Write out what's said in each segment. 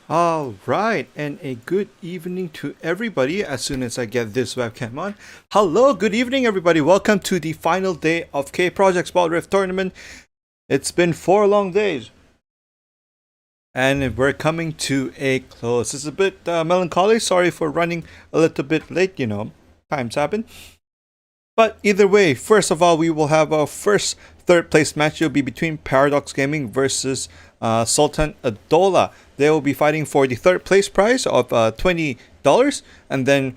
All right, and a good evening to everybody as soon as I get this webcam on. Hello, good evening, everybody. Welcome to the final day of K Project's Wild Rift Tournament. It's been 4 long days, and we're coming to a close. It's a bit melancholy. Sorry for running a little bit late, times happen. But either way, first of all, we will have our first third place match. It will be between Paradox Gaming versus Soltan Edola. They will be fighting for the third place prize of $20. And then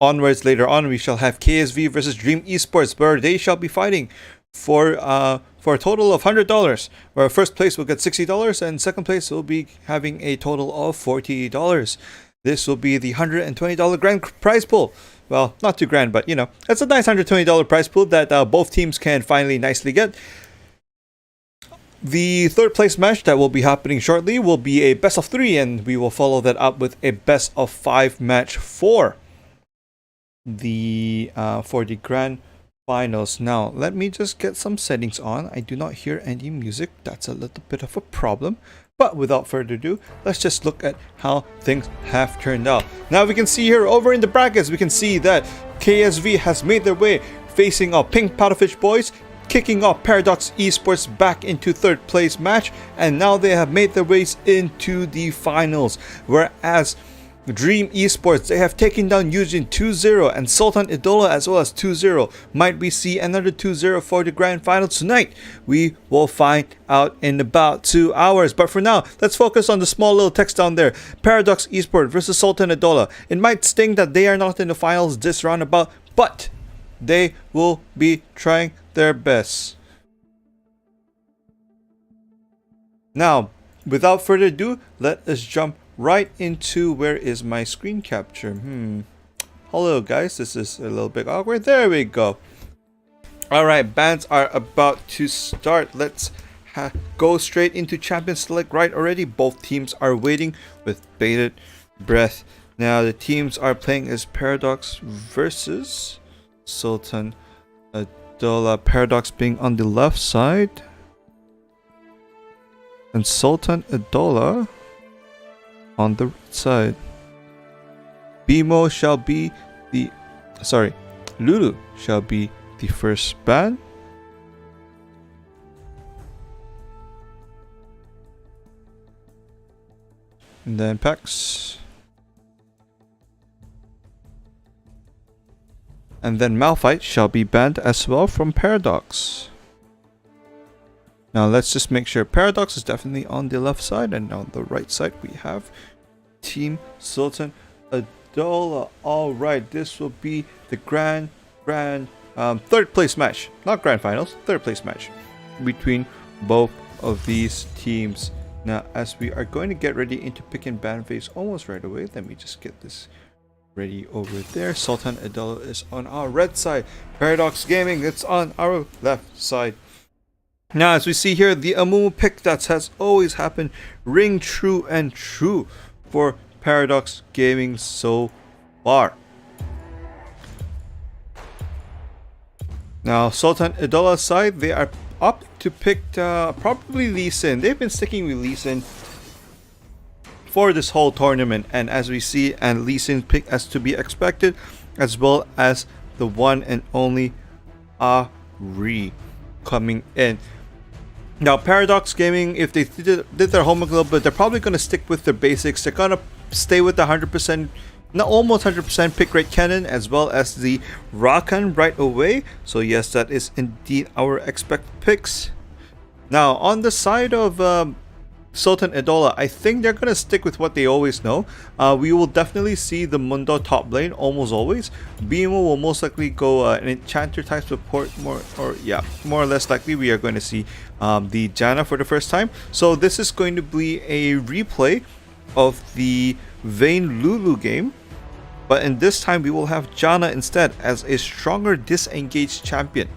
onwards later on, we shall have KSV versus Dream Esports, where they shall be fighting for a total of $100. Where first place will get $60 and second place will be having a total of $40. This will be the $120 grand prize pool. Well, not too grand, but it's a nice $120 prize pool that both teams can finally nicely get. The third place match that will be happening shortly will be a best of 3, and we will follow that up with a best of 5 match for the grand finals. Now, let me just get some settings on. I do not hear any music. That's a little bit of a problem. But without further ado, let's just look at how things have turned out. Now we can see here over in the brackets, we can see that KSV has made their way facing our Pink Powderfish boys, kicking off Paradox Esports back into third place match, and now they have made their ways into the finals. Whereas Dream Esports, they have taken down Eugene 2-0 and Soltan Edola as well as 2-0. Might we see another 2-0 for the grand final tonight? We will find out in about 2 hours. But for now, let's focus on the small little text down there. Paradox Esports versus Soltan Edola. It might sting that they are not in the finals this roundabout, but they will be trying their best. Now, without further ado, let us jump right into where is my screen capture. Hello guys, this is a little bit awkward. There we go. Alright, bands are about to start. Let's go straight into champion select right already. Both teams are waiting with bated breath. Now the teams are playing as Paradox versus Soltan Edola. Paradox being on the left side and Soltan Edola on the right side. Lulu shall be the first ban. And then Pax. And then Malphite shall be banned as well from Paradox. Now let's just make sure Paradox is definitely on the left side, and on the right side we have Team Soltan Edola. Alright, this will be the grand third place match. Not grand finals, third place match between both of these teams. Now as we are going to get ready into pick and ban phase almost right away, let me just get this ready over there. Soltan Edola is on our red side. Paradox Gaming, it's on our left side. Now, as we see here, the Amumu pick that has always happened ring true and true for Paradox Gaming so far. Now, Soltan Edola's side, they are up to pick probably Lee Sin. They've been sticking with Lee Sin for this whole tournament, and as we see, and Lee Sin pick as to be expected, as well as the one and only Ari coming in. Now, Paradox Gaming, if they did their homework a little bit, they're probably going to stick with their basics. They're going to stay with the 100%, not almost 100% pick rate cannon, as well as the Rakan right away. So yes, that is indeed our expected picks. Now, on the side of Soltan Edola, I think they're going to stick with what they always know. We will definitely see the Mundo top lane almost always. Beamo will most likely go an Enchanter type support, more or less likely we are going to see the Janna for the first time. So this is going to be a replay of the Vayne Lulu game, but in this time we will have Janna instead as a stronger disengaged champion.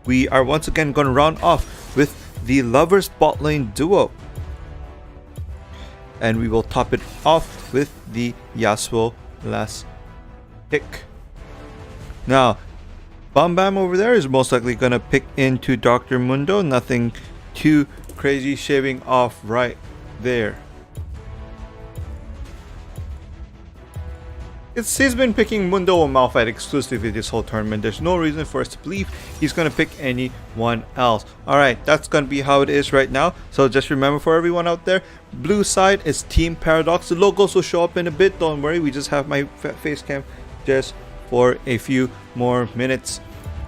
We are once again going to round off with the Lovers bot lane duo, and we will top it off with the Yasuo last pick. Now, Bam Bam over there is most likely gonna pick into Dr. Mundo. Nothing too crazy shaving off right there. He's been picking Mundo and Malphite exclusively this whole tournament. There's no reason for us to believe he's going to pick anyone else. Alright, that's going to be how it is right now. So just remember for everyone out there, blue side is Team Paradox. The logos will show up in a bit. Don't worry, we just have my face cam just for a few more minutes.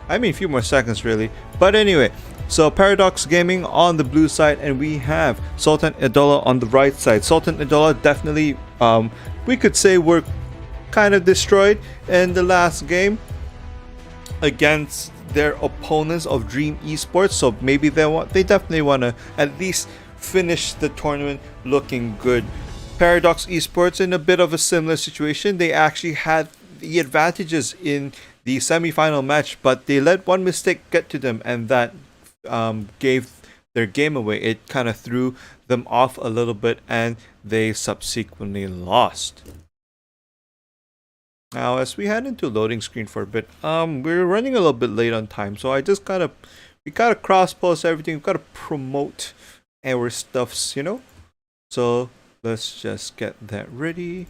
I mean, a few more seconds really. But anyway, so Paradox Gaming on the blue side, and we have Soltan, Edola on the right side. Soltan, Edola definitely, we could say we're kind of destroyed in the last game against their opponents of Dream Esports, so maybe they definitely want to at least finish the tournament looking good. Paradox Esports in a bit of a similar situation. They actually had the advantages in the semi-final match, but they let one mistake get to them, and that gave their game away. It kind of threw them off a little bit, and they subsequently lost. Now, as we head into loading screen for a bit, we're running a little bit late on time, so we gotta cross post everything. We've gotta promote our stuffs, you know. So let's just get that ready.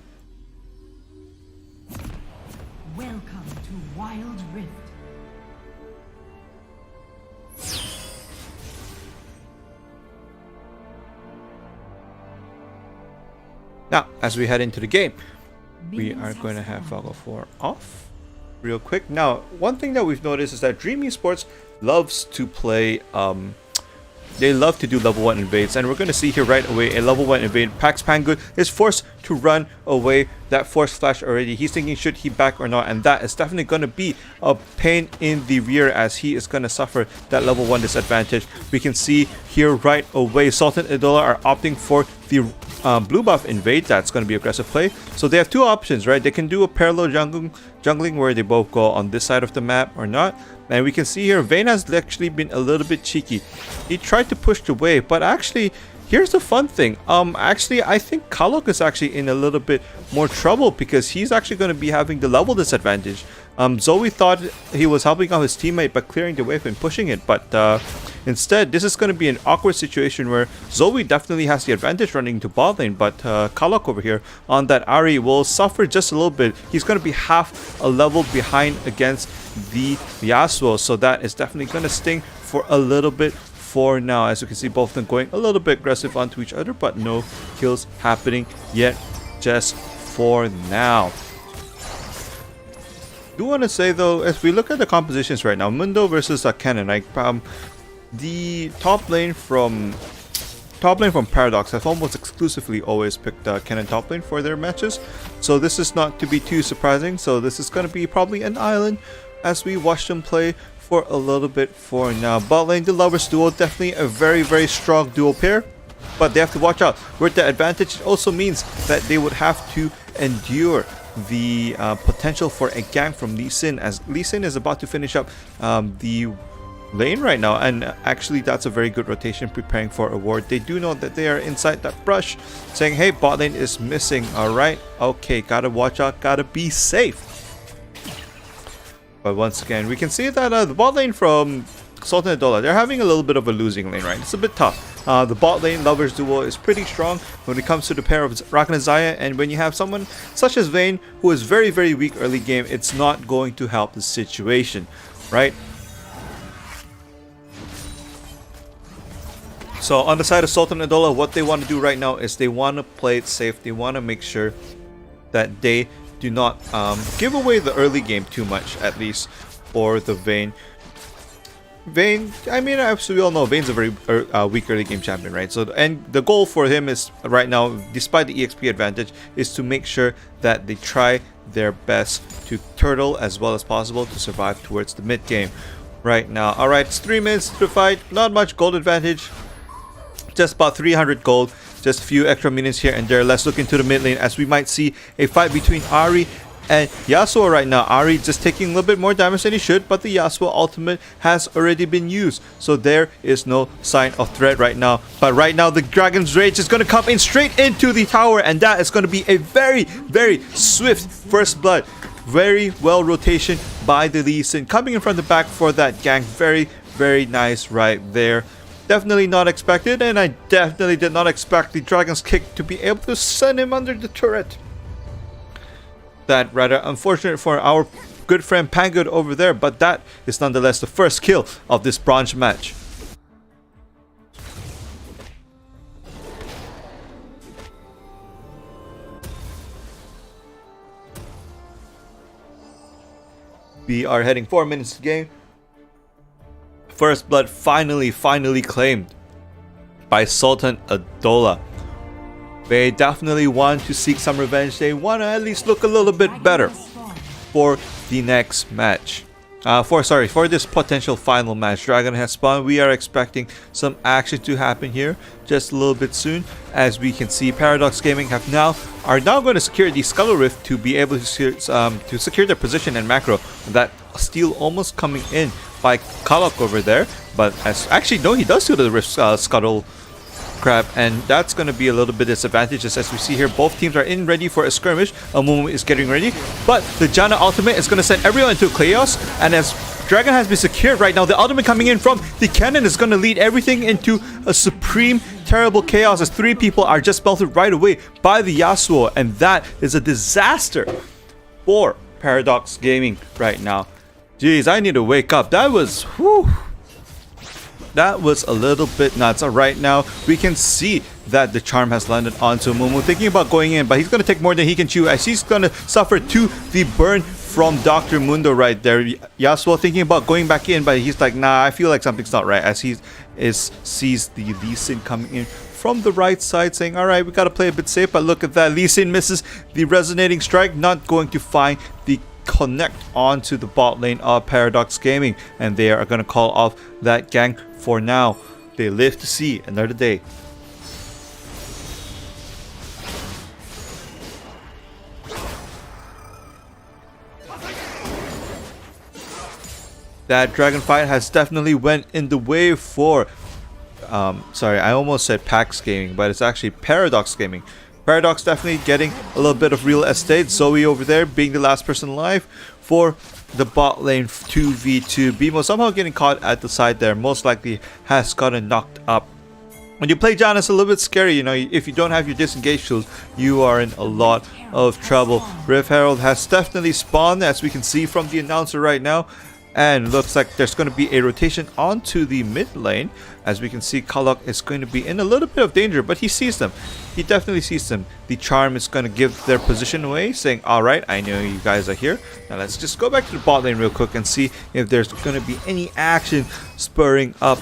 Welcome to Wild Rift. Now, as we head into the game, we are going to have Falco 4 off real quick. Now, one thing that we've noticed is that Dream Esports loves to play, they love to do level 1 invades, and we're going to see here right away a level 1 invade. Pax Pangood is forced to run away. That force flash already. He's thinking should he back or not, and that is definitely going to be a pain in the rear as he is going to suffer that level 1 disadvantage. We can see here right away Soltan and Edola are opting for the blue buff invade. That's going to be aggressive play. So they have two options, right? They can do a parallel jungling where they both go on this side of the map or not. And we can see here Vayne has actually been a little bit cheeky. He tried to push the wave, but actually here's the fun thing. Actually I think Kalok is actually in a little bit more trouble because he's actually going to be having the level disadvantage. Zoe thought he was helping out his teammate by clearing the wave and pushing it, but instead this is going to be an awkward situation where Zoe definitely has the advantage running to bot lane, but Kalok over here on that Ahri will suffer just a little bit. He's going to be half a level behind against the Yasuo, so that is definitely going to sting for a little bit for now. As you can see, both of them going a little bit aggressive onto each other, but no kills happening yet just for now. I do want to say though, as we look at the compositions right now, Mundo versus Kennen, like the top lane from Paradox have almost exclusively always picked Kennen top lane for their matches, so this is not to be too surprising. So this is going to be probably an island as we watch them play for a little bit for now. Bot lane, the Lovers duo, definitely a very strong duo pair, but they have to watch out. With the advantage, it also means that they would have to endure the potential for a gank from Lee Sin, as Lee Sin is about to finish up the lane right now, and actually that's a very good rotation preparing for a ward. They do know that they are inside that brush, saying hey, bot lane is missing. Alright, okay, gotta watch out, gotta be safe. But once again, we can see that the bot lane from Soltan and Edola, they're having a little bit of a losing lane, right? It's a bit tough. The bot lane Lovers duo is pretty strong when it comes to the pair of Rakan and Xayah, and when you have someone such as Vayne who is very weak early game, it's not going to help the situation, right? So on the side of Soltan and Edola, what they want to do right now is they want to play it safe. They want to make sure that they do not give away the early game too much, at least for the Vayne. I mean, as we all know, Vayne's a very weak early game champion, right? So, and the goal for him is right now, despite the EXP advantage, is to make sure that they try their best to turtle as well as possible to survive towards the mid game right now. Alright, it's 3 minutes to fight, not much gold advantage, just about 300 gold, just a few extra minutes here and there. Let's look into the mid lane as we might see a fight between Ahri and Yasuo right now. Ahri just taking a little bit more damage than he should, but the Yasuo ultimate has already been used, so there is no sign of threat right now. But right now the Dragon's Rage is going to come in straight into the tower, and that is going to be a very swift first blood. Very well rotation by the Lee Sin, coming in from the back for that gank. Very nice right there. Definitely not expected, and I definitely did not expect the Dragon's Kick to be able to send him under the turret. That rather unfortunate for our good friend Pangood over there, but that is nonetheless the first kill of this bronze match. We are heading 4 minutes to game. First blood finally claimed by Soltan Edola. They definitely want to seek some revenge. They want to at least look a little bit better for the next match. For this potential final match. Dragon has spawned. We are expecting some action to happen here just a little bit soon. As we can see, Paradox Gaming are now going to secure the Scuttle Rift to be able to secure their position in macro. That steal almost coming in by Kalok over there, but he does steal the Rift Scuttle Crab, and that's going to be a little bit disadvantageous. As we see here, both teams are in ready for a skirmish. Amumu is getting ready, but the Janna ultimate is going to send everyone into chaos, and as Dragon has been secured right now, the ultimate coming in from the cannon is going to lead everything into a supreme terrible chaos, as 3 people are just melted right away by the Yasuo, and that is a disaster for Paradox Gaming right now. Jeez, I need to wake up. That was a little bit nuts. Right now, we can see that the charm has landed onto Mumu, thinking about going in, but he's going to take more than he can chew, as he's going to suffer to the burn from Dr. Mundo right there. Yasuo thinking about going back in, but he's like, nah, I feel like something's not right, as he sees the Lee Sin coming in from the right side, saying, alright, we got to play a bit safe, but look at that. Lee Sin misses the resonating strike, not going to find the connect onto the bot lane of Paradox Gaming, and they are going to call off that gang for now. They live to see another day. That dragon fight has definitely went in the way for sorry, I almost said PAX Gaming, but it's actually Paradox Gaming. Paradox definitely getting a little bit of real estate. Zoe over there being the last person alive for the bot lane 2v2. Bimo somehow getting caught at the side there. Most likely has gotten knocked up. When you play John, it's a little bit scary, you know. If you don't have your disengage tools, you are in a lot of trouble. Rift Herald has definitely spawned, as we can see from the announcer right now. And looks like there's going to be a rotation onto the mid lane. As we can see, Kalok is going to be in a little bit of danger, but he sees them. He definitely sees them. The charm is going to give their position away, saying, alright, I know you guys are here. Now let's just go back to the bot lane real quick and see if there's going to be any action spurring up.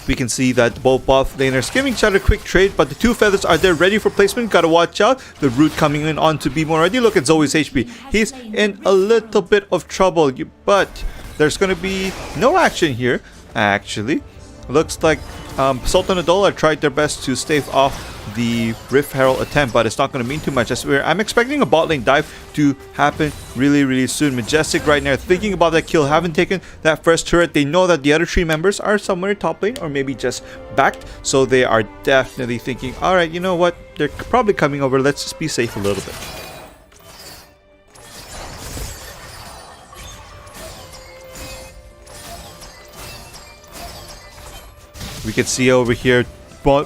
We can see that both bot laners giving each other a quick trade, but the 2 feathers are there ready for placement. Gotta watch out. The root coming in on to be more ready. Look at Zoe's HP. He's in a little bit of trouble, but there's gonna be no action here, actually. Looks like Soltan and Edola tried their best to stave off the Rift Herald attempt, but it's not going to mean too much. I'm expecting a bot lane dive to happen really soon. Majestic right now thinking about that kill, haven't taken that first turret. They know that the other 3 members are somewhere top lane or maybe just backed, so they are definitely thinking, alright, you know what, they're probably coming over, let's just be safe a little bit. We can see over here,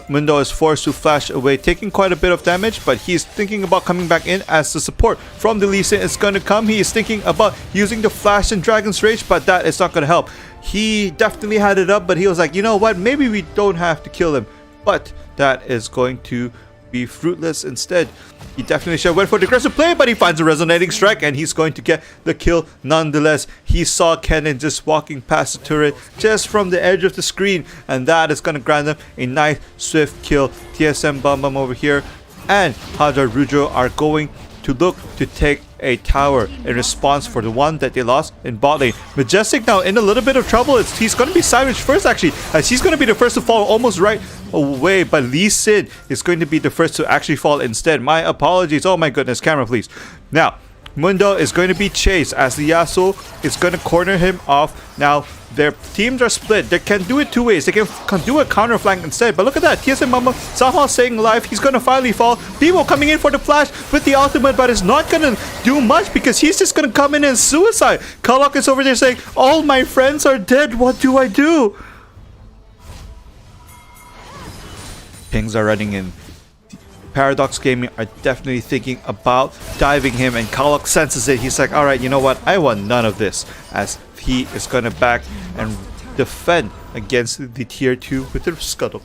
Mundo is forced to flash away, taking quite a bit of damage, but he's thinking about coming back in as the support from the Lee Sin is going to come. He is thinking about using the flash and Dragon's Rage, but that is not going to help. He definitely had it up, but he was like, you know what, maybe we don't have to kill him, but that is going to be fruitless instead. He definitely should have went for the aggressive play, but he finds a resonating strike and he's going to get the kill nonetheless. He saw Kennen just walking past the turret just from the edge of the screen, and that is going to grant them a nice swift kill. TSM Bum over here and Hadra Rujo are going to look to take a tower in response for the one that they lost in bot lane. Majestic now in a little bit of trouble. He's going to be sandwiched first, actually, as he's going to be the first to fall almost right away, but Lee Sin is going to be the first to actually fall instead. My apologies. Oh my goodness, camera please. Now Mundo is going to be chased as the Yasuo is going to corner him off. Now their teams are split. They can do it 2 ways. They can do a counter flank instead, but look at that. TSM Mama somehow staying alive. He's going to finally fall. Bimo coming in for the flash with the ultimate, but it's not going to do much because he's just going to come in and suicide. Kalok is over there saying, all my friends are dead. What do I do? Pings are running in. Paradox Gaming are definitely thinking about diving him, and Kalok senses it. He's like, alright, you know what? I want none of this, as he is going to back and defend against the tier 2 with the Scuttle.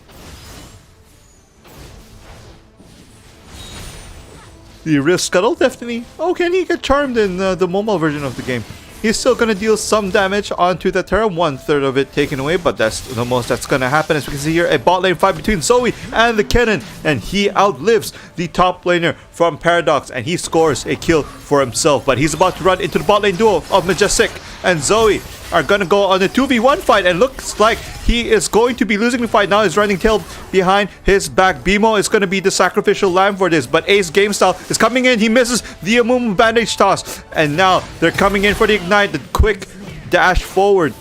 The Rift Scuttle definitely... Oh, can he get charmed in the mobile version of the game? He's still going to deal some damage onto the Terra, 1/3 of it taken away, but that's the most that's going to happen. As we can see here, a bot lane fight between Zoe and the Kennen, and he outlives the top laner from Paradox, and he scores a kill for himself. But he's about to run into the bot lane duo of Majestic and Zoe are going to go on a 2v1 fight, and looks like he is going to be losing the fight. Now he's running tail behind his back. Bimo is going to be the sacrificial lamb for this, but Ace Game Style is coming in. He misses the Amumu bandage toss, and now they're coming in for the ignite. The quick dash forward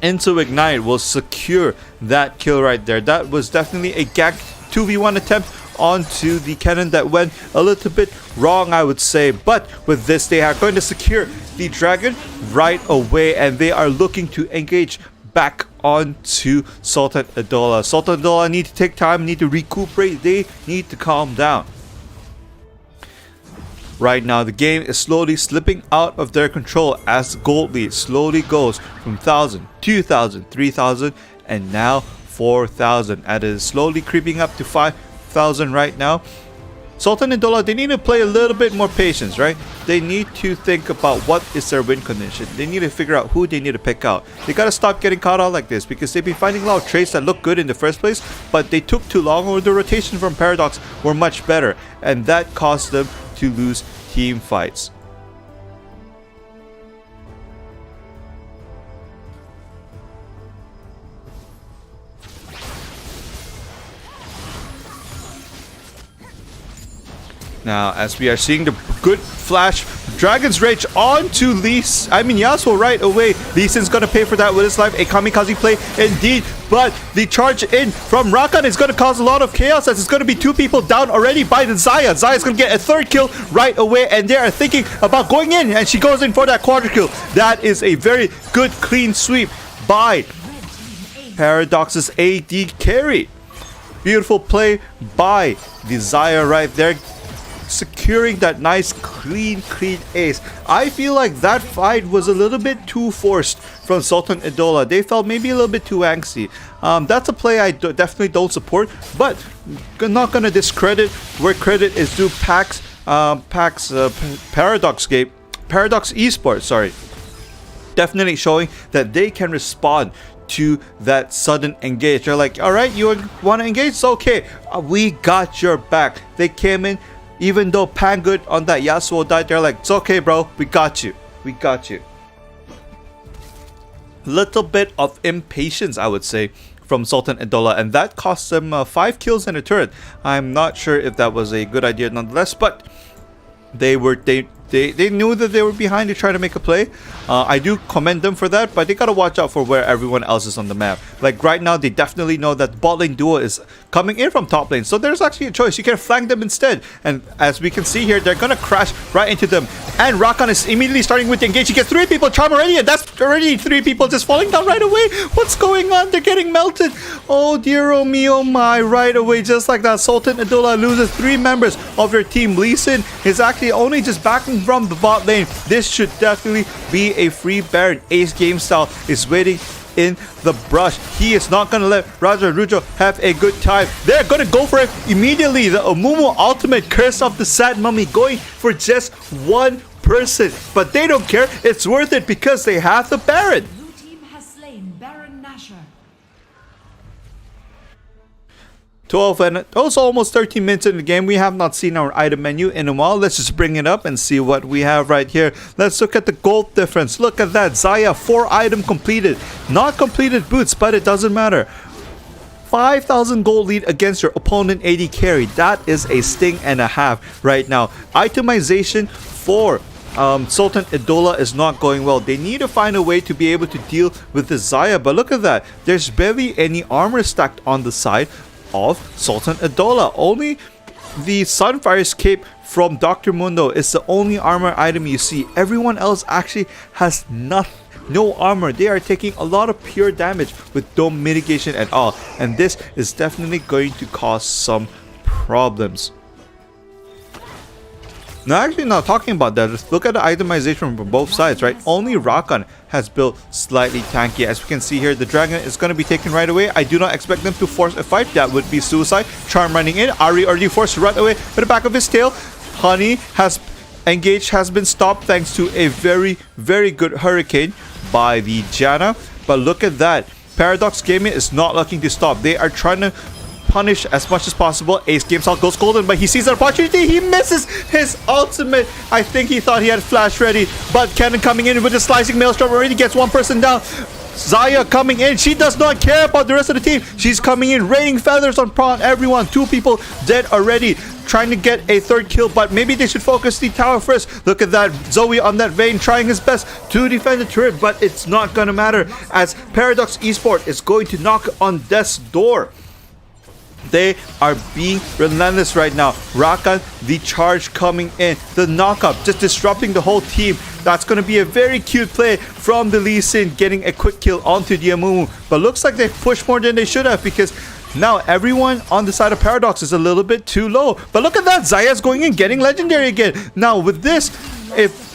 into ignite will secure that kill right there. That was definitely a gank 2v1 attempt onto the cannon that went a little bit wrong, I would say, but with this they are going to secure the dragon right away, and they are looking to engage back onto Soltan Edola. Soltan Edola need to take time, need to recuperate, they need to calm down. Right now the game is slowly slipping out of their control as the gold lead slowly goes from 1,000, 2,000, 3,000, and now 4,000, and it is slowly creeping up to 5,000 right now. Soltan and Edola, they need to play a little bit more patience, right? They need to think about what is their win condition. They need to figure out who they need to pick out. They gotta stop getting caught out like this, because they've been finding a lot of traits that look good in the first place, but they took too long, or the rotation from Paradox were much better, and that caused them to lose team fights. Now, as we are seeing the good flash, Dragon's Rage onto Yasuo right away. Lee Sin's gonna pay for that with his life. A kamikaze play indeed, but the charge in from Rakan is gonna cause a lot of chaos, as it's gonna be 2 people down already by the Xayah. Xayah's gonna get a 3rd kill right away, and they are thinking about going in, and she goes in for that quadra kill. That is a very good clean sweep by Paradox's AD carry. Beautiful play by the Xayah right there, securing that nice clean ace. I feel like that fight was a little bit too forced from Soltan Edola. They felt maybe a little bit too angsty. That's a play I definitely don't support, but I'm not gonna discredit where credit is due. Paradox Esports, sorry, definitely showing that they can respond to that sudden engage. They're like, all right, you want to engage? It's okay, we got your back. They came in. Even though Pangood on that Yasuo died, they're like, it's okay, bro. We got you. We got you. Little bit of impatience, I would say, from Soltan Edola, and that cost them 5 kills and a turret. I'm not sure if that was a good idea nonetheless, but they knew that they were behind to try to make a play. I do commend them for that, but they gotta watch out for where everyone else is on the map. Like right now, they definitely know that the bot lane duo is coming in from top lane, so there's actually a choice. You can flank them instead, and as we can see here, they're gonna crash right into them. And Rakan is immediately starting with the engage. He gets 3 people charm already, and that's already 3 people just falling down right away. What's going on? They're getting melted. Oh dear, oh me, oh my! Right away, just like that, Soltan Edola loses 3 members of their team. Lee Sin is actually only just backing from the bot lane. This should definitely be a free Baron. Ace Game Style is waiting in the brush. He is not going to let Raja Rujo have a good time. They're going to go for it immediately. The Amumu ultimate, Curse of the Sad Mummy, going for just 1 person. But they don't care. It's worth it because they have the Baron. Blue team has slain Baron Nashor. 12 and also almost 13 minutes in the game. We have not seen our item menu in a while. Let's just bring it up and see what we have right here. Let's look at the gold difference. Look at that. Xayah, 4 item completed. Not completed boots, but it doesn't matter. 5,000 gold lead against your opponent AD carry. That is a sting and a half right now. Itemization for Soltan Edola is not going well. They need to find a way to be able to deal with the Xayah, but look at that. There's barely any armor stacked on the side of Soltan Edola. Only the Sunfire's cape from Dr. Mundo is the only armor item you see. Everyone else actually has no armor. They are taking a lot of pure damage with no mitigation at all, and this is definitely going to cause some problems. Now, actually, not talking about that, just look at the itemization from both sides, right? Only Rakan has built slightly tanky. As we can see here, the dragon is going to be taken right away. I do not expect them to force a fight. That would be suicide. Charm running in. Ari already forced to run away with the back of his tail. Honey has engaged, has been stopped thanks to a very, very good hurricane by the Janna. But look at that. Paradox Gaming is not looking to stop. They are trying to punish as much as possible. Ace Gamesol goes golden, but he sees an opportunity. He misses his ultimate. I think he thought he had flash ready, but Cannon coming in with a slicing maelstrom already gets one person down. Xayah coming in. She does not care about the rest of the team. She's coming in, raining feathers on everyone. 2 people dead already. Trying to get a 3rd kill, but maybe they should focus the tower first. Look at that. Zoe on that vein trying his best to defend the turret, but it's not gonna matter as Paradox Esports is going to knock on death's door. They are being relentless right now. Rakan, the charge coming in. The knockup, just disrupting the whole team. That's going to be a very cute play from the Lee Sin, getting a quick kill onto the Amumu. But looks like they pushed more than they should have, because now everyone on the side of Paradox is a little bit too low. But look at that. Xayah's going in, getting legendary again. Now with this, if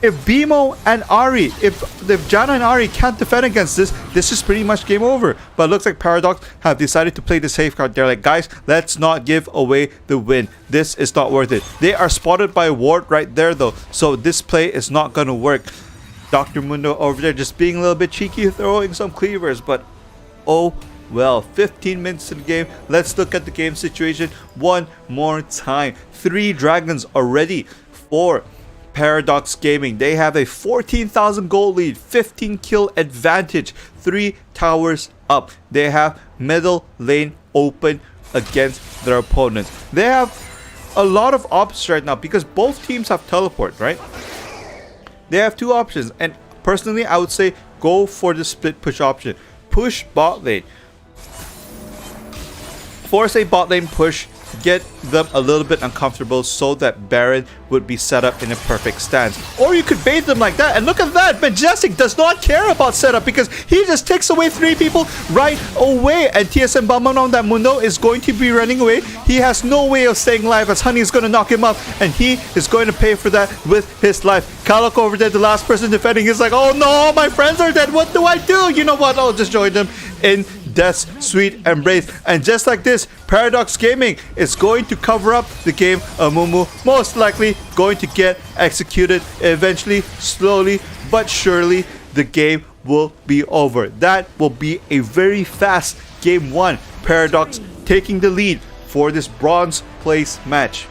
Bimo and Ari, if Janna and Ari can't defend against this is pretty much game over. But it looks like Paradox have decided to play the safe card. They're like, guys, let's not give away the win. This is not worth it. They are spotted by a ward right there though, so this play is not gonna work. Dr. Mundo over there just being a little bit cheeky, throwing some cleavers, but oh well. 15 minutes in the game. Let's look at the game situation one more time. 3 dragons already for Paradox Gaming. They have a 14,000 gold lead, 15 kill advantage, 3 towers up. They have middle lane open against their opponents. They have a lot of options right now because both teams have teleport, right? They have 2 options, and personally I would say go for the split push option. Push bot lane. Force a bot lane push, get them a little bit uncomfortable so that Baron would be set up in a perfect stance. Or you could bait them like that, and look at that. Majestic does not care about setup because he just takes away 3 people right away, and TSM Bamon on that Mundo is going to be running away. He has no way of staying alive as Honey is going to knock him up, and he is going to pay for that with his life. Kalok over there, the last person defending, is like, oh no, my friends are dead, what do I do? You know what, I'll just join them in Death's sweet embrace. And just like this, Paradox Gaming is going to cover up the game. Amumu most likely going to get executed eventually. Slowly but surely the game will be over. That will be a very fast game 1. Paradox taking the lead for this bronze place match.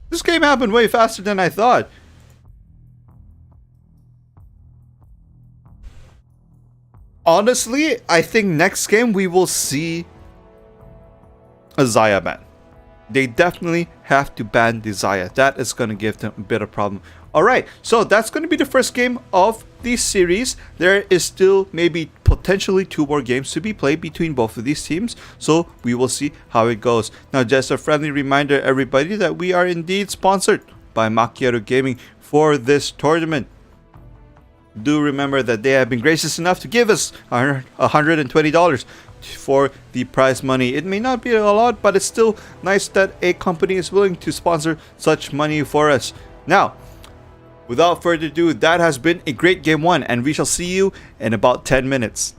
This game happened way faster than I thought. Honestly, I think next game we will see a Xayah ban. They definitely have to ban the Xayah. That is going to give them a bit of problem. Alright, so that's going to be the first game of the series. There is still maybe potentially 2 more games to be played between both of these teams. So we will see how it goes. Now, just a friendly reminder, everybody, that we are indeed sponsored by Macchiato Gaming for this tournament. Do remember that they have been gracious enough to give us $120 for the prize money. It may not be a lot, but it's still nice that a company is willing to sponsor such money for us. Now, without further ado, that has been a great game 1, and we shall see you in about 10 minutes.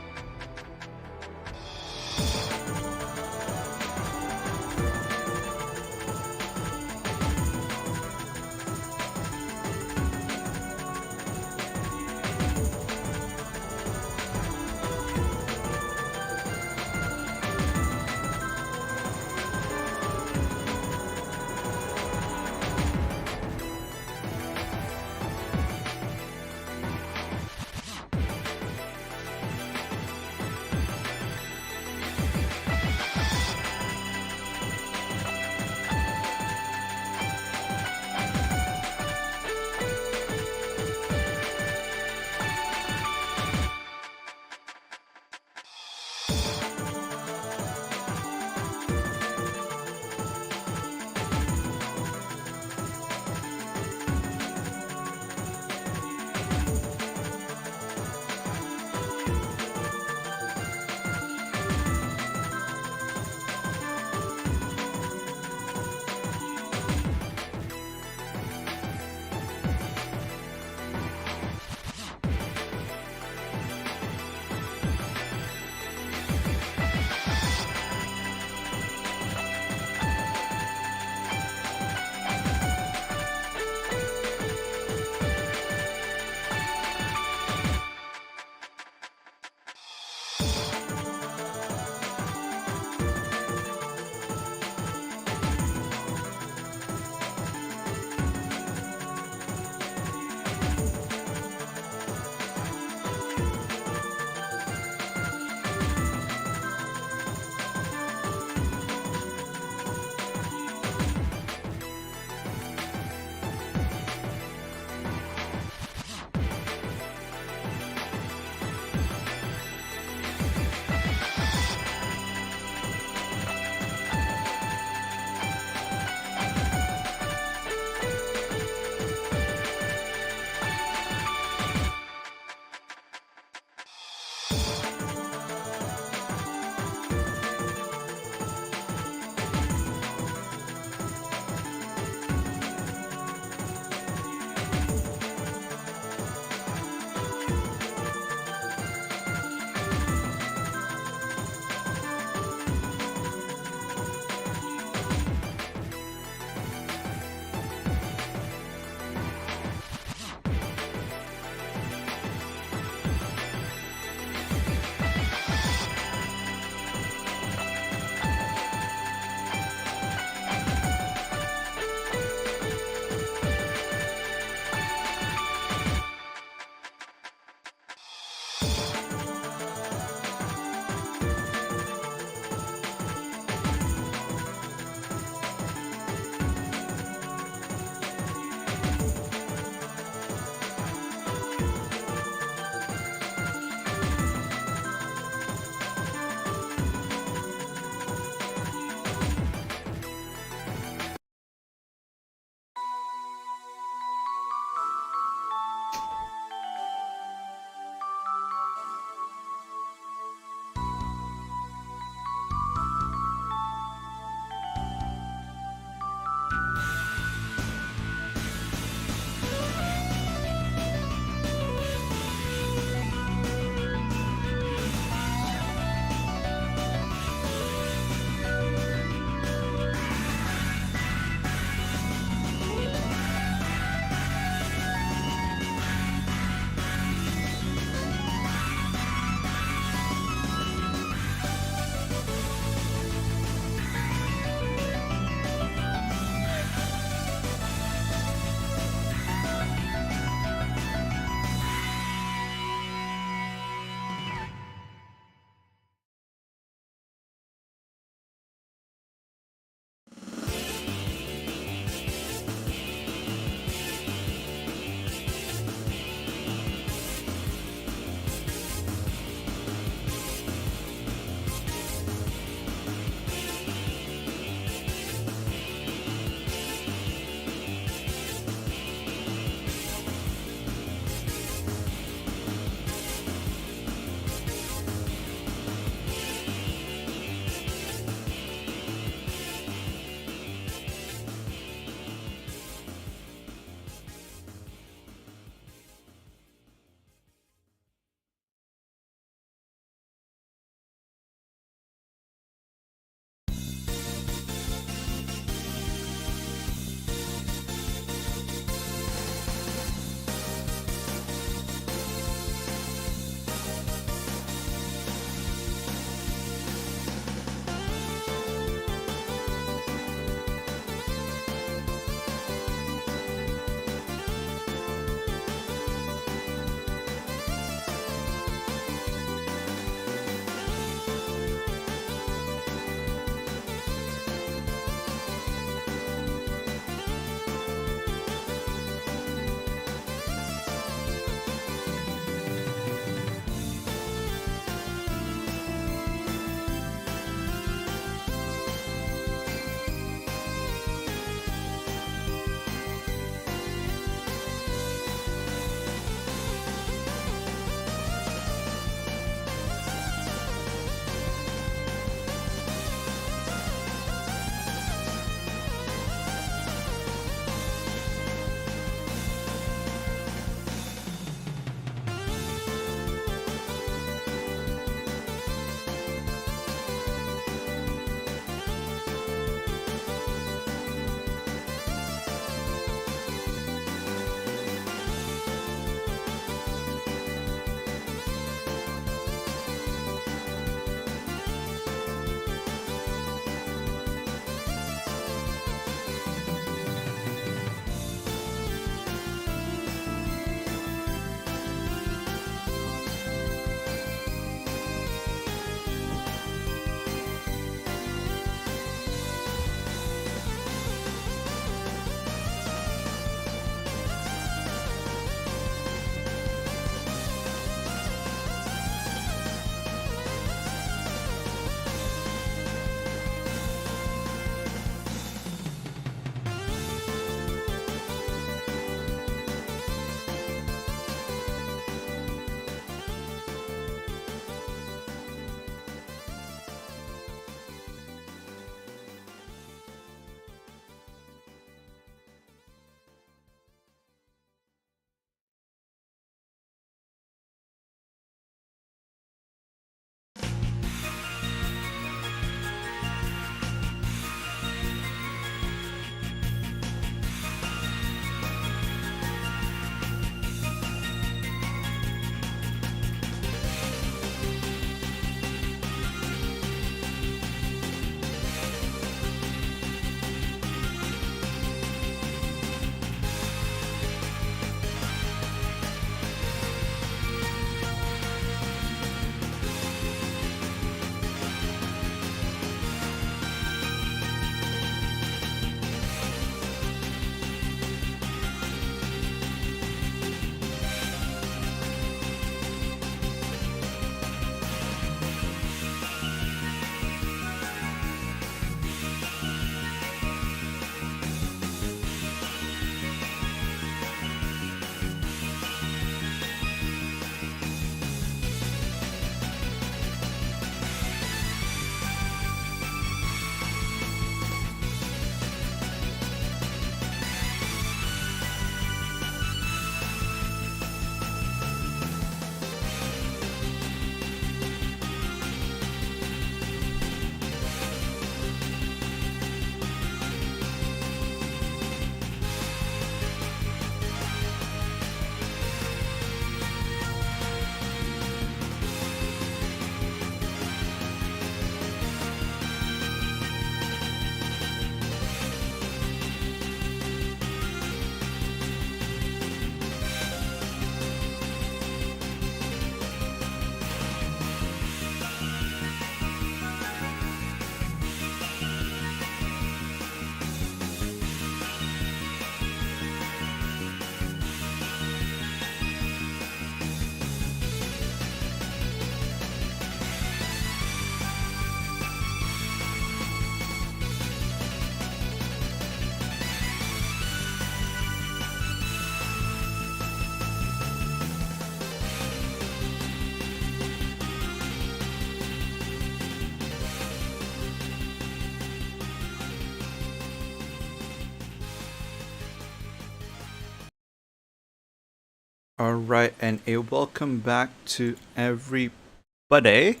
All right, and a welcome back to everybody.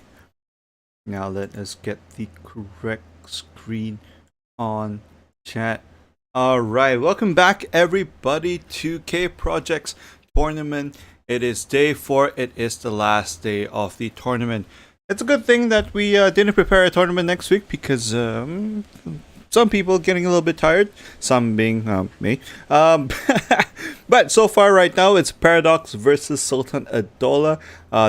Now let us get the correct screen on chat. All right, welcome back everybody to K Projects tournament. It is day 4. It is the last day of the tournament. It's a good thing that we didn't prepare a tournament next week because some people getting a little bit tired, some being me. But so far right now it's Paradox versus Soltan Edola.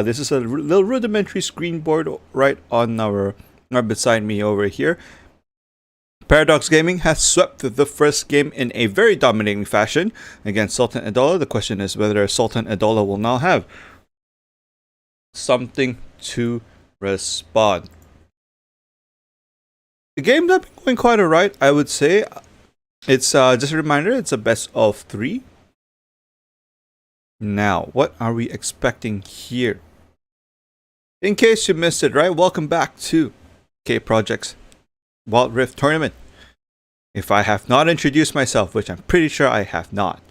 This is a little rudimentary screen board right on our beside me over here. Paradox Gaming has swept the first game in a very dominating fashion against Soltan Edola. The question is whether Soltan Edola will now have something to respond. The game's been going quite alright, I would say. It's just a reminder, it's a best of 3. Now, what are we expecting here? In case you missed it, right? Welcome back to K Projects Wild Rift Tournament. If I have not introduced myself, which I'm pretty sure I have not.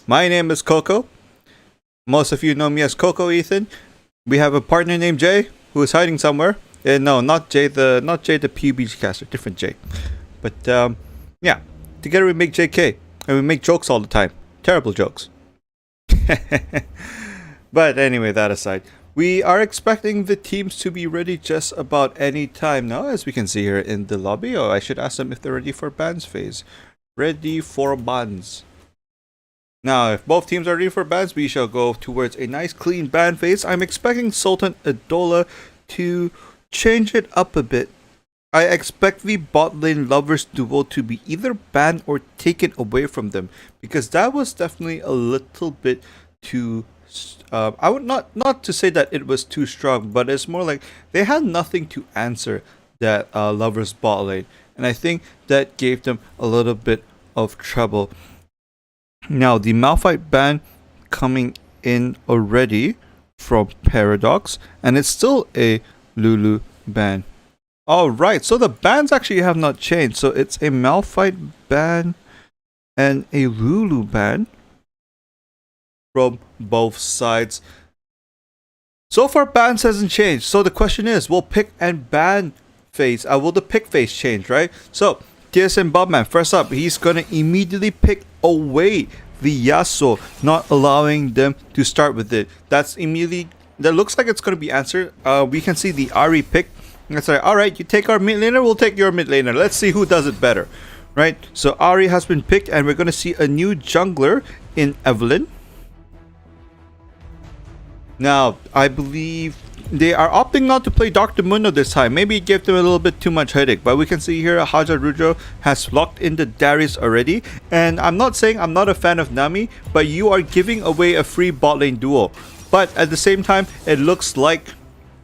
My name is Coco. Most of you know me as Coco Ethan. We have a partner named Jay who is hiding somewhere. No, not Jay the PUBG caster, different Jay. But yeah, together we make JK and we make jokes all the time. Terrible jokes. But anyway, that aside, we are expecting the teams to be ready just about any time now, as we can see here in the lobby. Oh, I should ask them if they're ready for bans phase. Ready for bans. Now, if both teams are ready for bans, we shall go towards a nice clean ban phase. I'm expecting Soltan Edola to change it up a bit. I expect the bot lane lovers duo to be either banned or taken away from them, because that was definitely a little bit too I would not to say that it was too strong, but it's more like they had nothing to answer that lovers bot lane, and I think that gave them a little bit of trouble. Now the Malphite ban coming in already from Paradox, and it's still a Lulu ban. Alright, so the bans actually have not changed. So it's a Malphite ban and a Lulu ban from both sides. So far bans hasn't changed. So the question is, will pick and ban phase, will the pick phase change, right? So TSM Bobman, first up, he's gonna immediately pick away the Yasuo, not allowing them to start with it. That looks like it's gonna be answered. We can see the Ari pick. That's right. Alright, you take our mid laner, we'll take your mid laner. Let's see who does it better. Right? So Ari has been picked, and we're going to see a new jungler in Evelyn. Now, I believe they are opting not to play Dr. Mundo this time. Maybe it gave them a little bit too much headache. But we can see here Haja Rudro has locked in the Darius already. And I'm not saying I'm not a fan of Nami, but you are giving away a free bot lane duo. But at the same time, it looks like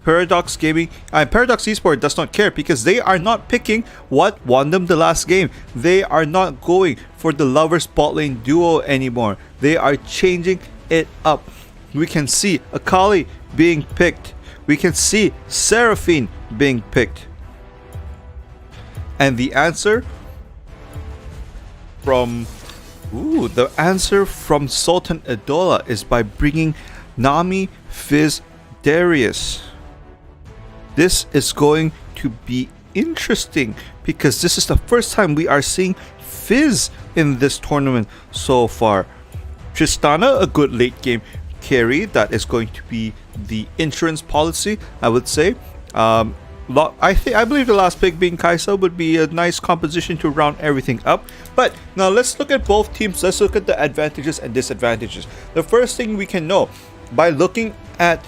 Paradox Gaming and Paradox Esports does not care, because they are not picking what won them the last game. They are not going for the lovers bot lane duo anymore. They are changing it up. We can see Akali being picked. We can see Seraphine being picked. And the answer from Soltan Edola is by bringing Nami, Fizz, Darius. This is going to be interesting, because this is the first time we are seeing Fizz in this tournament so far. Tristana, a good late game carry. That is going to be the insurance policy, I would say. I believe the last pick being Kaisa would be a nice composition to round everything up. But now let's look at both teams. Let's look at the advantages and disadvantages. The first thing we can know by looking at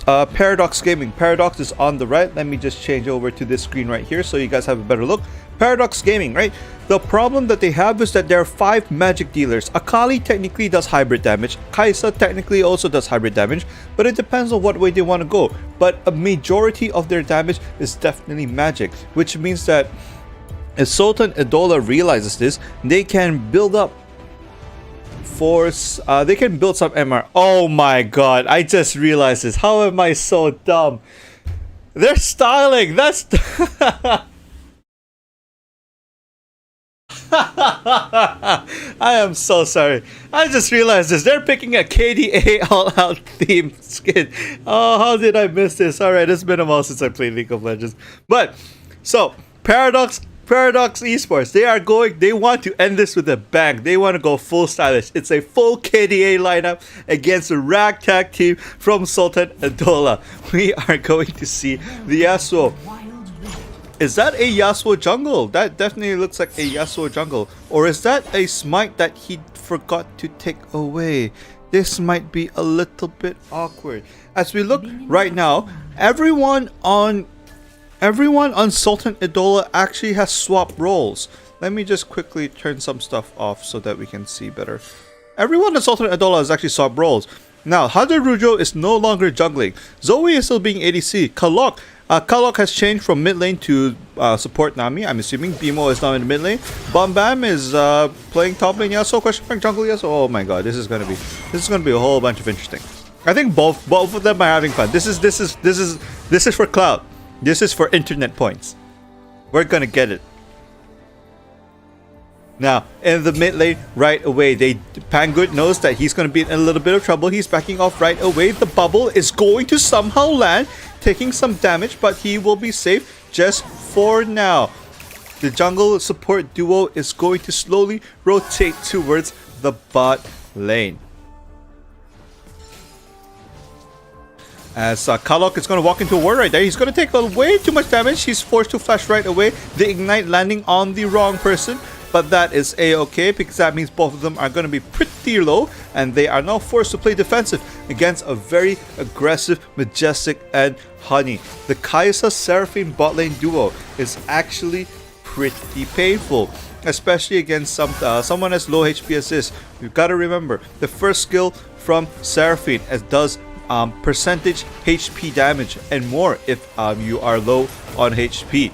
Paradox Gaming. Paradox is on the right. Let me just change over to this screen right here so you guys have a better look. Paradox Gaming, right? The problem that they have is that there are 5 magic dealers. Akali technically does hybrid damage. Kaisa technically also does hybrid damage, but it depends on what way they want to go. But a majority of their damage is definitely magic, which means that if Soltan Edola realizes this, they can build up force. They can build some MR. Oh my god, I just realized this. How am I so dumb? They're styling. That's I am so sorry. I just realized this. They're picking a KDA all-out theme skin. Oh, how did I miss this? Alright, it's been a while since I played League of Legends. But, so, Paradox Esports, they want to end this with a bang. They want to go full stylish. It's a full KDA lineup against a ragtag team from Soltan Edola. We are going to see the Yasuo. Is that a Yasuo jungle? That definitely looks like a Yasuo jungle. Or is that a smite that he forgot to take away? This might be a little bit awkward. As we look right now, everyone on Soltan Edola actually has swapped roles. Let me just quickly turn some stuff off so that we can see better. Everyone on Soltan Edola has actually swapped roles. Now, Hajarujo is no longer jungling. Zoe is still being ADC. Kalok has changed from mid lane to support Nami. I'm assuming Bimo is now in the mid lane. Bam Bam is playing top lane Yasuo. Question mark jungle Yasuo. Oh my god, this is gonna be a whole bunch of interesting. I think both of them are having fun. This is for clout. This is for internet points. We're gonna get it. Now, in the mid lane, right away, Pangood knows that he's gonna be in a little bit of trouble. He's backing off right away. The bubble is going to somehow land, taking some damage, but he will be safe just for now. The jungle support duo is going to slowly rotate towards the bot lane. As Kalok is going to walk into a ward right there. He's going to take way too much damage. He's forced to flash right away. The ignite landing on the wrong person. But that is a-okay because that means both of them are going to be pretty low. And they are now forced to play defensive against a very aggressive Majestic and Honey. The Kai'Sa Seraphine bot lane duo is actually pretty painful. Especially against someone as low HP as this. You've got to remember, the first skill from Seraphine does percentage HP damage and more if you are low on HP.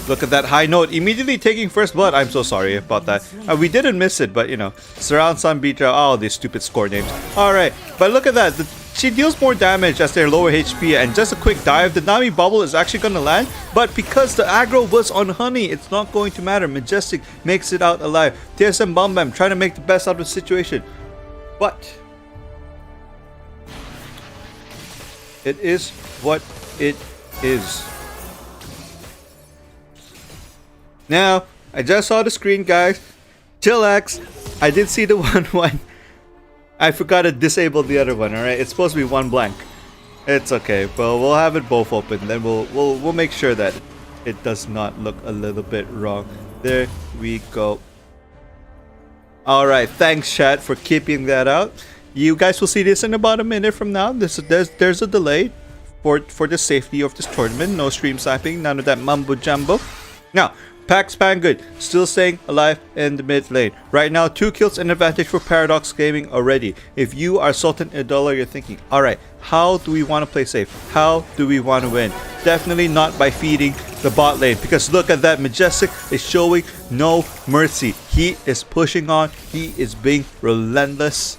Look at that high note, immediately taking first blood. I'm so sorry about that. We didn't miss it, but you know, Surround Sun Bitra, oh, these stupid score names. Alright, but look at that. She deals more damage as they're lower HP, and just a quick dive. The Nami bubble is actually going to land, but because the aggro was on Honey, it's not going to matter. Majestic makes it out alive. TSM Bam Bam trying to make the best out of the situation. But it is what it is. Now, I just saw the screen, guys. Chillax. I did see the 1-1. I forgot to disable the other one, alright? It's supposed to be one blank. It's okay. Well, we'll have it both open. Then we'll make sure that it does not look a little bit wrong. There we go. Alright, thanks chat for keeping that out. You guys will see this in about a minute from now. There's a delay for the safety of this tournament. No stream sniping, none of that mumbo jumbo. Now, Pax Pangood still staying alive in the mid lane. Right now, 2 kills and advantage for Paradox Gaming already. If you are Soltan Edola, you're thinking, alright, how do we want to play safe? How do we want to win? Definitely not by feeding the bot lane, because look at that, Majestic is showing no mercy. He is pushing on. He is being relentless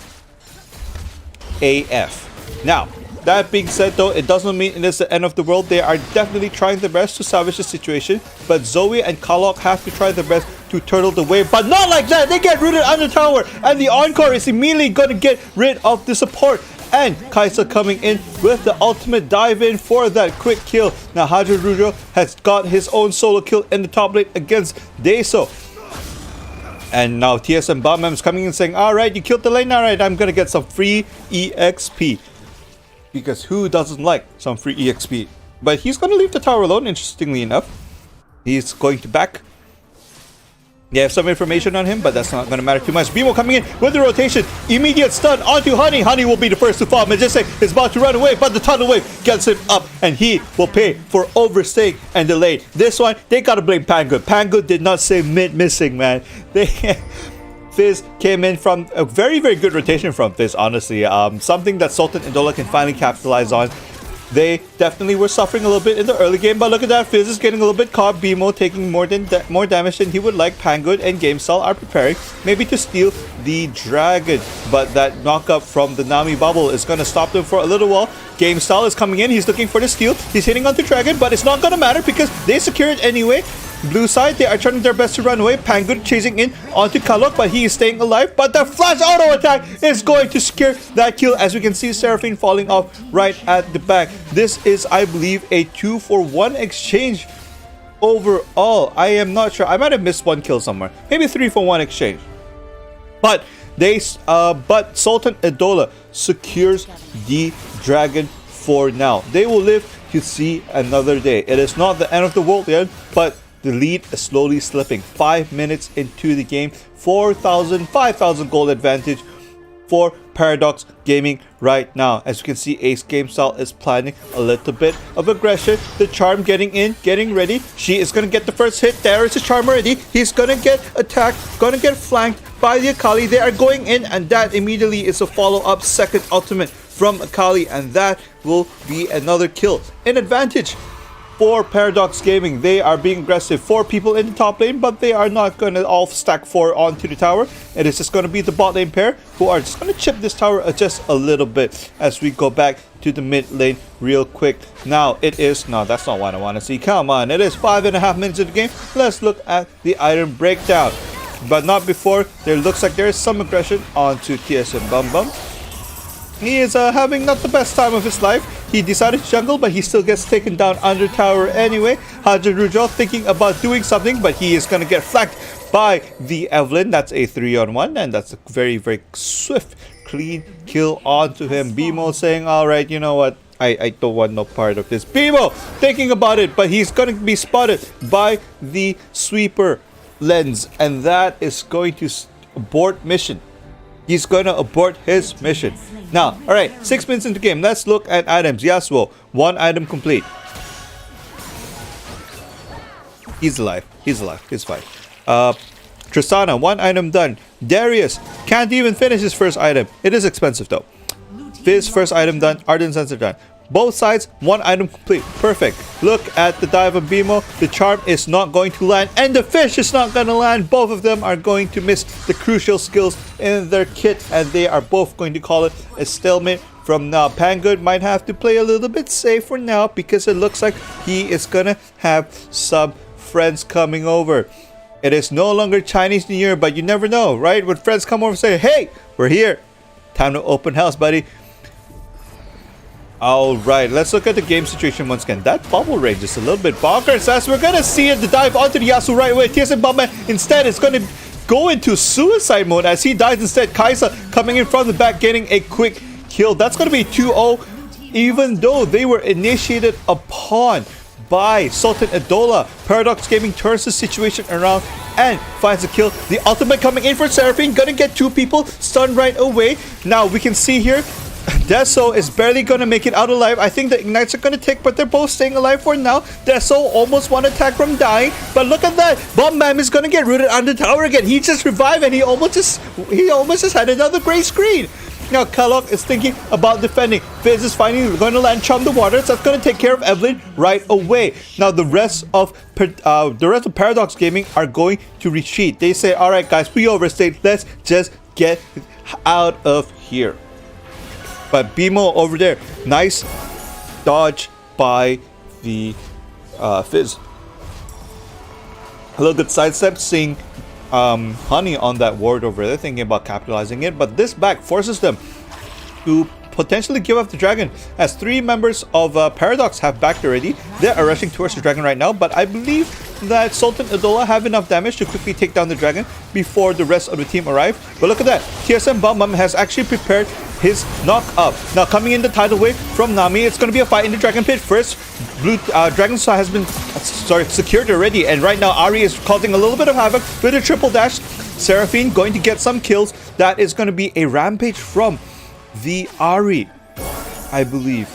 AF. Now, that being said though, it doesn't mean it is the end of the world. They are definitely trying their best to salvage the situation, but Zoe and Kalok have to try their best to turtle the wave, but not like that. They get rooted on the tower, and the Encore is immediately going to get rid of the support. And Kai'Sa coming in with the ultimate dive in for that quick kill. Now Hajarujo has got his own solo kill in the top lane against Deso. And now TSM Bam Bam is coming in saying, alright, you killed the lane, alright, I'm gonna get some free EXP. Because who doesn't like some free EXP? But he's going to leave the tower alone, interestingly enough. He's going to back. They have some information on him, but that's not going to matter too much. Bimo coming in with the rotation. Immediate stun onto Honey. Honey will be the first to fall. Majestic is about to run away, but the tunnel wave gets him up, and he will pay for overstaying and delayed. This one, they got to blame Pangood. Pangood did not say mid missing, man. Fizz came in from a very, very good rotation from Fizz, honestly. Something that Soltan Edola can finally capitalize on. They definitely were suffering a little bit in the early game, but look at that. Fizz is getting a little bit caught. Bimo taking more damage than he would like. Pangood and GameStyle are preparing maybe to steal the dragon, but that knockup from the Nami bubble is going to stop them for a little while. GameStyle is coming in. He's looking for the steal. He's hitting on the dragon, but it's not going to matter because they secure it anyway. Blue side, they are trying their best to run away. Pangood chasing in onto Kalok, but he is staying alive. But the flash auto attack is going to secure that kill. As we can see, Seraphine falling off right at the back. This is, I believe, a 2-for-1 exchange overall. I am not sure. I might have missed one kill somewhere. Maybe 3-for-1 exchange. But Soltan Edola secures the dragon for now. They will live to see another day. It is not the end of the world yet, but the lead is slowly slipping. 5 minutes into the game, 5,000 gold advantage for Paradox Gaming right now. As you can see, Ace GameStyle is planning a little bit of aggression. The Charm getting in, getting ready. She is going to get the first hit. There is the Charm already. He's going to get attacked, going to get flanked by the Akali. They are going in, and that immediately is a follow-up second ultimate from Akali, and that will be another kill. An advantage for Paradox Gaming. They are being aggressive. 4 people in the top lane, but they are not going to all stack 4 onto the tower. It is just going to be the bot lane pair who are just going to chip this tower just a little bit as we go back to the mid lane real quick. Now it is, no, that's not what I want to see. Come on, it is 5.5 minutes of the game. Let's look at the item breakdown, but not before there looks like there is some aggression onto TSM Bum Bum. He is having not the best time of his life. He decided to jungle, but he still gets taken down under tower anyway. Haja Rujal thinking about doing something, but he is going to get flanked by the Evelyn. That's a 3-on-1, and that's a very, very swift, clean kill onto him. Bimo saying, alright, you know what? I don't want no part of this. Bimo thinking about it, but he's going to be spotted by the sweeper lens, and that is going to abort mission. He's going to abort his mission. Now, alright, 6 minutes into the game. Let's look at items. Yasuo, 1 item complete. He's alive. He's alive. He's fine. Tristana, 1 item done. Darius can't even finish his first item. It is expensive though. His first item done. Ardent Sensor done. Both sides, 1 item complete. Perfect. Look at the dive of Bimo. The charm is not going to land, and the fish is not going to land. Both of them are going to miss the crucial skills in their kit, and they are both going to call it a stalemate from now. Pangood might have to play a little bit safe for now because it looks like he is going to have some friends coming over. It is no longer Chinese New Year, but you never know, right? When friends come over and say, hey, we're here. Time to open house, buddy. Alright, let's look at the game situation once again. That bubble range is a little bit bonkers as we're gonna see it, the dive onto the Yasuo right away. TSM Bumman instead is gonna go into suicide mode as he dies instead. Kaisa coming in from the back getting a quick kill. That's gonna be 2-0 even though they were initiated upon by Soltan Edola. Paradox Gaming turns the situation around and finds a kill. The ultimate coming in for Seraphine, gonna get 2 people stunned right away. Now we can see here Deso is barely going to make it out alive. I think the ignites are going to take, but they're both staying alive for now. Deso almost one attack from dying, but look at that. Bomb Bam is going to get rooted under the tower again. He just revived and he almost just had another gray screen. Now Kalok is thinking about defending. Fizz is finally going to land Chum the Water, so that's going to take care of Evelyn right away. Now the rest of Paradox Gaming are going to retreat. They say, all right guys, we overstayed. Let's just get out of here. But Bimo over there, nice dodge by the Fizz. A little good sidestep, seeing Honey on that ward over there, thinking about capitalizing it. But this back forces them to potentially give up the dragon, as 3 members of Paradox have backed already. They are rushing towards the dragon right now, but I believe that Soltan Edola have enough damage to quickly take down the dragon before the rest of the team arrive. But look at that, TSM Bum has actually prepared his knock up. Now coming in the tidal wave from Nami, it's going to be a fight in the dragon pit. First, blue dragon saw has been secured already, and right now Ari is causing a little bit of havoc with a triple dash. Seraphine going to get some kills. That is going to be a rampage from the Ari, I believe.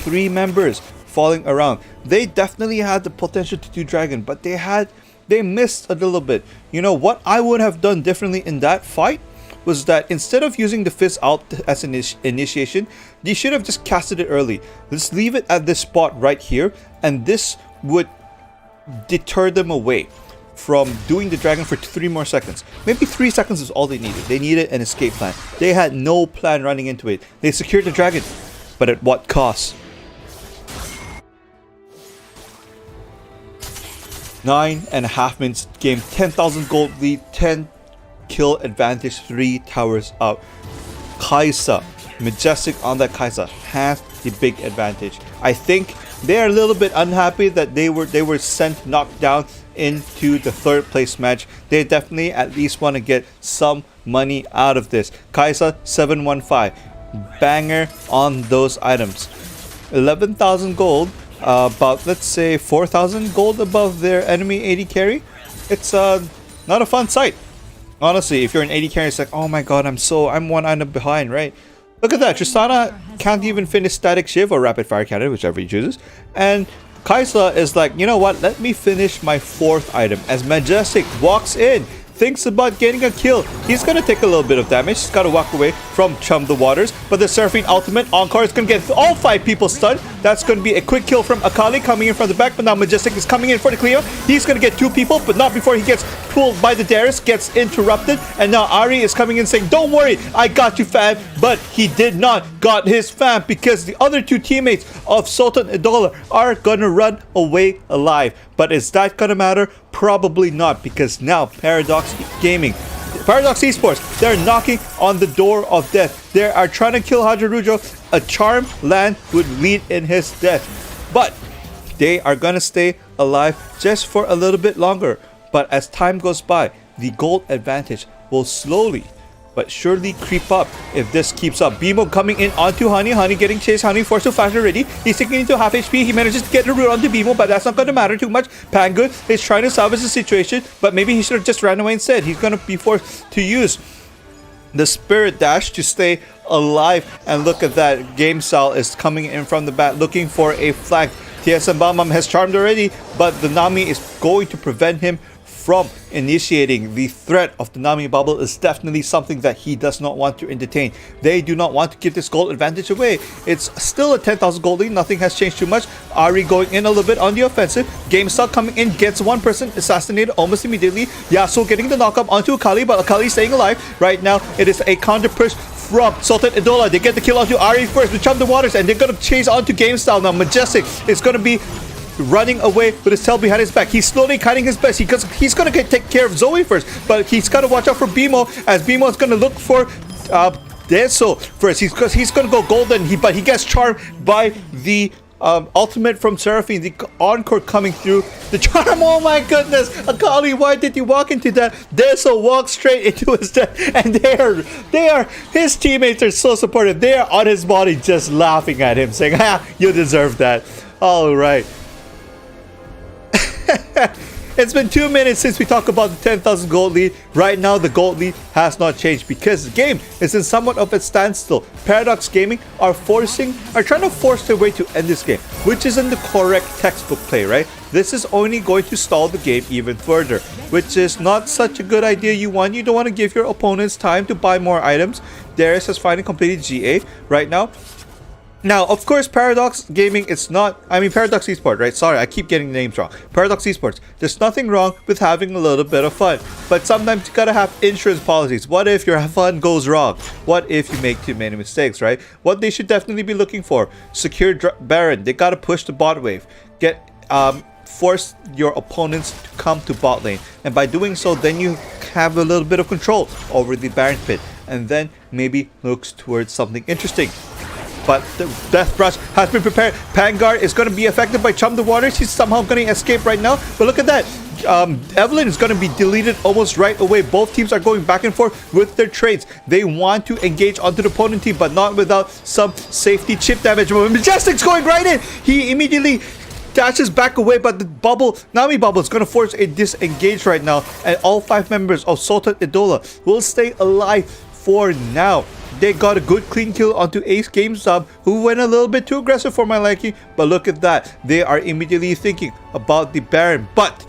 3 members falling around. They definitely had the potential to do dragon, but they missed a little bit. You know what I would have done differently in that fight was that instead of using the Fizz out as an initiation, they should have just casted it early. Let's leave it at this spot right here, and this would deter them away from doing the dragon for 3 more seconds. Maybe 3 seconds is all they needed. They needed an escape plan. They had no plan running into it. They secured the dragon, but at what cost? 9.5 minutes game, 10,000 gold lead, 10 kill advantage, 3 towers up. Kaisa, Majestic on that Kaisa has the big advantage. I think they're a little bit unhappy that they were sent knocked down into the third place match. They definitely at least want to get some money out of this. Kaisa 715, banger on those items. 11,000 gold, about let's say 4,000 gold above their enemy AD carry. It's not a fun sight. Honestly, if you're an AD carry, it's like, oh my god, I'm one item behind, right? Look at that, Tristana can't even finish Static Shiv or Rapid Fire Cannon, whichever he chooses. And Kaisa is like, you know what, let me finish my 4th item. As Majestic walks in, thinks about getting a kill. He's gonna take a little bit of damage. He's gotta walk away from Chum the Waters. But the Seraphine ultimate Encore is gonna get all 5 people stunned. That's gonna be a quick kill from Akali coming in from the back. But now Majestic is coming in for the clear. He's gonna get 2 people, but not before he gets pulled by the Darius, gets interrupted. And now Ari is coming in saying, don't worry, I got you, fam. But he did not got his fam because the other 2 teammates of Soltan and Edola are gonna run away alive. But is that gonna matter? Probably not, because now Paradox Esports, they're knocking on the door of death. They are trying to kill Hajarujo. A charm land would lead in his death, but they are gonna stay alive just for a little bit longer. But as time goes by, the gold advantage will slowly but surely creep up if this keeps up. Bimo coming in onto Honey. Honey getting chased. Honey forced to flash already. He's taking into half HP. He manages to get the root onto Bimo, but that's not going to matter too much. Pangood is trying to salvage the situation, but maybe he should have just ran away instead. He's going to be forced to use the Spirit Dash to stay alive. And look at that. Game Style is coming in from the back looking for a flank. TSM Balmam has charmed already, but the Nami is going to prevent him from initiating. The threat of the Nami bubble is definitely something that he does not want to entertain. They do not want to give this gold advantage away. It's still a 10,000 gold lead. Nothing has changed too much. Ari going in a little bit on the offensive. GameStop coming in, gets one person assassinated almost immediately. Yasuo getting the knockup onto Akali, but Akali staying alive. Right now, it is a counter push from Soltan Edola. They get the kill onto Ari first with Chum the Waters, and they're going to chase onto GameStyle. Now, Majestic is going to be running away with his tail behind his back. He's slowly kiting his best because he's going to take care of Zoe first, but he's got to watch out for Bimo, as Bimo is going to look for Deso first. He's going to go golden, but he gets charmed by the ultimate from Seraphine, the encore coming through. The charm, oh my goodness, Akali, why did you walk into that? Deso walks straight into his death, and his teammates are so supportive. They are on his body just laughing at him, saying, ha, you deserve that. All right. It's been 2 minutes since we talked about the 10,000 gold lead. Right now, the gold lead has not changed because the game is in somewhat of a standstill. Paradox Gaming are trying to force their way to end this game, which isn't the correct textbook play, right? This is only going to stall the game even further, which is not such a good idea. You don't want to give your opponents time to buy more items. Darius has finally completed GA right now. Now, of course, Paradox Gaming, Paradox Esports, right? Sorry, I keep getting the names wrong. Paradox Esports, there's nothing wrong with having a little bit of fun. But sometimes you gotta have insurance policies. What if your fun goes wrong? What if you make too many mistakes, right? What they should definitely be looking for, secure Baron. They gotta push the bot wave. Force your opponents to come to bot lane. And by doing so, then you have a little bit of control over the Baron pit. And then maybe looks towards something interesting. But the Death Brush has been prepared. Pangar is going to be affected by Chum the Waters. He's somehow going to escape right now. But look at that. Evelyn is going to be deleted almost right away. Both teams are going back and forth with their trades. They want to engage onto the opponent team, but not without some safety chip damage. Majestic's going right in. He immediately dashes back away, but the Nami bubble is going to force a disengage right now. And all 5 members of Soltan Edola will stay alive for now. They got a good clean kill onto Ace GameStop, who went a little bit too aggressive for my liking. But look at that. They are immediately thinking about the Baron. But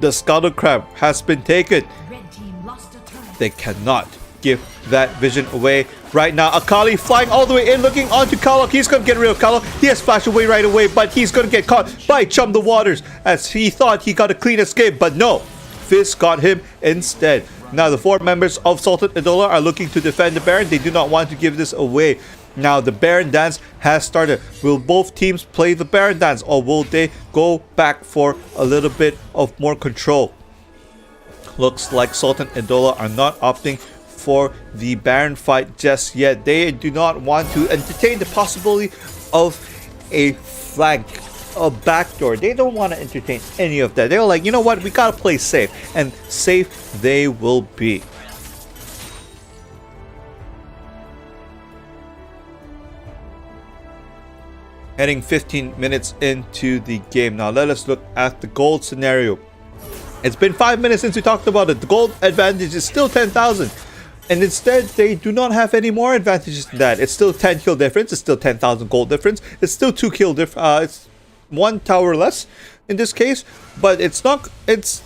the Scuttle Crab has been taken. Red team lost a turret. They cannot give that vision away right now. Akali flying all the way in, looking onto Kalok. He's going to get rid of Kalok. He has flashed away right away, but he's going to get caught by Chum the Waters, as he thought he got a clean escape. But no, Fizz got him instead. Now, the 4 members of Soltan Edola are looking to defend the Baron. They do not want to give this away. Now, the Baron dance has started. Will both teams play the Baron dance, or will they go back for a little bit of more control? Looks like Soltan and Edola are not opting for the Baron fight just yet. They do not want to entertain the possibility of a flank, a backdoor. They don't want to entertain any of that. They're like, you know what, we gotta play safe, and safe they will be. Heading 15 minutes into the game. Now let us look at the gold scenario. It's been 5 minutes since we talked about it. The gold advantage is still 10,000. And instead, they do not have any more advantages than that. It's still 10 kill difference. It's still 10,000 gold difference. It's still 2 kill difference. It's 1 tower less in this case. But it's not... It's...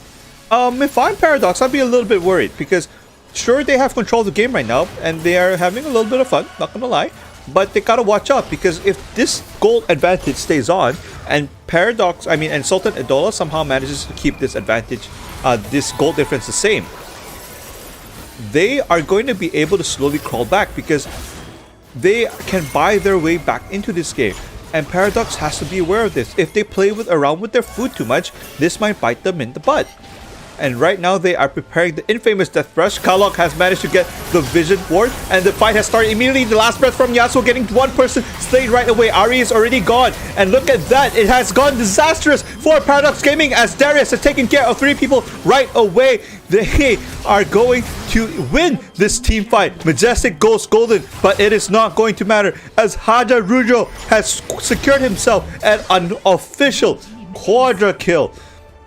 if I'm Paradox, I'd be a little bit worried. Because, sure, they have control of the game right now. And they are having a little bit of fun. Not gonna lie. But they gotta watch out. Because if this gold advantage stays on... And Paradox... I mean, and Soltan Edola somehow manages to keep this advantage... this gold difference the same... they are going to be able to slowly crawl back because they can buy their way back into this game. And Paradox has to be aware of this. If they play around with their food too much, this might bite them in the butt. And right now they are preparing the infamous Death Rush. Kalok has managed to get the Vision Ward, and the fight has started immediately. The last breath from Yasuo getting one person slain right away. Ari is already gone, and look at that. It has gone disastrous for Paradox Gaming as Darius has taken care of 3 people right away. They are going to win this team fight. Majestic goes golden, but it is not going to matter as Haja Rujo has secured himself an unofficial quadra kill.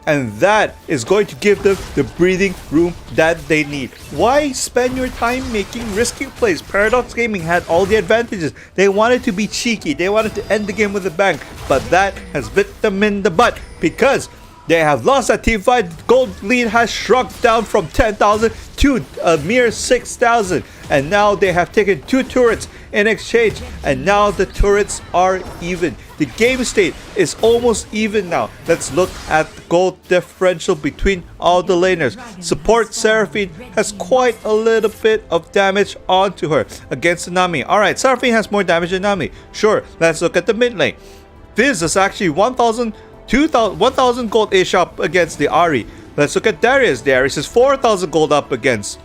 And that is going to give them the breathing room that they need. Why spend your time making risky plays? Paradox Gaming had all the advantages. They wanted to be cheeky. They wanted to end the game with a bang. But that has bit them in the butt because they have lost that team fight. The gold lead has shrunk down from 10,000 to a mere 6,000. And now they have taken 2 turrets in exchange. And now the turrets are even. The game state is almost even now. Let's look at the gold differential between all the laners. Support Seraphine has quite a little bit of damage onto her against Nami. Alright, Seraphine has more damage than Nami. Sure, let's look at the mid lane. Fizz is actually 1,000 gold-ish up against the Ari. Let's look at Darius. Darius is 4,000 gold up against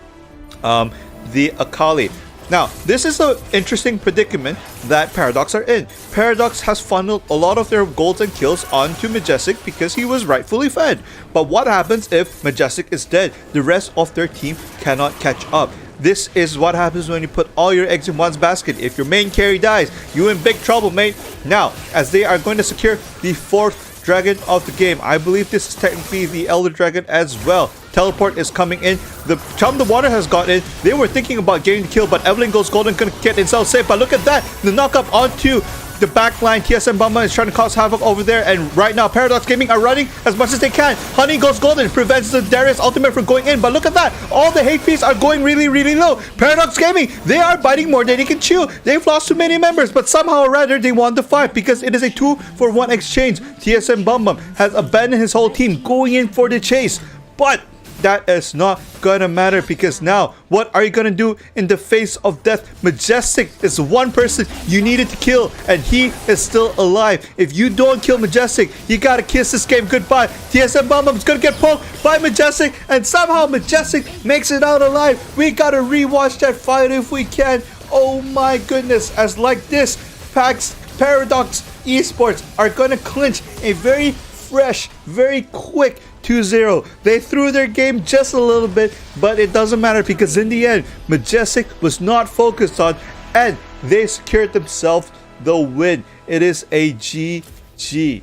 the Akali. Now, this is an interesting predicament that Paradox are in. Paradox has funneled a lot of their golds and kills onto Majestic because he was rightfully fed. But what happens if Majestic is dead? The rest of their team cannot catch up. This is what happens when you put all your eggs in one basket. If your main carry dies, you're in big trouble, mate. Now, as they are going to secure the 4th dragon of the game. I believe this is technically the Elder Dragon as well. Teleport is coming in. The Chum the Water has got in. They were thinking about getting the kill, but Evelyn goes golden, gonna get himself safe. But look at that. The knock up onto the backline. TSM Bamba is trying to cause havoc over there. And right now, Paradox Gaming are running as much as they can. Honey goes golden. Prevents the Darius ultimate from going in. But look at that. All the HPs are going really, really low. Paradox Gaming, they are biting more than they can chew. They've lost too many members, but somehow or rather, they won the fight because it is a 2-for-1 exchange. TSM Bamba has abandoned his whole team going in for the chase. But that is not gonna matter because now what are you gonna do in the face of death? Majestic is one person you needed to kill and he is still alive. If you don't kill Majestic, you gotta kiss this game goodbye. TSM Bamba is gonna get poked by Majestic and somehow Majestic makes it out alive. We gotta rewatch that fight if we can. Oh my goodness, as like this, Paradox Esports are gonna clinch a very fresh, very quick 2-0. They threw their game just a little bit, but it doesn't matter because in the end, Majestic was not focused on and they secured themselves the win. It is a GG.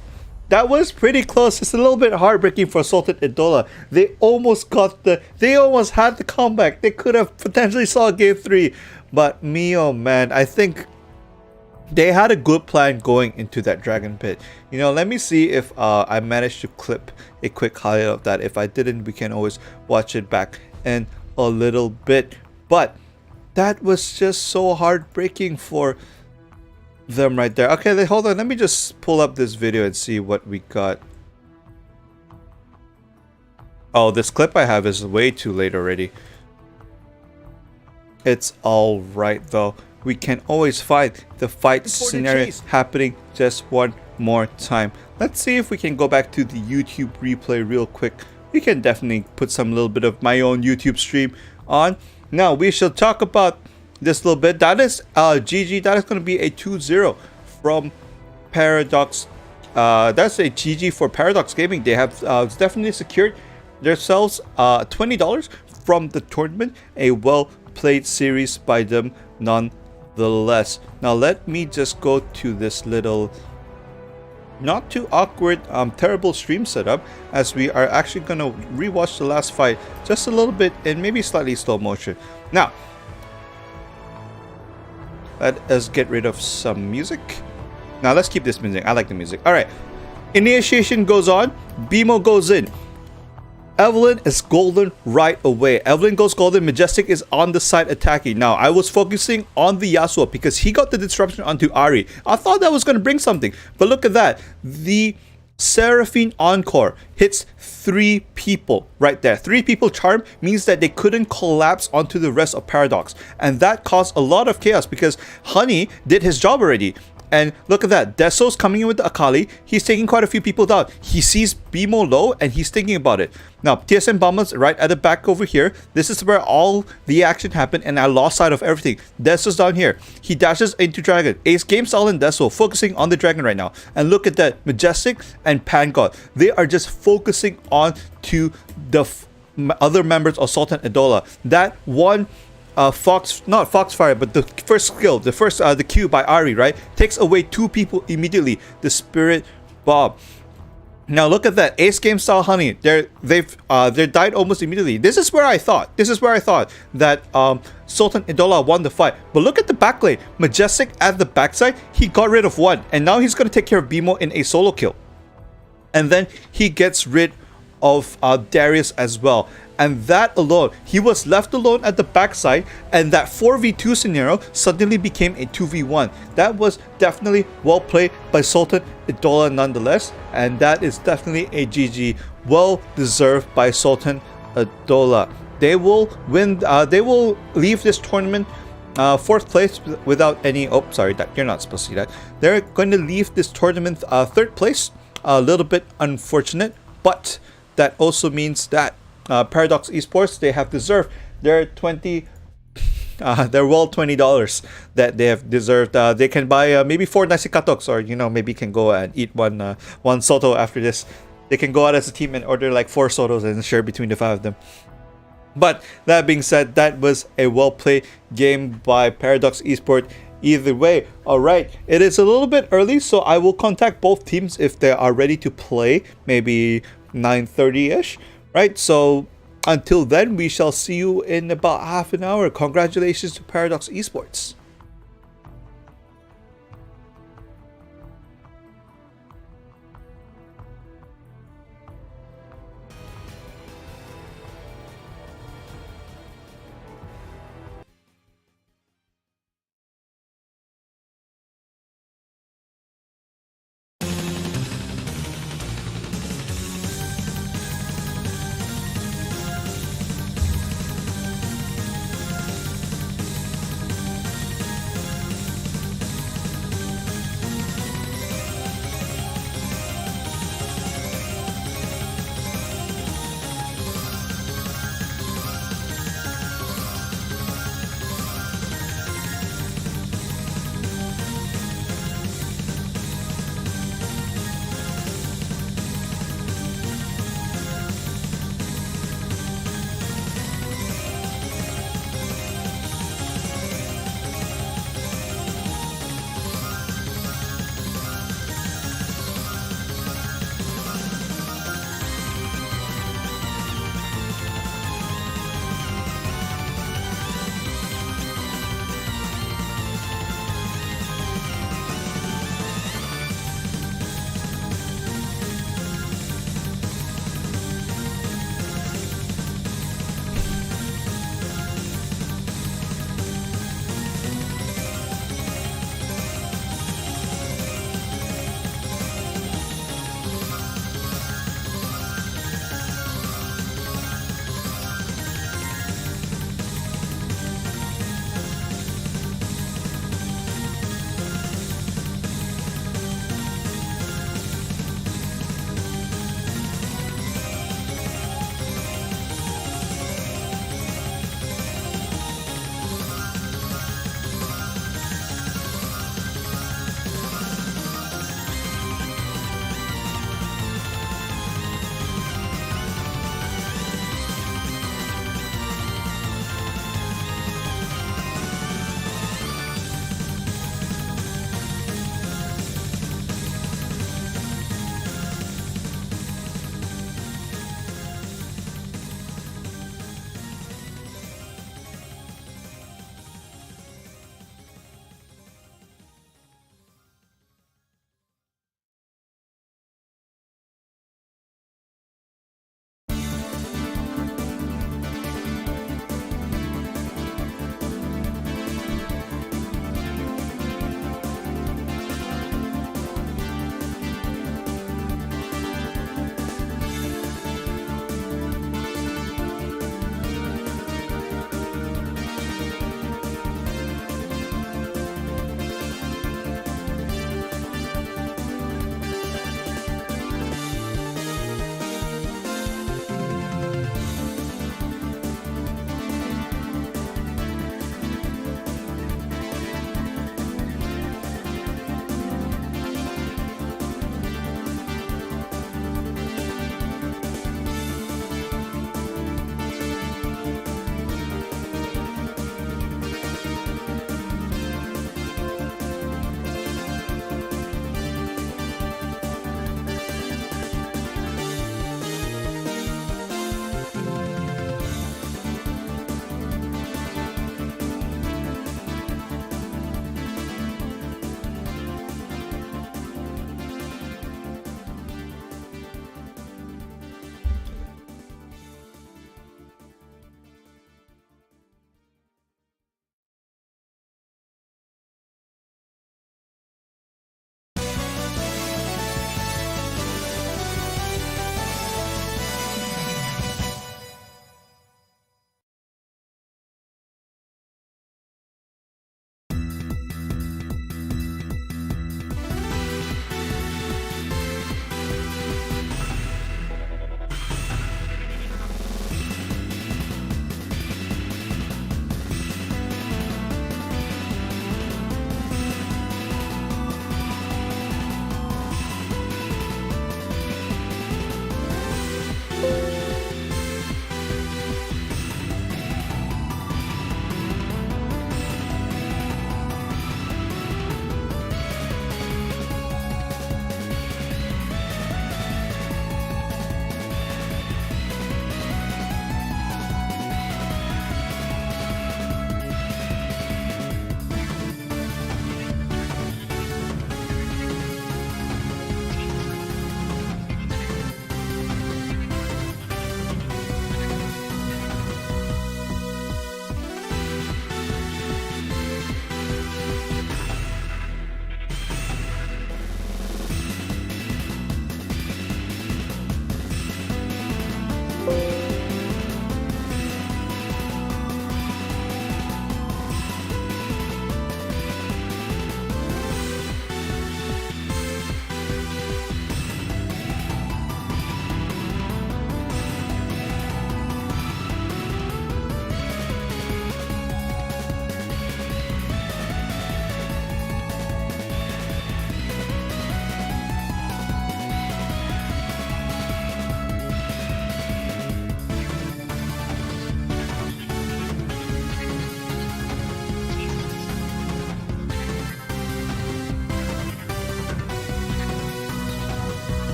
That was pretty close. It's a little bit heartbreaking for Soltan Edola. They almost had the comeback. They could have potentially saw game 3, but me, oh man, I think they had a good plan going into that dragon pit. You know, let me see if I managed to clip a quick highlight of that. If I didn't, we can always watch it back in a little bit. But that was just so heartbreaking for them right there. Okay, hold on. Let me just pull up this video and see what we got. Oh, this clip I have is way too late already. It's all right though. we can always find the fight scenario happening just one more time. Let's see if we can go back to the YouTube replay real quick. We can definitely put some little bit of my own YouTube stream on. Now we shall talk about this little bit. That is GG. That is going to be a 2-0 from Paradox. That's a GG for Paradox Gaming. They have definitely secured themselves $20 from the tournament. A well played series by them nonetheless. Now let me just go to this little not too awkward terrible stream setup, as we are actually going to rewatch the last fight just a little bit in maybe slightly slow motion. Now let us get rid of some music. Now let's keep this music. I like the music. Alright, initiation goes on. BMO goes in. Evelyn is golden right away. Evelyn goes golden. Majestic is on the side attacking. Now, I was focusing on the Yasuo because he got the disruption onto Ari. I thought that was going to bring something. But look at that. The Seraphine Encore hits 3 people right there. 3 people charm means that they couldn't collapse onto the rest of Paradox. And that caused a lot of chaos because Honey did his job already. And look at that. Deso's coming in with the Akali. He's taking quite a few people down. He sees BMO low and he's thinking about it. Now, TSM Bomber's right at the back over here. This is where all the action happened and I lost sight of everything. Deso's down here. He dashes into Dragon. Ace Game Style and Deso focusing on the Dragon right now. And look at that. Majestic and Pangod. They are just focusing on to the other members of Soltan Edola. That one not Foxfire, but the first skill, the Q by Ari, right, takes away 2 people immediately. The Spirit Bomb. Now look at that. Ace Game Style Honey. They died almost immediately. This is where I thought that Soltan Edola won the fight. But look at the backlane. Majestic at the backside. He got rid of 1, and now he's gonna take care of BMO in a solo kill. And then he gets rid of Darius as well. And that alone, he was left alone at the backside, and that 4v2 scenario suddenly became a 2v1. That was definitely well played by Soltan Edola nonetheless, and that is definitely a GG. Well deserved by Soltan Edola. They will win. They will leave this tournament 4th place without any. Oh, sorry, that you're not supposed to see that. They're going to leave this tournament 3rd place. A little bit unfortunate, but that also means that Paradox Esports, they have deserved their $20 that they have deserved. They can buy maybe 4 nasi katoks, or maybe can go and eat one soto after this. They can go out as a team and order like 4 sotos and share between the 5 of them. But that being said, that was a well played game by Paradox Esports. Either way, alright, it is a little bit early, so I will contact both teams if they are ready to play, maybe 9:30ish. Right, so until then, we shall see you in about half an hour. Congratulations to Paradox Esports.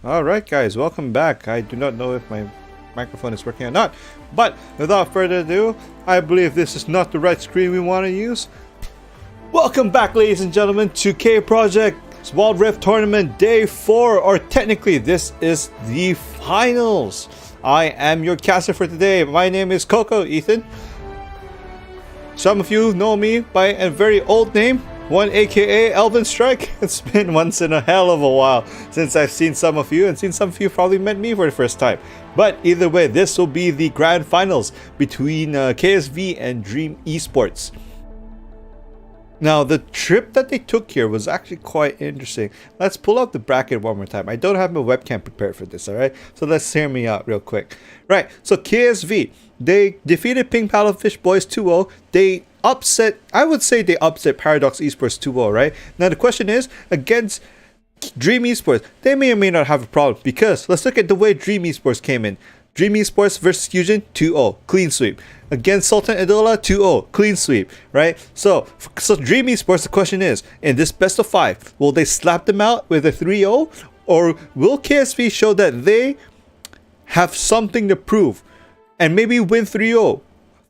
Alright guys, welcome back. I do not know if my microphone is working or not, but without further ado, I believe this is not the right screen we want to use. Welcome back, ladies and gentlemen, to K Project's Wild Rift Tournament Day 4, or technically this is the finals. I am your caster for today. My name is Coco Ethan. Some of you know me by a very old name, one aka Elven Strike. It's been once in a hell of a while since I've seen some of you, and seen some of you probably met me for the first time. But either way, this will be the grand finals between KSV and Dream Esports. Now, the trip that they took here was actually quite interesting. Let's pull up the bracket one more time. I don't have my webcam prepared for this, alright? So let's hear me out real quick. Right, so KSV, they defeated Pink Paddlefish Boys 2-0. They upset, I would say they upset Paradox Esports 2-0, right? Now the question is, against Dream Esports, they may or may not have a problem, because let's look at the way Dream Esports came in. Dream Esports versus Fusion, 2-0, clean sweep. Against Soltan Edola, 2-0, clean sweep, right? So Dream Esports, the question is, in this best of 5, will they slap them out with a 3-0? Or will KSV show that they have something to prove and maybe win 3-0?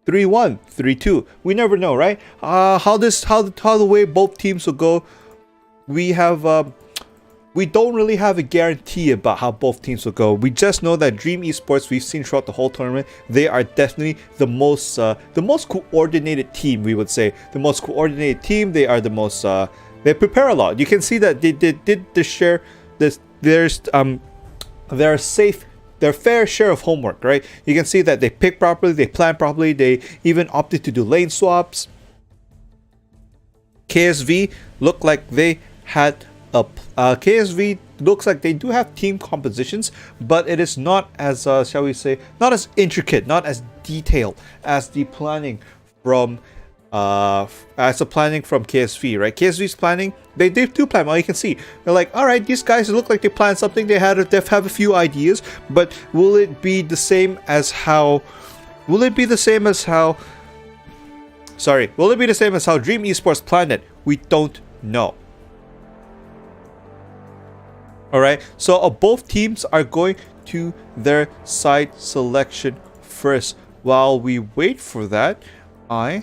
3-1, 3-2. We never know, right? How the way both teams will go, we don't really have a guarantee about how both teams will go. We just know that Dream Esports, we've seen throughout the whole tournament, they are definitely the most coordinated team, we would say. The most coordinated team. They are the most they prepare a lot. You can see that they did share this. Their fair share of homework, right? You can see that they pick properly, they plan properly, they even opted to do lane swaps. KSV looked like they had KSV looks like they do have team compositions, but it is not as shall we say, not as intricate, not as detailed as the planning from KSV, right? KSV's planning, they do plan well. You can see they're like, all right, these guys look like they planned something. They have a few ideas, but will it be the same as how Dream Esports planned it? We don't know. Alright, so both teams are going to their side selection first. While we wait for that, I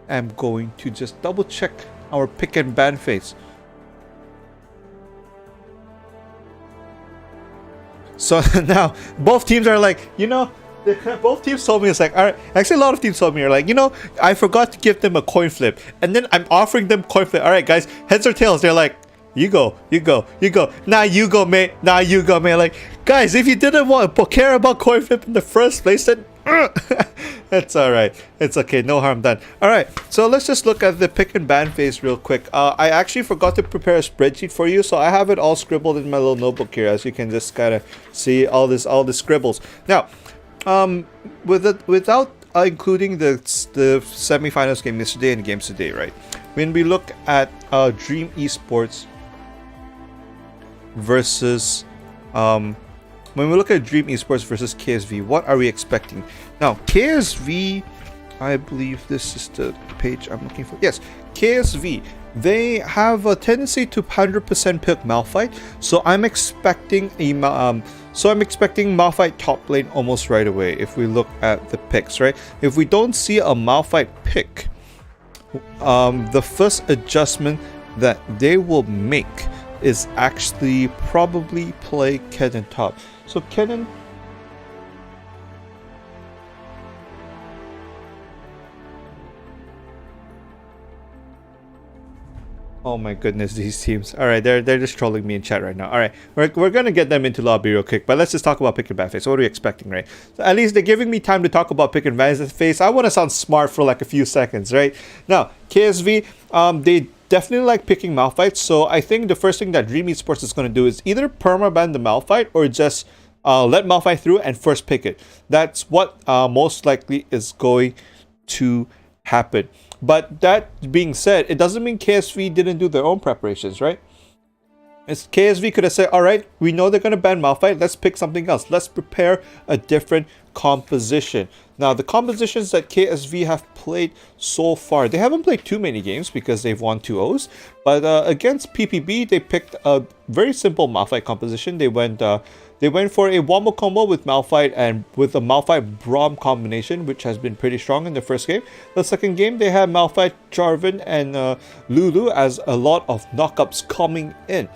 am going to just double check our pick and ban phase. So now both teams are like, both teams told me, it's like, all right, actually a lot of teams told me, are like, I forgot to give them a coin flip, and then I'm offering them coin flip. All right, guys, heads or tails? They're like, you go. Nah, you go, mate. Like, guys, if you didn't care about coin flip in the first place, then it's all right. It's okay. No harm done. All right, so let's just look at the pick and ban phase real quick. I actually forgot to prepare a spreadsheet for you, so I have it all scribbled in my little notebook here, as you can just kind of see all the scribbles. Now, without including the semifinals game yesterday and the games today, right? When we look at Dream Esports versus KSV, what are we expecting? Now, KSV, I believe this is the page I'm looking for. Yes, KSV. They have a tendency to 100% pick Malphite, so I'm expecting Malphite top lane almost right away. If we look at the picks, right? If we don't see a Malphite pick, the first adjustment that they will make is actually probably play Kennen top. So Kennen, oh my goodness, these teams. All right, they're just trolling me in chat right now. All right, we're gonna get them into lobby real quick, but let's just talk about pick and ban phase. What are we expecting, right? So at least they're giving me time to talk about pick and ban phase. I want to sound smart for like a few seconds, right? Now, KSV, they definitely like picking Malphite, so I think the first thing that Dream Esports is going to do is either permaban the Malphite or just let Malphite through and first pick it. That's what most likely is going to happen. But that being said, it doesn't mean KSV didn't do their own preparations, right? As KSV could have said, all right, we know they're going to ban Malphite. Let's pick something else. Let's prepare a different composition. Now, the compositions that KSV have played so far, they haven't played too many games because they've won 2-0s. But against PPB, they picked a very simple Malphite composition. They went for a wombo combo with Malphite and with a Malphite Braum combination, which has been pretty strong in the first game. The second game, they had Malphite, Jarvan, and Lulu as a lot of knockups coming in.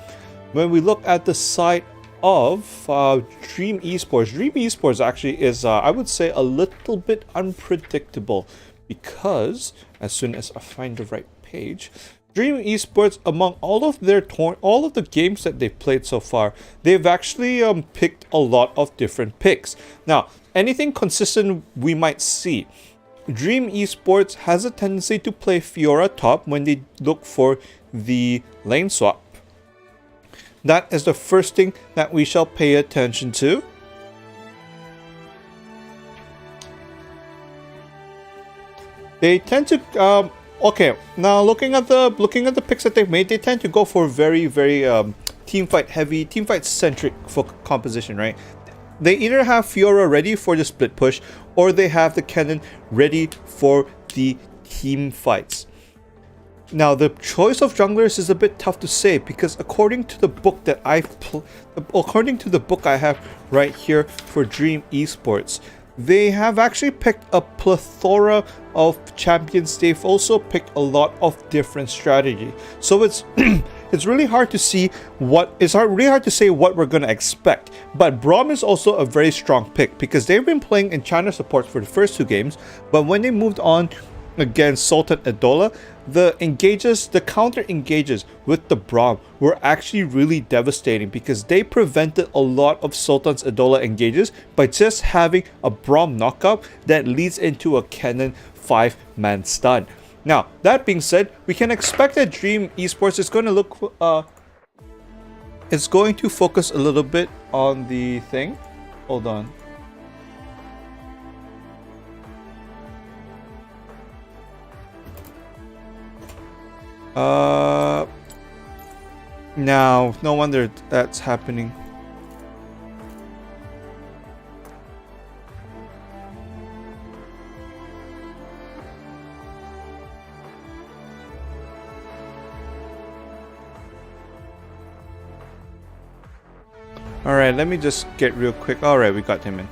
When we look at the side of Dream Esports actually is, I would say, a little bit unpredictable because as soon as I find the right page, Dream Esports, among all of the games that they've played so far, they've actually picked a lot of different picks. Now, anything consistent we might see. Dream Esports has a tendency to play Fiora top when they look for the lane swap. That is the first thing that we shall pay attention to. They tend to okay, now looking at the picks that they've made, they tend to go for very teamfight heavy, teamfight centric for composition, right? They either have Fiora ready for the split push, or they have the cannon ready for the team fights. Now, the choice of junglers is a bit tough to say because according to the book that I have right here for Dream Esports, they have actually picked a plethora of champions. They've also picked a lot of different strategy. So it's it's really hard to see really hard to say what we're gonna expect. But Braum is also a very strong pick because they've been playing in China supports for the first 2 games, but when they moved on against Soltan Edola, the counter engages with the Braum were actually really devastating because they prevented a lot of Sultan's Edola engages by just having a Braum knockup that leads into a cannon 5-man stun. Now, that being said, we can expect that Dream Esports is going to look it's going to focus a little bit on the thing. Hold on. Now, no wonder that's happening. Alright, let me just get real quick. Alright, we got him in.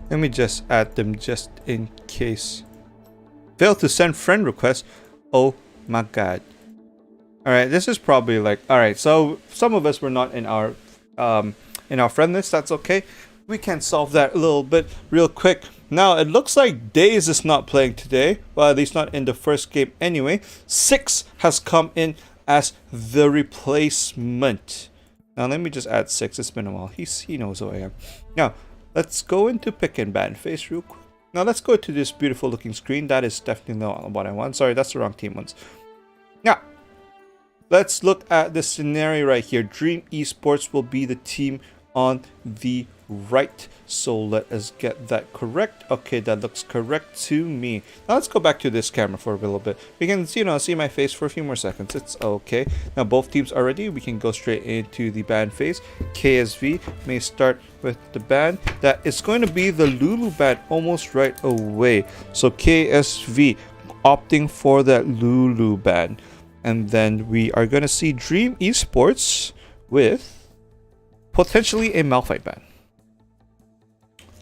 Let me just add them just in case. Failed to send friend request. Oh my god. Alright, this is probably like, alright, so some of us were not in our friend list. That's okay. We can solve that a little bit real quick. Now, it looks like Days is not playing today. Well, at least not in the first game anyway. 6 has come in as the replacement. Now, let me just add 6. It's been a while. He knows who I am. Now, let's go into pick and ban phase real quick. Now let's go to this beautiful looking screen. That is definitely not what I want. Sorry, that's the wrong team ones. Now, let's look at the scenario right here. Dream Esports will be the team on the right. So let us get that correct. Okay, that looks correct to me. Now let's go back to this camera for a little bit. We can, see my face for a few more seconds. It's okay. Now both teams are ready. We can go straight into the ban phase. KSV may start with the ban. That is going to be the Lulu ban almost right away. So KSV opting for that Lulu ban. And then we are going to see Dream Esports with potentially a Malphite ban.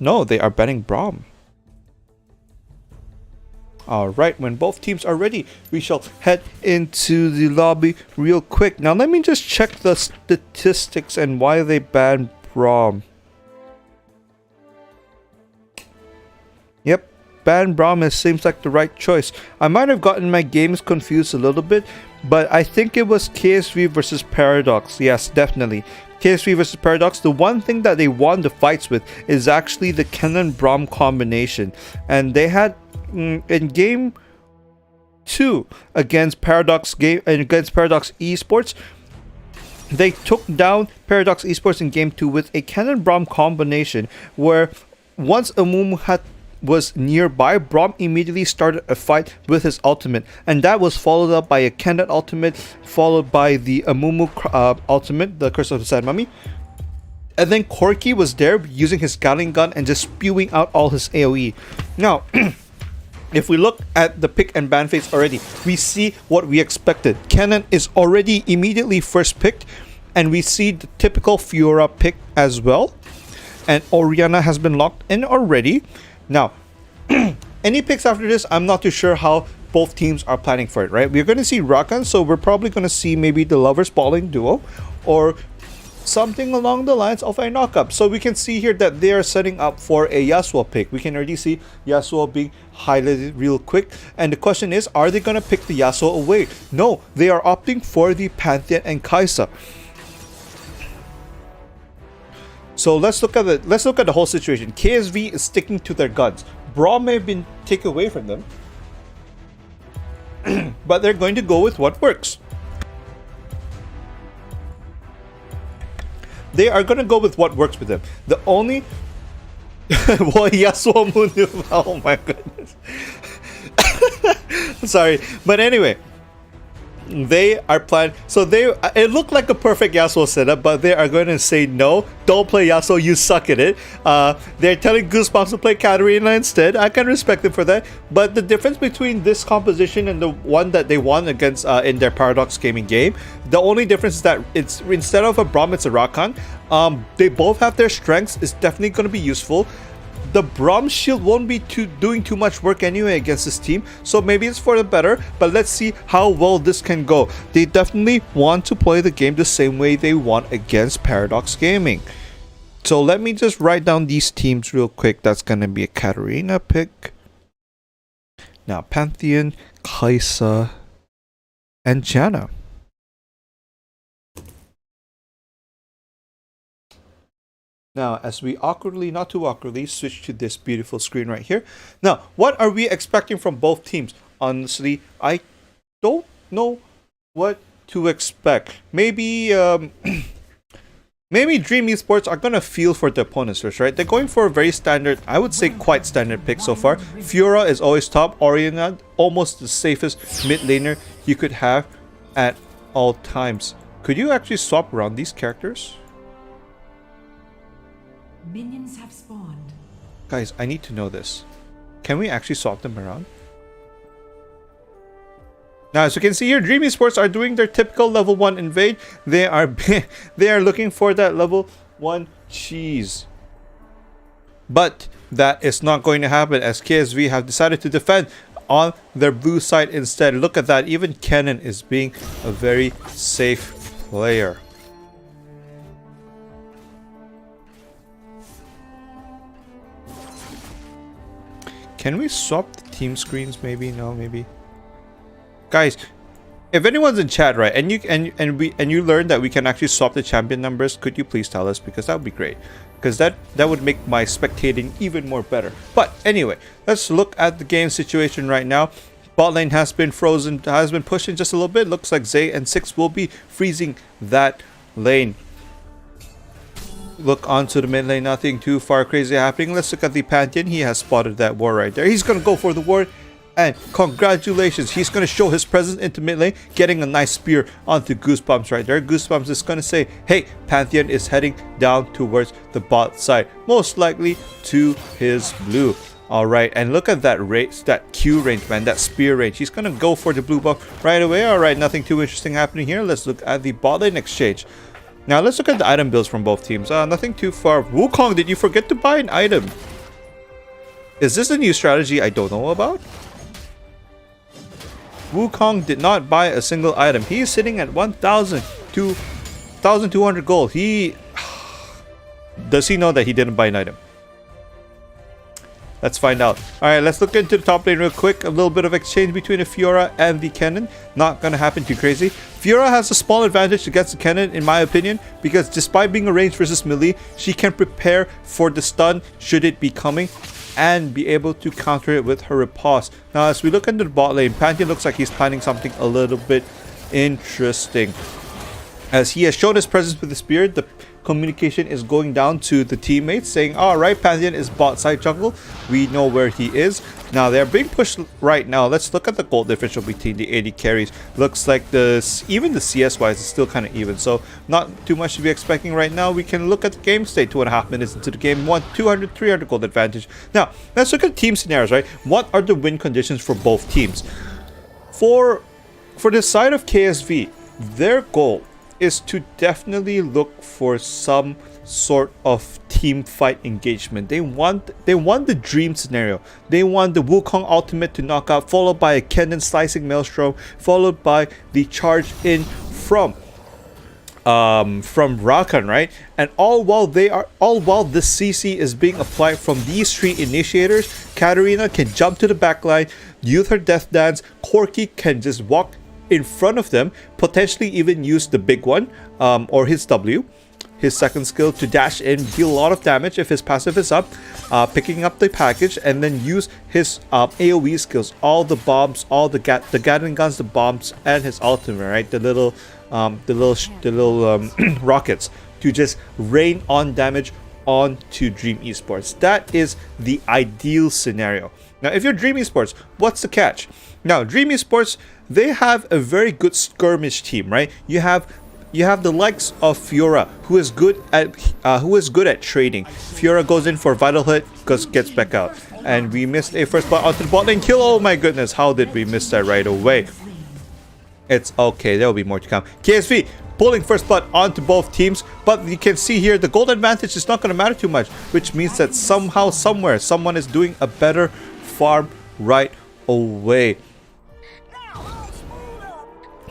No, they are banning Braum. Alright, when both teams are ready, we shall head into the lobby real quick. Now let me just check the statistics and why they banned Braum. Yep, ban Braum seems like the right choice. I might have gotten my games confused a little bit, but I think it was KSV versus Paradox. Yes, definitely. KSV versus Paradox, the one thing that they won the fights with is actually the Cannon Braum combination. And they had in game 2 against Paradox Esports, they took down Paradox Esports in Game 2 with a Cannon Braum combination where once Amumu was nearby, Braum immediately started a fight with his ultimate, and that was followed up by a Cannon ultimate, followed by the Amumu ultimate, the Curse of the Sad Mummy. And then Corki was there using his Gatling gun and just spewing out all his AoE. Now, if we look at the pick and ban phase already, we see what we expected. Cannon is already immediately first picked, and we see the typical Fiora pick as well. And Orianna has been locked in already. Now, any picks after this, I'm not too sure how both teams are planning for it, right? We're going to see Rakan, so we're probably going to see maybe the Lovers Balling duo or something along the lines of a knockup. So we can see here that they are setting up for a Yasuo pick. We can already see Yasuo being highlighted real quick. And the question is, are they going to pick the Yasuo away? No, they are opting for the Pantheon and Kai'Sa. So let's look at the whole situation. KSV is sticking to their guns. Braum may have been taken away from them, but they're going to go with what works. They are going to go with what works with them. The only well, Yasuo Munu. Oh my goodness. Sorry, but anyway. They are planning, so it looked like a perfect Yasuo setup, but they are going to say no, don't play Yasuo, you suck at it. They're telling Goosebumps to play Katarina instead. I can respect them for that, but the difference between this composition and the one that they won against in their Paradox gaming game, the only difference is that it's instead of a Braum, it's a Rakan. They both have their strengths. It's definitely going to be useful. The Braum shield won't be doing too much work anyway against this team, so maybe it's for the better, but let's see how well this can go. They definitely want to play the game the same way they won against Paradox Gaming. So let me just write down these teams real quick. That's going to be a Katarina pick. Now Pantheon, Kai'Sa, and Janna. Now, as we awkwardly, not too awkwardly, switch to this beautiful screen right here. Now, what are we expecting from both teams? Honestly, I don't know what to expect. Maybe, maybe Dream Esports are going to feel for the opponents first, right? They're going for a very standard, I would say quite standard pick so far. Fiora is always top. Orianna, almost the safest mid laner you could have at all times. Could you actually swap around these characters? Minions have spawned. Guys, I need to know this. Can we actually swap them around? Now, as you can see here, Dream Esports are doing their typical level 1 invade. They are looking for that level 1 cheese. But that is not going to happen as KSV have decided to defend on their blue side instead. Look at that. Even Kennen is being a very safe player. Can we swap the team screens? Maybe no, maybe. Guys, if anyone's in chat, right, and you learn that we can actually swap the champion numbers, could you please tell us? Because that would be great. Because that would make my spectating even more better. But anyway, let's look at the game situation right now. Bot lane has been frozen, has been pushing just a little bit. Looks like Zay and Six will be freezing that lane. Look onto the mid lane, nothing too far crazy happening. Let's look at the Pantheon. He has spotted that ward right there. He's going to go for the ward. And congratulations, he's going to show his presence into mid lane, getting a nice spear onto Goosebumps right there. Goosebumps is going to say, hey, Pantheon is heading down towards the bot side, most likely to his blue. Alright, and look at that range, that Q range, man, that spear range. He's going to go for the blue buff right away. Alright, nothing too interesting happening here. Let's look at the bot lane exchange. Now, let's look at the item builds from both teams. Nothing too far. Wukong, did you forget to buy an item? Is this a new strategy I don't know about? Wukong did not buy a single item. He is sitting at 1,200 gold. Does he know that he didn't buy an item? Let's find out. Alright, let's look into the top lane real quick. A little bit of exchange between the Fiora and the Kennen. Not gonna happen too crazy. Fiora has a small advantage against the Kennen, in my opinion, because despite being a range versus melee, she can prepare for the stun should it be coming and be able to counter it with her riposte. Now, as we look into the bot lane, Pantheon looks like he's planning something a little bit interesting. As he has shown his presence with the spear, the communication is going down to the teammates saying, alright, Pantheon is bot side jungle. We know where he is. Now they're being pushed right now. Let's look at the gold differential between the AD carries. Looks like even the CS wise is still kind of even. So not too much to be expecting right now. We can look at the game state 2.5 minutes into the game. 200, 300 gold advantage. Now let's look at team scenarios, right? What are the win conditions for both teams? For the side of KSV, their goal is to definitely look for some sort of team fight engagement. They want the dream scenario. They want the Wukong ultimate to knock out, followed by a Kennen slicing maelstrom, followed by the charge in from Rakan, right? And all while the CC is being applied from these three initiators, Katarina can jump to the backline, use her death dance, Corki can just walk in front of them, potentially even use the big one, or his W, his second skill, to dash in, deal a lot of damage if his passive is up, picking up the package, and then use his AoE skills, all the bombs, all the Gatling guns, the bombs, and his ultimate, right? The little rockets to just rain on damage onto Dream Esports. That is the ideal scenario. Now, if you're Dream Esports, what's the catch? Now, Dream Esports, they have a very good skirmish team, right? You have the likes of Fiora, who is good at trading. Fiora goes in for vital hit, gets back out, and we missed a first blood onto the bot lane kill. Oh my goodness, how did we miss that right away? It's okay, there will be more to come. KSV pulling first blood onto both teams, but you can see here the gold advantage is not going to matter too much, which means that somehow, somewhere, someone is doing a better farm right away.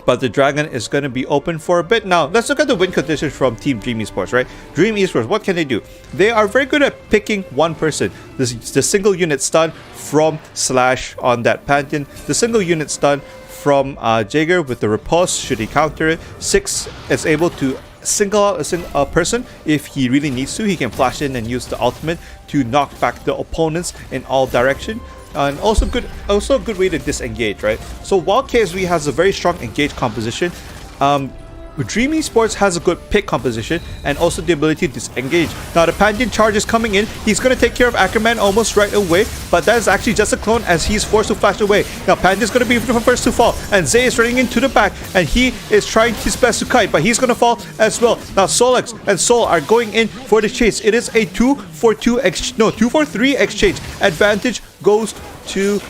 But the dragon is going to be open for a bit. Now, let's look at the win conditions from Team Dream Esports, right? Dream Esports, what can they do? They are very good at picking one person. The single unit stun from Slash on that Pantheon. The single unit stun from Jaeger with the repulse, should he counter it. 6 is able to single out a person if he really needs to. He can flash in and use the ultimate to knock back the opponents in all directions. And also a good way to disengage, right? So while KSV has a very strong engage composition, Dream Esports has a good pick composition and also the ability to disengage. Now the Pantheon charge is coming in. He's going to take care of Ackerman almost right away, but that is actually just a clone as he's forced to flash away. Now Pantheon's going to be the first to fall, and Zay is running into the back, and he is trying his best to kite, but he's going to fall as well. Now Solex and Sol are going in for the chase. It is a 2-for-3 exchange. Advantage goes to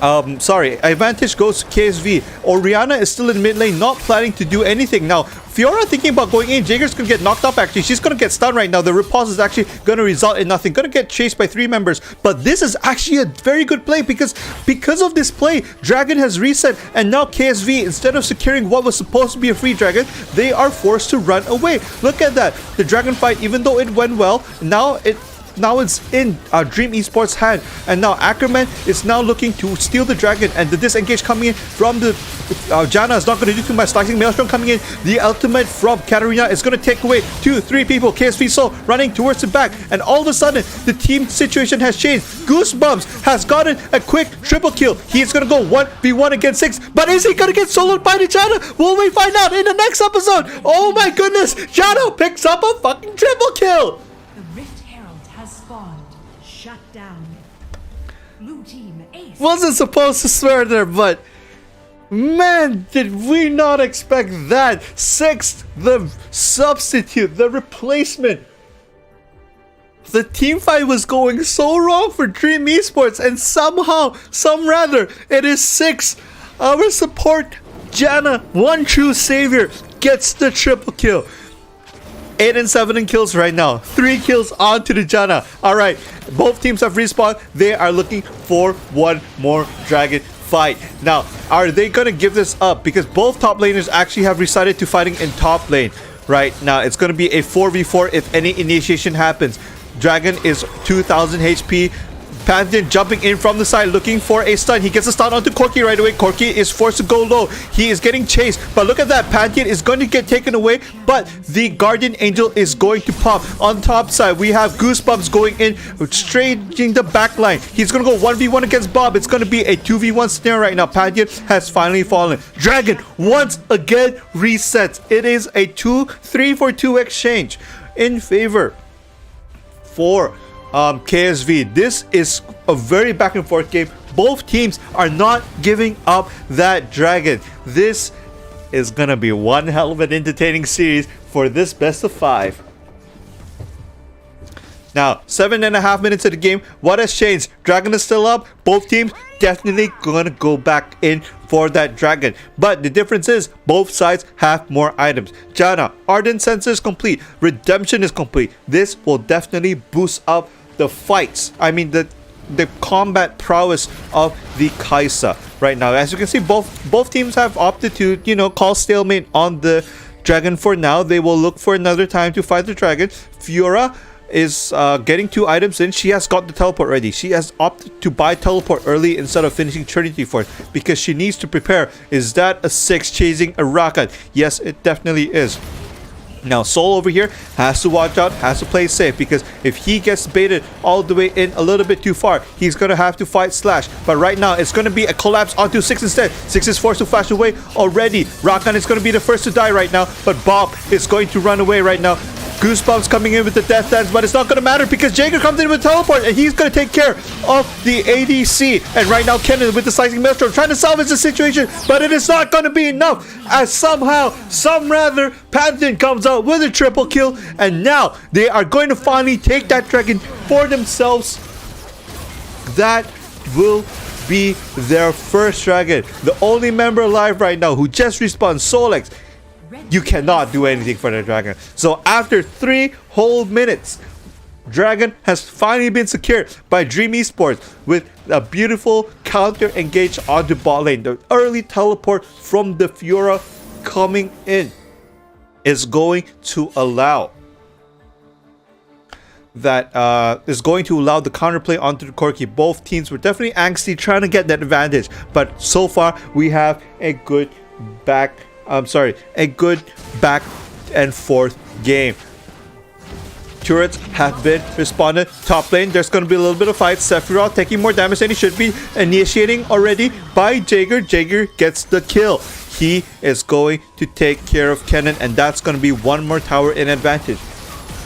advantage goes to KSV. Oriana is still in mid lane, not planning to do anything. Now, Fiora thinking about going in. Jaeger's gonna get knocked up actually. She's gonna get stunned right now. The repulse is actually gonna result in nothing. Gonna get chased by 3 members. But this is actually a very good play because of this play, Dragon has reset, and now KSV, instead of securing what was supposed to be a free dragon, they are forced to run away. Look at that. The dragon fight, even though it went well, now it's in Dream Esports' hand, and now Ackerman is now looking to steal the dragon, and the disengage coming in from the Janna is not going to do too much. Slicing Maelstrom coming in, the ultimate from Katarina is going to take away 2-3 people. KSV Soul running towards the back, and all of a sudden the team situation has changed. Goosebumps has gotten a quick triple kill. He's going to go 1v1 against 6, but is he going to get soloed by the Janna? Will we find out in the next episode? Oh my goodness, Janna picks up a fucking triple kill. Shut down. Blue team ace. Wasn't supposed to swear there, but man, did we not expect that. 6th, the substitute, the replacement. The team fight was going so wrong for Dream Esports, and somehow, it is 6. Our support, Janna, one true savior, gets the triple kill. 8 and 7 in kills right now. 3 kills onto the Janna. Alright, both teams have respawned. They are looking for one more dragon fight. Now, are they going to give this up? Because both top laners actually have decided to fighting in top lane. Right now, it's going to be a 4v4 if any initiation happens. Dragon is 2000 HP. Pantheon jumping in from the side, looking for a stun. He gets a stun onto Corki right away. Corki is forced to go low. He is getting chased, but look at that. Pantheon is going to get taken away, but the Guardian Angel is going to pop. On top side, we have Goosebumps going in, straighting the back line. He's going to go 1v1 against Bob. It's going to be a 2v1 snare right now. Pantheon has finally fallen. Dragon once again resets. It is a 3-for-2 exchange in favor for KSV. This is a very back and forth game. Both teams are not giving up that dragon. This is gonna be one hell of an entertaining series for this best of 5. Now, 7.5 minutes of the game. What has changed? Dragon is still up. Both teams definitely gonna go back in for that dragon. But the difference is both sides have more items. Jana, Ardent Sense is complete. Redemption is complete. This will definitely boost up the fights. I mean the combat prowess of the Kaisa right now. As you can see, both teams have opted to, call stalemate on the dragon for now. They will look for another time to fight the dragon. Fiora is getting 2 items in. She has got the teleport ready. She has opted to buy teleport early instead of finishing Trinity Force because she needs to prepare. Is that a 6 chasing a rocket? Yes, it definitely is. Now Soul over here has to watch out, has to play safe, because if he gets baited all the way in a little bit too far, he's going to have to fight Slash. But right now, it's going to be a collapse onto 6 instead. 6 is forced to flash away already. Rakan is going to be the first to die right now, but Bob is going to run away right now. Goosebumps coming in with the death dance, but it's not going to matter because Jaeger comes in with teleport and he's going to take care of the ADC. And right now Kennen with the slicing maelstrom trying to salvage the situation, but it is not going to be enough as somehow, Pantheon comes out with a triple kill, and now they are going to finally take that dragon for themselves. That will be their first dragon. The only member alive right now who just respawned, Solex. You cannot do anything for the dragon. So after 3 whole minutes, dragon has finally been secured by Dream Esports with a beautiful counter engage onto bot lane. The early teleport from the Fiora coming in is going to allow the counterplay onto the Corki. Both teams were definitely angsty trying to get that advantage, but so far we have a good back and forth game. Turrets have been responded. Top lane, there's going to be a little bit of fight. Sephiroth taking more damage than he should be. Initiating already by Jaeger. Jaeger gets the kill. He is going to take care of Kennen, and that's going to be one more tower in advantage.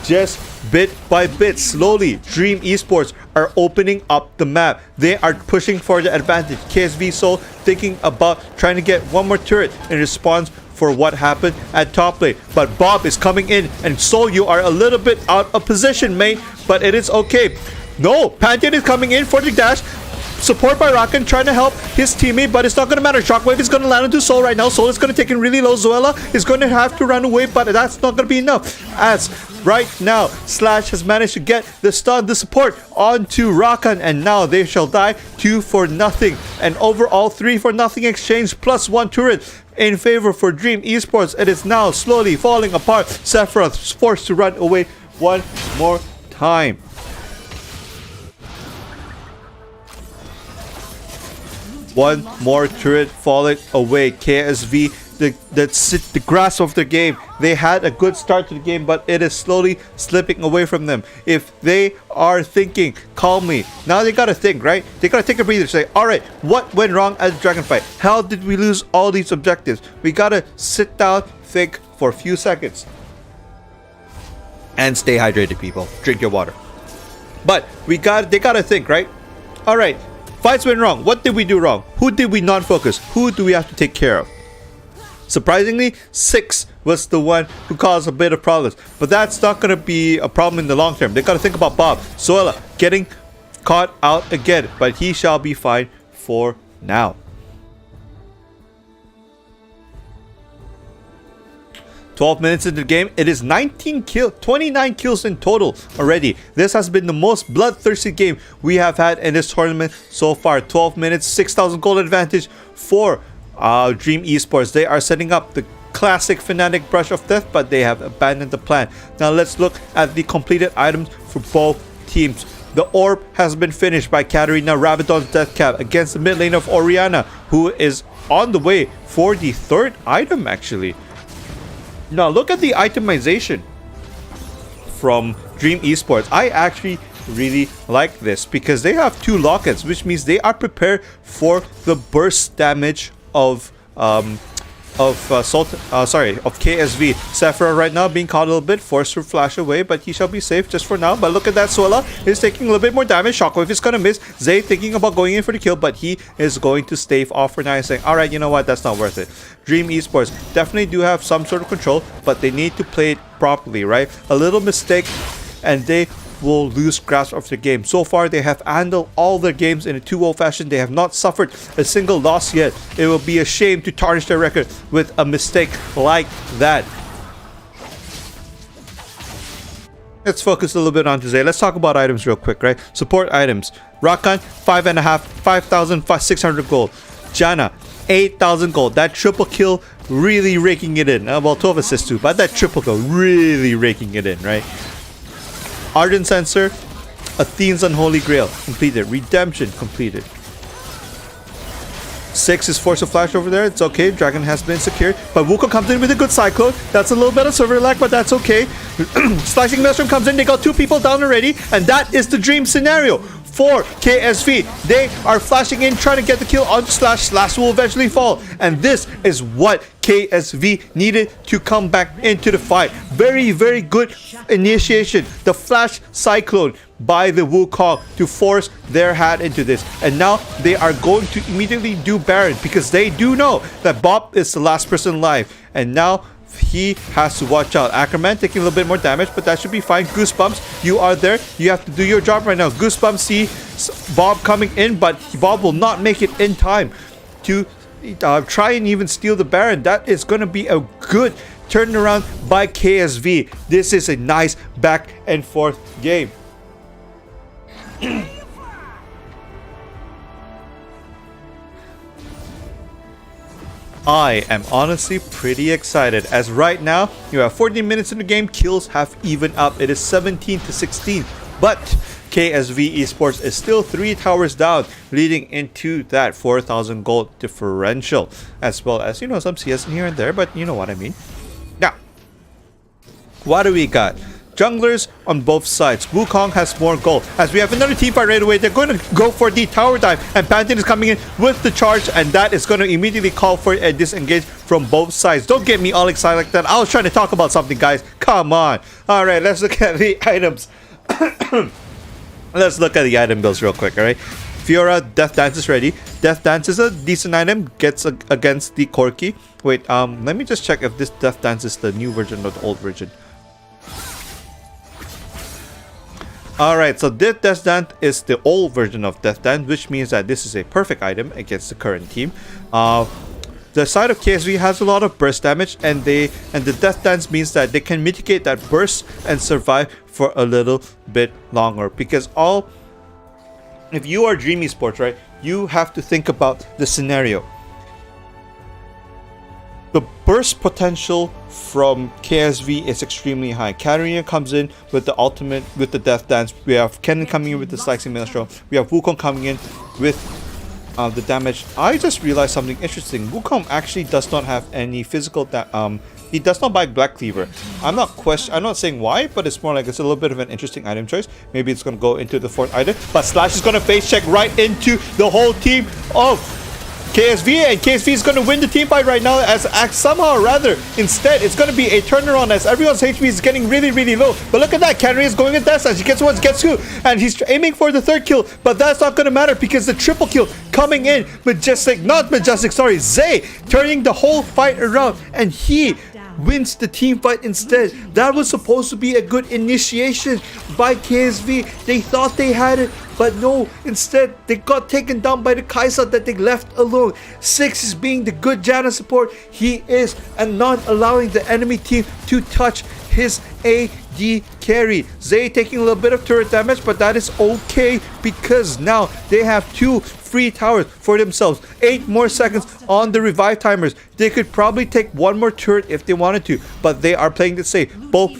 Just bit by bit, slowly, Dream Esports are opening up the map. They are pushing for the advantage. KSV Soul thinking about trying to get one more turret in response for what happened at top lane. But Bob is coming in, and Soul, you are a little bit out of position, mate, but it is okay. No, Pantheon is coming in for the dash. Support by Rakan trying to help his teammate, but it's not going to matter. Shockwave is going to land into Soul right now. Soul is going to take him really low. Zoella is going to have to run away, but that's not going to be enough. As right now, Slash has managed to get the stun, the support onto Rakan, and now they shall die 2 for nothing. And overall 3 for nothing exchange plus 1 turret in favor for Dream Esports. It is now slowly falling apart. Sephiroth is forced to run away one more time. One more turret falling away. KSV, the grasp of the game. They had a good start to the game, but it is slowly slipping away from them. If they are thinking calmly, now they gotta think, right? They gotta take a breather, say, alright, what went wrong at the dragon fight? How did we lose all these objectives? We gotta sit down, think for a few seconds. And stay hydrated, people. Drink your water. But they gotta think, right? Alright. Fights went wrong. What did we do wrong? Who did we not focus? Who do we have to take care of? Surprisingly, 6 was the one who caused a bit of problems. But that's not going to be a problem in the long term. They got to think about Bob. Zoella getting caught out again. But he shall be fine for now. 12 minutes into the game, it is 29 kills in total already. This has been the most bloodthirsty game we have had in this tournament so far. 12 minutes, 6,000 gold advantage for Dream Esports. They are setting up the classic Fnatic Brush of Death, but they have abandoned the plan. Now let's look at the completed items for both teams. The orb has been finished by Katarina Rabadon's Death Cap against the mid lane of Oriana, who is on the way for the third item actually. Now look at the itemization from Dream Esports. I actually really like this because they have 2 lockets, which means they are prepared for the burst damage of KSV. Sephora right now being caught a little bit, forced to flash away, but he shall be safe just for now. But look at that, Suela is taking a little bit more damage. Shockwave is gonna miss. Zay thinking about going in for the kill, but he is going to stave off for now and saying, alright, you know what, that's not worth it. Dream Esports definitely do have some sort of control, but they need to play it properly, right? A little mistake and they will lose grasp of the game. So far, they have handled all their games in a 2-0 fashion. They have not suffered a single loss yet. It will be a shame to tarnish their record with a mistake like that. Let's focus a little bit on today. Let's talk about items real quick, right? Support items. Rakan, 5,600 gold. Janna, 8,000 gold. That triple kill really raking it in. Well, 12 assists too, but that triple kill really raking it in, right? Ardent Sensor, Athene's Unholy Grail completed. Redemption completed. 6 is Force of Flash over there. It's okay. Dragon has been secured. But Wukong comes in with a good Cyclone. That's a little bit of server lag, but that's okay. Slicing Maelstrom comes in. They got 2 people down already. And that is the dream scenario for KSV. They are flashing in, trying to get the kill on Slash. Slash will eventually fall. And this is what KSV needed to come back into the fight. Very, very good initiation. The Flash Cyclone by the Wukong to force their hand into this. And now they are going to immediately do Baron because they do know that Bob is the last person alive. And now he has to watch out. Ackerman taking a little bit more damage, but that should be fine. Goosebumps, you are there. You have to do your job right now. Goosebumps see Bob coming in, but Bob will not make it in time to try and even steal the Baron. That is going to be a good turnaround by KSV. This is a nice back and forth game. I am honestly pretty excited as right now you have 14 minutes in the game, kills have even up. It is 17-16, but KSV Esports is still 3 towers down, leading into that 4,000 gold differential, as well as, you know, some CS in here and there, but you know what I mean. Now, what do we got? Junglers on both sides. Wukong has more gold. As we have another team fight right away, they're going to go for the tower dive, and Pantheon is coming in with the charge, and that is going to immediately call for a disengage from both sides. Don't get me all excited like that. I was trying to talk about something, guys. Come on. All right, let's look at the items. Let's look at the item builds real quick, all right? Fiora, Death Dance is ready. Death Dance is a decent item. Gets against the Corki. Wait, let me just check if this Death Dance is the new version or the old version. Alright, so this Death Dance is the old version of Death Dance, which means that this is a perfect item against the current team. The side of KSV has a lot of burst damage, and the Death Dance means that they can mitigate that burst and survive for a little bit longer. Because if you are Dream Esports, right, you have to think about the scenario. The burst potential from KSV is extremely high. Katarina comes in with the ultimate, with the Death Dance. We have Kennen coming in with the Slicing Maelstrom. We have Wukong coming in with the damage. I just realized something interesting. Wukong actually does not have any physical he does not buy Black Cleaver. I'm not saying why, but it's more like it's a little bit of an interesting item choice. Maybe it's gonna go into the 4th item. But Slash is gonna face check right into the whole team of KSV, and KSV is going to win the team fight right now as somehow or rather. Instead, it's going to be a turnaround as everyone's HP is getting really, really low. But look at that. Katarina is going with that side. She gets one, gets 2, and he's aiming for the 3rd kill. But that's not going to matter because the triple kill coming in. Zay turning the whole fight around, and he wins the team fight instead. That was supposed to be a good initiation by KSV. They thought they had it, but no, instead they got taken down by the Kai'Sa that they left alone. 6 is being the good Janna support he is, and not allowing the enemy team to touch his AD carry. Zay taking a little bit of turret damage, but that is okay because now they have 2 free towers for themselves. 8 more seconds on the revive timers. They could probably take 1 more turret if they wanted to, but they are playing it safe. Both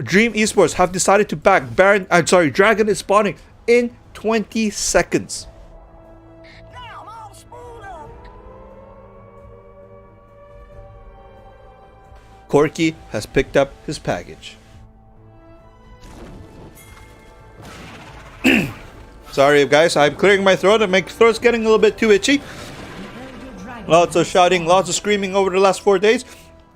Dream Esports have decided to back Baron. I'm sorry, Dragon is spawning in 20 seconds. Corky has picked up his package. Sorry guys, I'm clearing my throat and my throat's getting a little bit too itchy. Lots of shouting, lots of screaming over the last 4 days.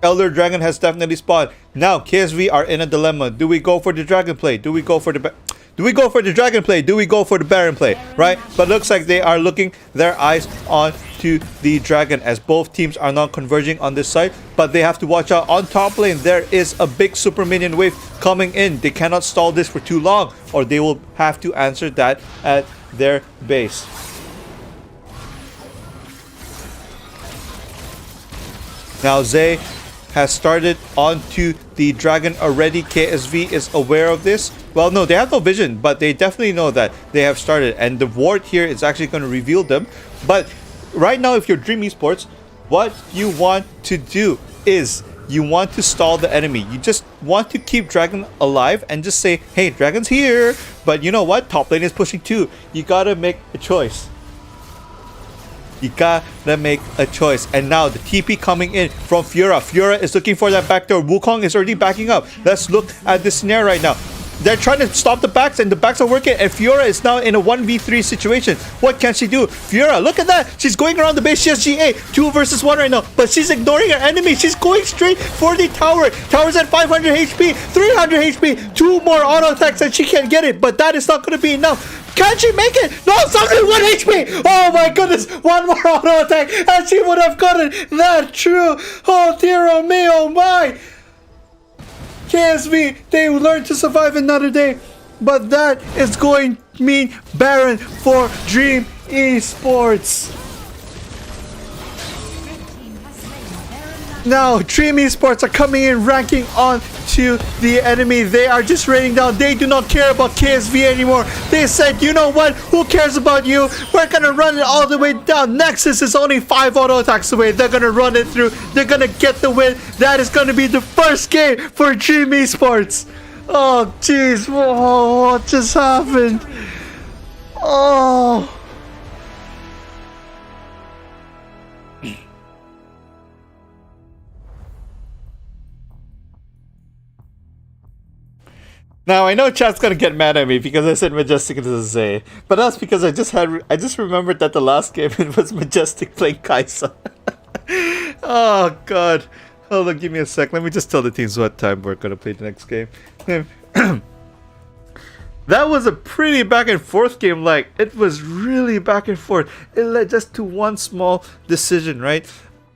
Elder Dragon has definitely spawned. Now KSV are in a dilemma. Do we go for the Dragon play? Do we go for the Dragon play? Do we go for the Baron play? Right? But looks like they are looking their eyes on to the Dragon, as both teams are now converging on this side. But they have to watch out. On top lane, there is a big super minion wave coming in. They cannot stall this for too long, or they will have to answer that at their base. Now Zay has started onto the Dragon already. KSV is aware of this. Well, no, they have no vision, but they definitely know that they have started. And the ward here is actually going to reveal them. But right now, if you're Dream Esports, what you want to do is you want to stall the enemy. You just want to keep Dragon alive and just say, hey, Dragon's here. But you know what? Top lane is pushing too. You gotta make a choice. You gotta make a choice. And now the TP coming in from Fiora. Fiora is looking for that backdoor. Wukong is already backing up. Let's look at this scenario right now. They're trying to stop the backs, and the backs are working, and Fiora is now in a 1v3 situation. What can she do? Fiora, look at that! She's going around the base. She has GA. 2 versus 1 right now, but she's ignoring her enemy. She's going straight for the tower. Tower's at 500 HP, 300 HP, 2 more auto attacks, and she can get it, but that is not going to be enough. Can she make it? No, it's only 1 HP! Oh my goodness! 1 more auto attack, and she would have gotten that true. Oh dear, oh me, oh my! KSV, they learned to survive another day, but that is going to mean Baron for Dream Esports. Now, Dream Esports are coming in, ranking on to the enemy. They are just raining down. They do not care about KSV anymore. They said, you know what? Who cares about you? We're going to run it all the way down. Nexus is only 5 auto attacks away. They're going to run it through. They're going to get the win. That is going to be the first game for Dream Esports. Oh, jeez. Whoa, what just happened? Oh. Now I know chat's gonna get mad at me because I said Majestic is a Zay, but that's because I just remembered that the last game it was Majestic playing Kaisa. Oh god. Hold on, give me a sec. Let me just tell the teams what time we're gonna play the next game. That was a pretty back and forth game. Like, it was really back and forth. It led just to one small decision, right?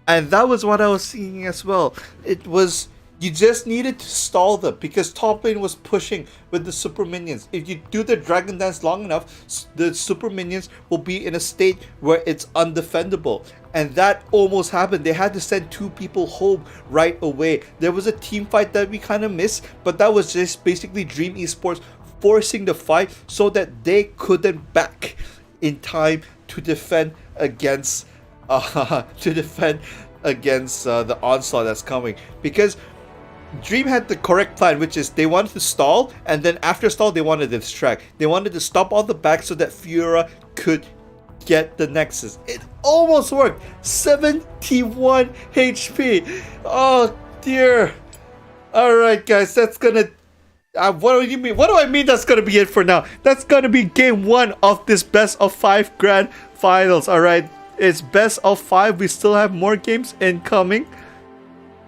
And that was what I was seeing as well. It was, you just needed to stall them because top lane was pushing with the super minions. If you do the dragon dance long enough, the super minions will be in a state where it's undefendable. And that almost happened. They had to send 2 people home right away. There was a team fight that we kind of missed, but that was just basically Dream Esports forcing the fight so that they couldn't back in time to defend against the onslaught that's coming. Because Dream had the correct plan, which is they wanted to stall, and then after stall they wanted to distract. They wanted to stop all the back so that Fiora could get the Nexus. It almost worked. 71 HP. Oh dear. Alright guys, that's gonna what do you mean? What do I mean that's gonna be it for now? That's gonna be game 1 of this best of 5 grand finals. Alright, it's best of 5. We still have more games incoming,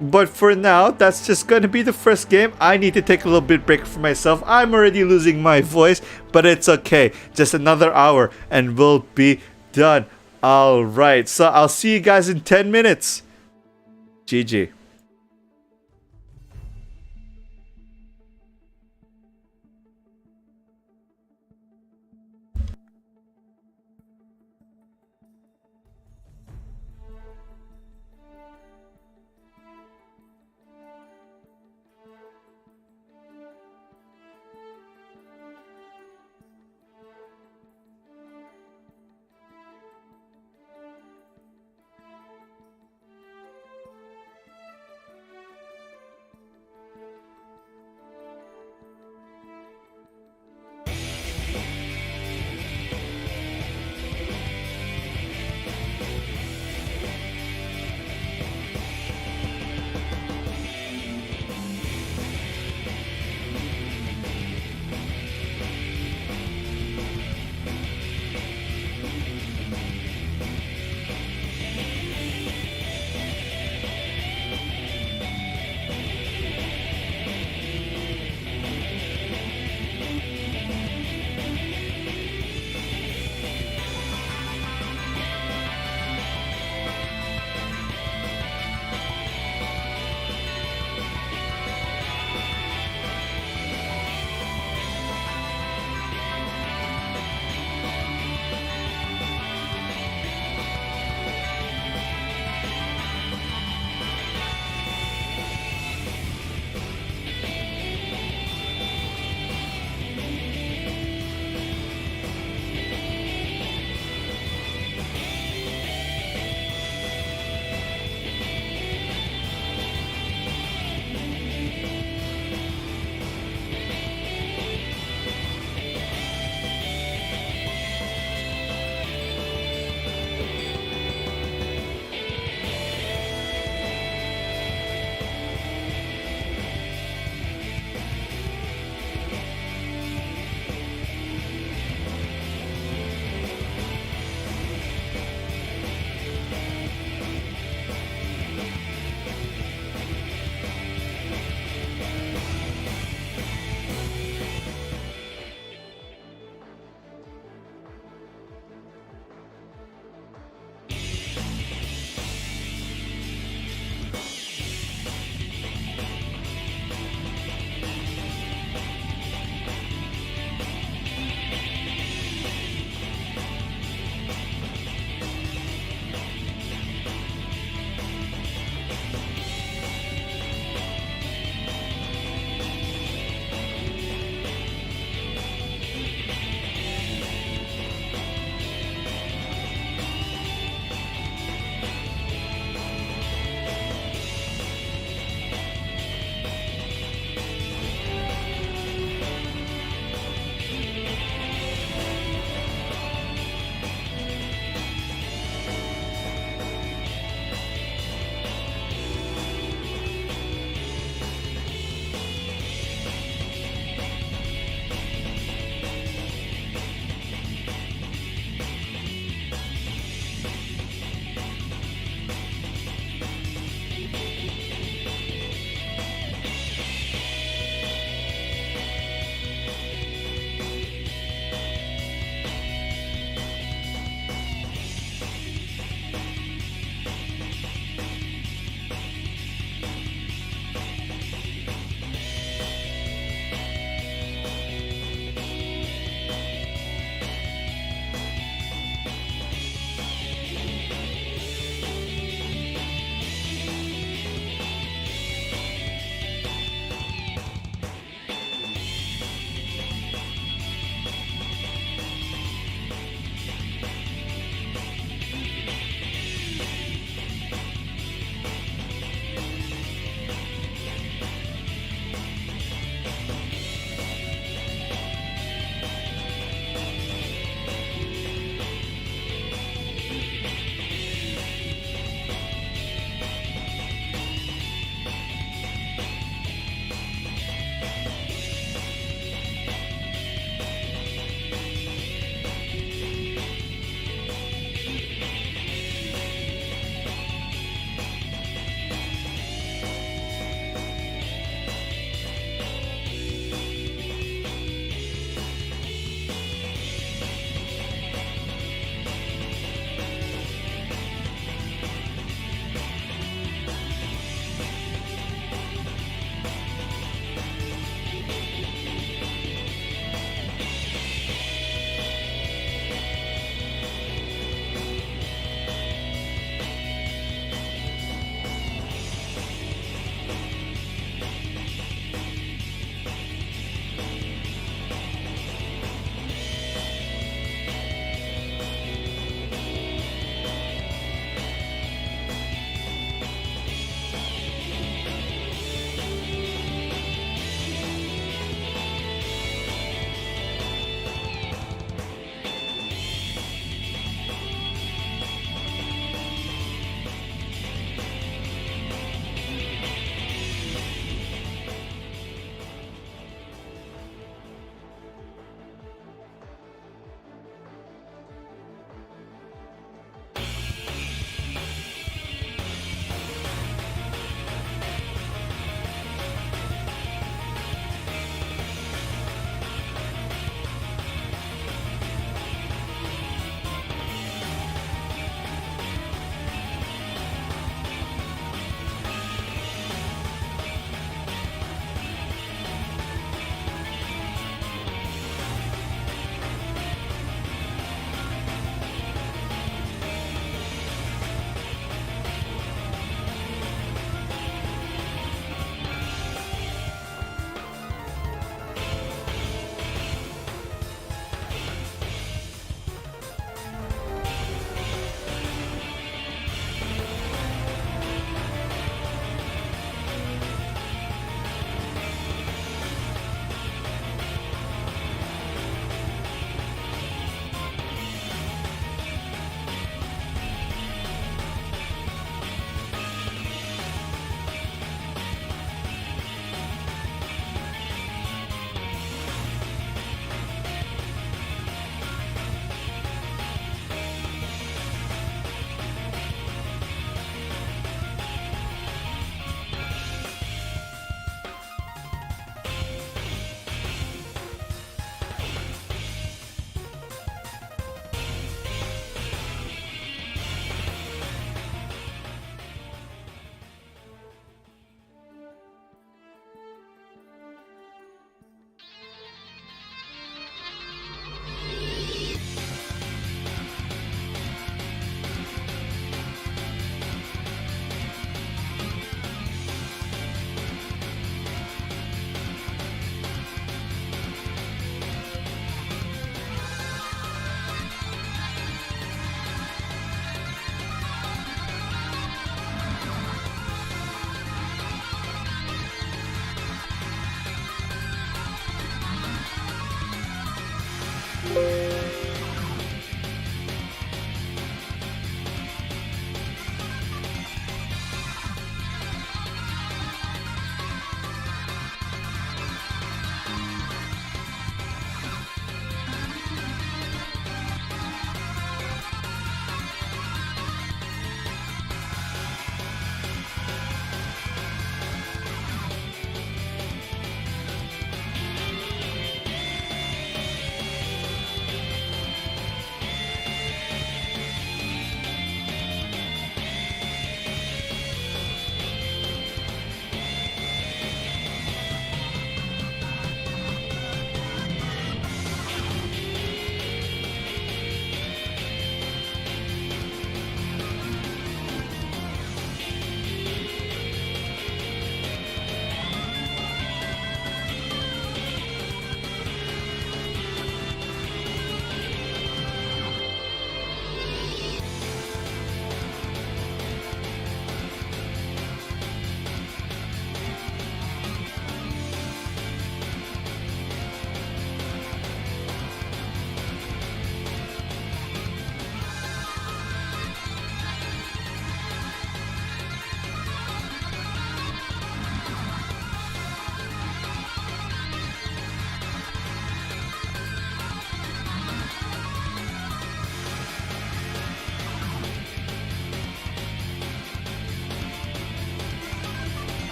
but for now that's just gonna be the first game. I need to take a little bit break for myself. I'm already losing my voice, but it's okay. Just another hour and we'll be done. Alright, so I'll see you guys in 10 minutes. GG.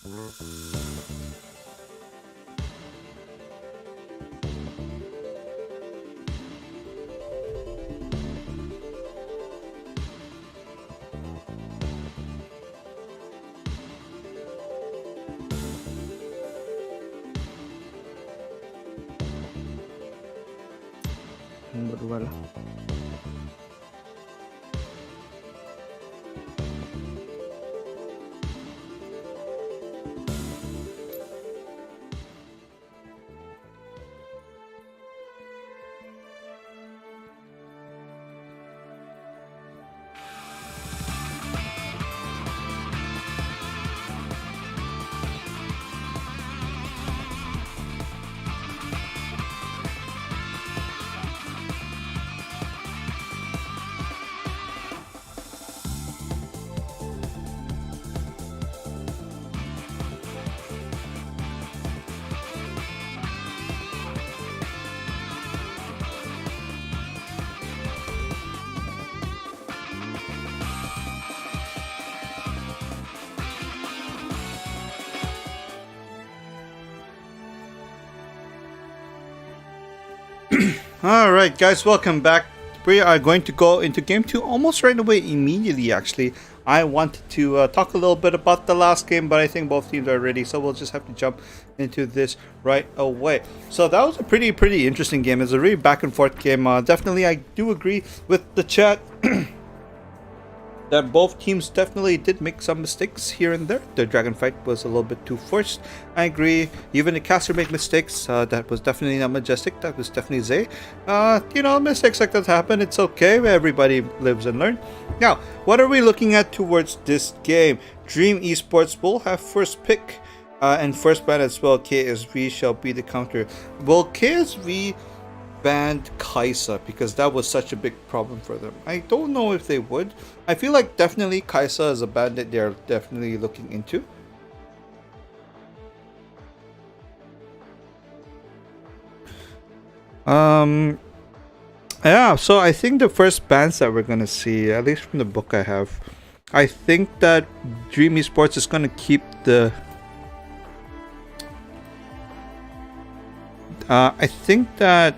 Berdua lah. Alright guys, welcome back. We are going to go into game 2 almost right away, immediately actually. I wanted to talk a little bit about the last game, but I think both teams are ready, so we'll just have to jump into this right away. So that was a pretty interesting game. It's a really back and forth game. Definitely I do agree with the chat that both teams definitely did make some mistakes here and there. The dragon fight was a little bit too forced. I agree. Even the caster made mistakes. That was definitely not Majestic. That was definitely Zay. You know, mistakes like that happen. It's okay. Everybody lives and learns. Now, what are we looking at towards this game? Dream Esports will have first pick and first ban as well. KSV shall be the counter. Will KSV banned Kaisa because that was such a big problem for them? I don't know if they would. I feel like definitely Kaisa is a ban that they're definitely looking into. Yeah, so I think the first bans that we're gonna see, at least from the book I have, I think that Dream Esports is gonna keep the I think that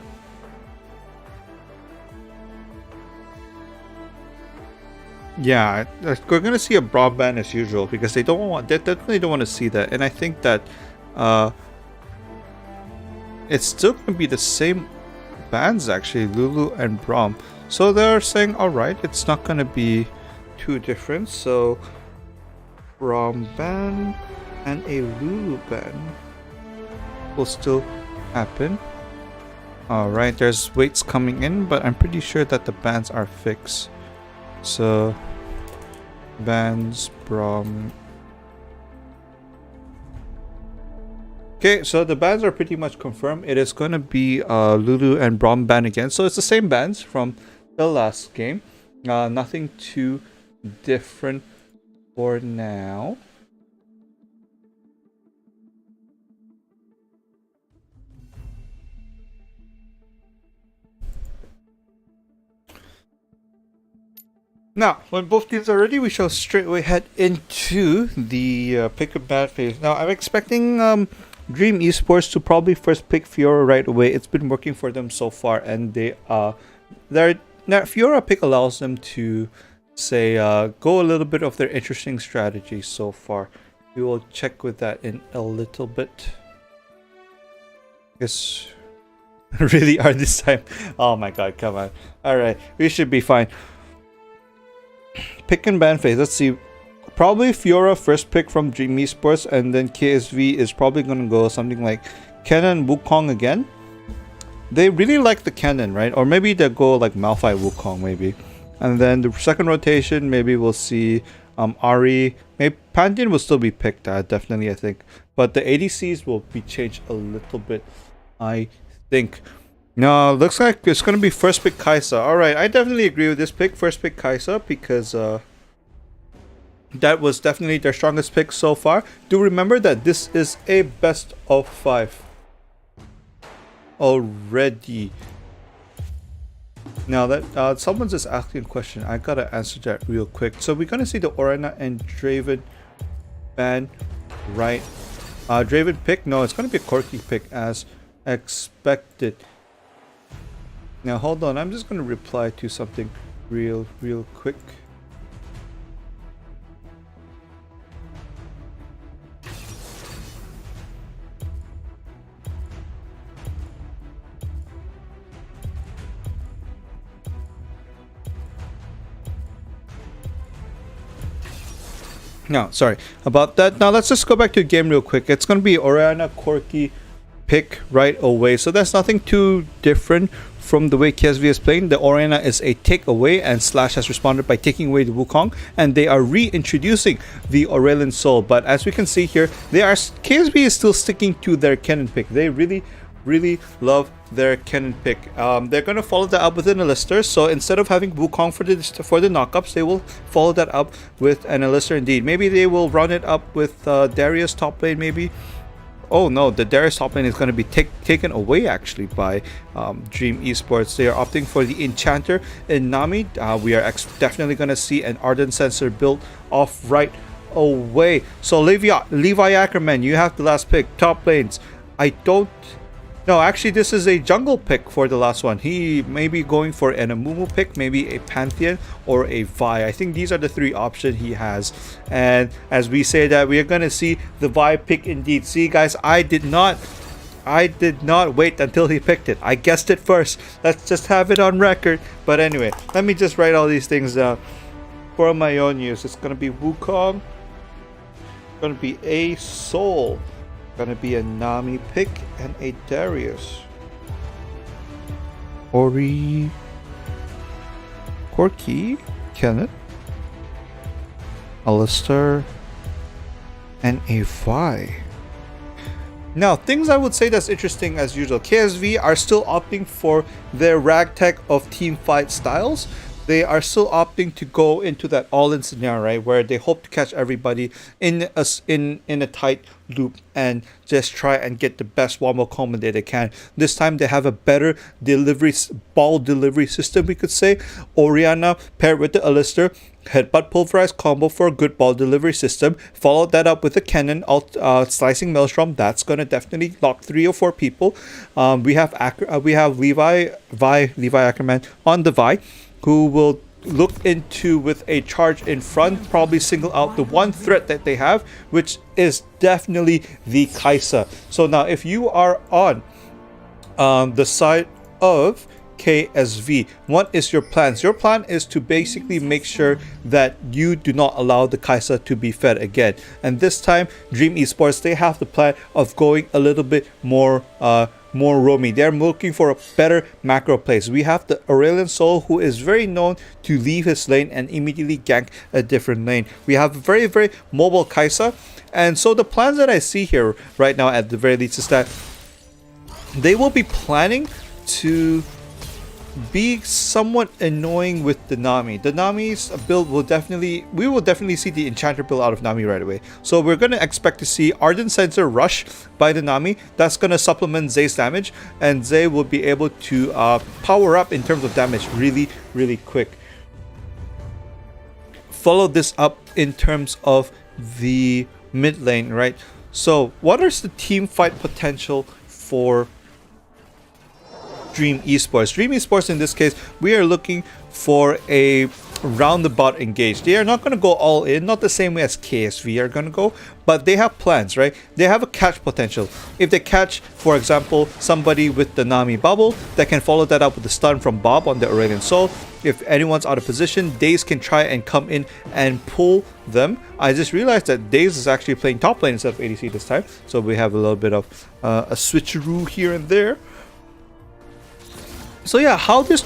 yeah, we're gonna see a broad ban as usual because they definitely don't want to see that, and I think that it's still gonna be the same bans actually, Lulu and Braum. So they're saying, all right, it's not gonna be too different. So Braum ban and a Lulu ban will still happen. All right, there's weights coming in, but I'm pretty sure that the bans are fixed. So bans Braum. Okay, so the bans are pretty much confirmed. It is going to be Lulu and Braum ban again. So it's the same bans from the last game. Nothing too different for now. Now, when both teams are ready, we shall straightaway head into the pick and ban phase. Now, I'm expecting Dream Esports to probably first pick Fiora right away. It's been working for them so far, and now Fiora pick allows them to say go a little bit of their interesting strategy so far. We will check with that in a little bit. Guess really hard this time. Oh my god, come on. All right, we should be fine. Pick and ban phase. Let's see. Probably Fiora first pick from Dream Esports, and then KSV is probably going to go something like Kennen Wukong again. They really like the Kennen, right? Or maybe they'll go like Malphite Wukong maybe. And then the second rotation, maybe we'll see Ari. Maybe Pantheon will still be picked, definitely I think. But the ADCs will be changed a little bit, I think. No, looks like it's going to be first pick Kaisa. Alright, I definitely agree with this pick, first pick Kaisa, because that was definitely their strongest pick so far. Do remember that this is a best of 5 already. Now that someone's just asking a question, I gotta answer that real quick. So we're gonna see the Orana and Draven ban right? Draven pick? No, it's going to be a Corki pick as expected. Now hold on, I'm just going to reply to something real quick. No, sorry about that. Now let's just go back to the game real quick. It's going to be Orianna Corki pick right away. So that's nothing too different from the way KSV is playing. The Orianna is a takeaway, and Slash has responded by taking away the Wukong, and they are reintroducing the Aurelion Sol. But as we can see here, KSV is still sticking to their Kennen pick. They really love their Kennen pick. They're going to follow that up with an Alistair. So instead of having Wukong for the knockups, they will follow that up with an Alistair indeed. Maybe they will run it up with Darius top lane maybe. Oh no, the Darius top lane is going to be taken away actually by Dream Esports. They are opting for the Enchanter in Nami. We are definitely going to see an Ardent Sensor built off right away. So Levi Ackerman, you have the last pick. Top lanes. No, actually, this is a jungle pick for the last one. He may be going for an Amumu pick, maybe a Pantheon or a Vi. I think these are the three options he has. And as we say that, we are going to see the Vi pick indeed. See, guys, I did not wait until he picked it. I guessed it first. Let's just have it on record. But anyway, let me just write all these things down for my own use. It's going to be Wukong. It's going to be a Soul. Gonna be a Nami pick and a Darius. Ori, Corki, Kenneth, Alistair, and a Vi. Now, things I would say that's interesting as usual. KSV are still opting for their ragtag of team fight styles. They are still opting to go into that all-in scenario, right, where they hope to catch everybody in a tight loop and just try and get the best wombo combo that they can. This time they have a better ball delivery system, we could say. Orianna paired with the Alistair, headbutt pulverize combo for a good ball delivery system. Follow that up with a Kennen slicing maelstrom. That's gonna definitely lock 3 or 4 people. We have Levi Ackerman on the Vi, who will look into with a charge in front, probably single out the one threat that they have, which is definitely the Kai'Sa. So now if you are on the side of KSV, what is your plans? Your plan is to basically make sure that you do not allow the Kai'Sa to be fed again. And this time, Dream Esports, they have the plan of going a little bit more roamy. They're looking for a better macro plays. We have the Aurelion Sol, who is very known to leave his lane and immediately gank a different lane. We have a very mobile Kai'Sa. And so the plans that I see here right now at the very least is that they will be planning to be somewhat annoying with the Nami. The Nami's build we will definitely see the Enchanter build out of Nami right away. So we're going to expect to see Ardent Sensor rush by the Nami. That's going to supplement Zay's damage, and Zay will be able to power up in terms of damage really quick. Follow this up in terms of the mid lane, right? So what is the team fight potential for Dream Esports? Dream Esports, in this case, we are looking for a roundabout engage. They are not going to go all in, not the same way as KSV are going to go, but they have plans, right? They have a catch potential. If they catch, for example, somebody with the Nami bubble, they can follow that up with the stun from Bob on the Aurelion Sol. If anyone's out of position, Daze can try and come in and pull them. I just realized that Daze is actually playing top lane instead of ADC this time, so we have a little bit of a switcheroo here and there. So yeah, how this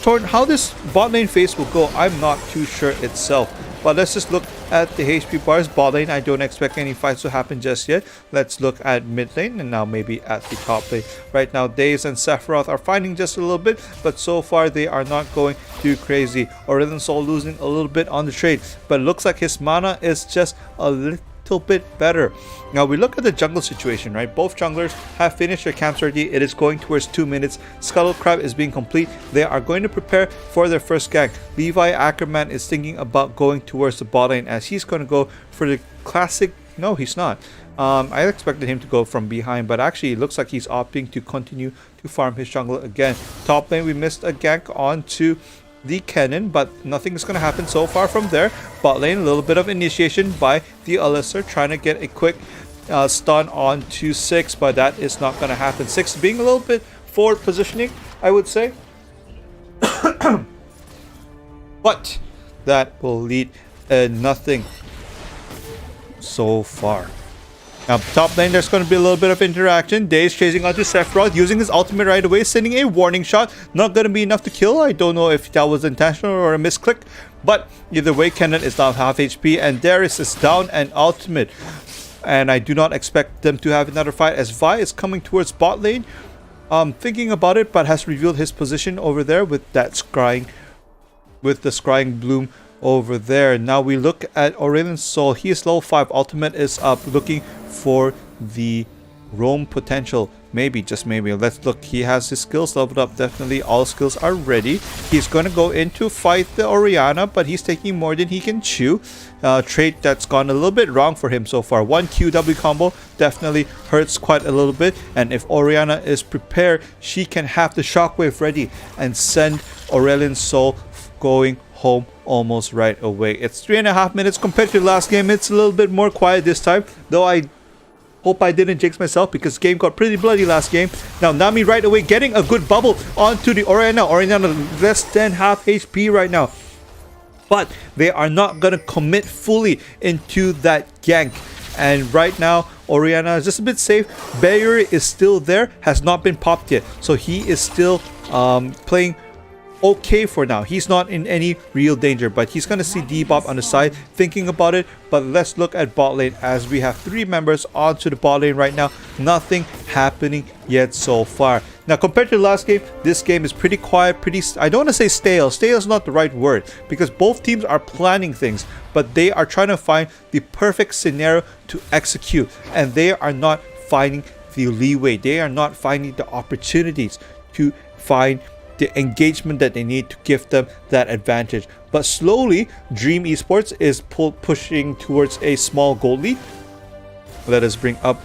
bot lane phase will go, I'm not too sure itself. But let's just look at the HP bars. Bot lane, I don't expect any fights to happen just yet. Let's look at mid lane and now maybe at the top lane. Right now, Daze and Sephiroth are fighting just a little bit, but so far they are not going too crazy. Aurelion Sol losing a little bit on the trade, but it looks like his mana is just a little bit better. Now we look at the jungle situation, right? Both junglers have finished their camps already. It is going towards 2 minutes. Scuttle Crab is being complete. They are going to prepare for their first gank. Levi Ackerman is thinking about going towards the bot lane, as he's going to go for the classic. No, he's not. I expected him to go from behind, but actually it looks like he's opting to continue to farm his jungle again. Top lane, we missed a gank onto the cannon, but nothing is going to happen so far from there. Bot lane, a little bit of initiation by the Alistar, trying to get a quick stun on to 6, but that is not going to happen. 6 being a little bit forward positioning, I would say. But that will lead nothing so far. Now, top lane, there's going to be a little bit of interaction. Daze chasing onto Sephiroth, using his ultimate right away, sending a warning shot. Not going to be enough to kill. I don't know if that was intentional or a misclick. But either way, Kennen is now half HP, and Darius is down and ultimate. And I do not expect them to have another fight, as Vi is coming towards bot lane. Thinking about it, but has revealed his position over there with that scrying, with the scrying bloom over there. Now we look at Aurelion Sol. He is level 5. Ultimate is up, looking for the roam potential. Maybe, just maybe. Let's look. He has his skills leveled up. Definitely all skills are ready. He's going to go in to fight the Orianna, but he's taking more than he can chew. Trait that's gone a little bit wrong for him so far. One QW combo definitely hurts quite a little bit, and if Orianna is prepared, she can have the shockwave ready and send Aurelion Sol going home almost right away. It's 3.5 minutes compared to the last game. It's a little bit more quiet this time, though I hope I didn't jinx myself because game got pretty bloody last game. Now Nami right away getting a good bubble onto the Orianna. Orianna less than half HP right now, but they are not going to commit fully into that gank. And right now Orianna is just a bit safe. Barrier is still there, has not been popped yet, so he is still playing okay for now. He's not in any real danger, but he's gonna see Debop on the side thinking about it. But let's look at bot lane, as we have 3 members onto the bot lane right now. Nothing happening yet so far. Now compared to the last game, this game is pretty quiet, I don't want to say stale. Stale is not the right word, because both teams are planning things, but they are trying to find the perfect scenario to execute, and they are not finding the leeway. They are not finding the opportunities to find the engagement that they need to give them that advantage. But slowly, Dream Esports is pushing towards a small gold lead. Let us bring up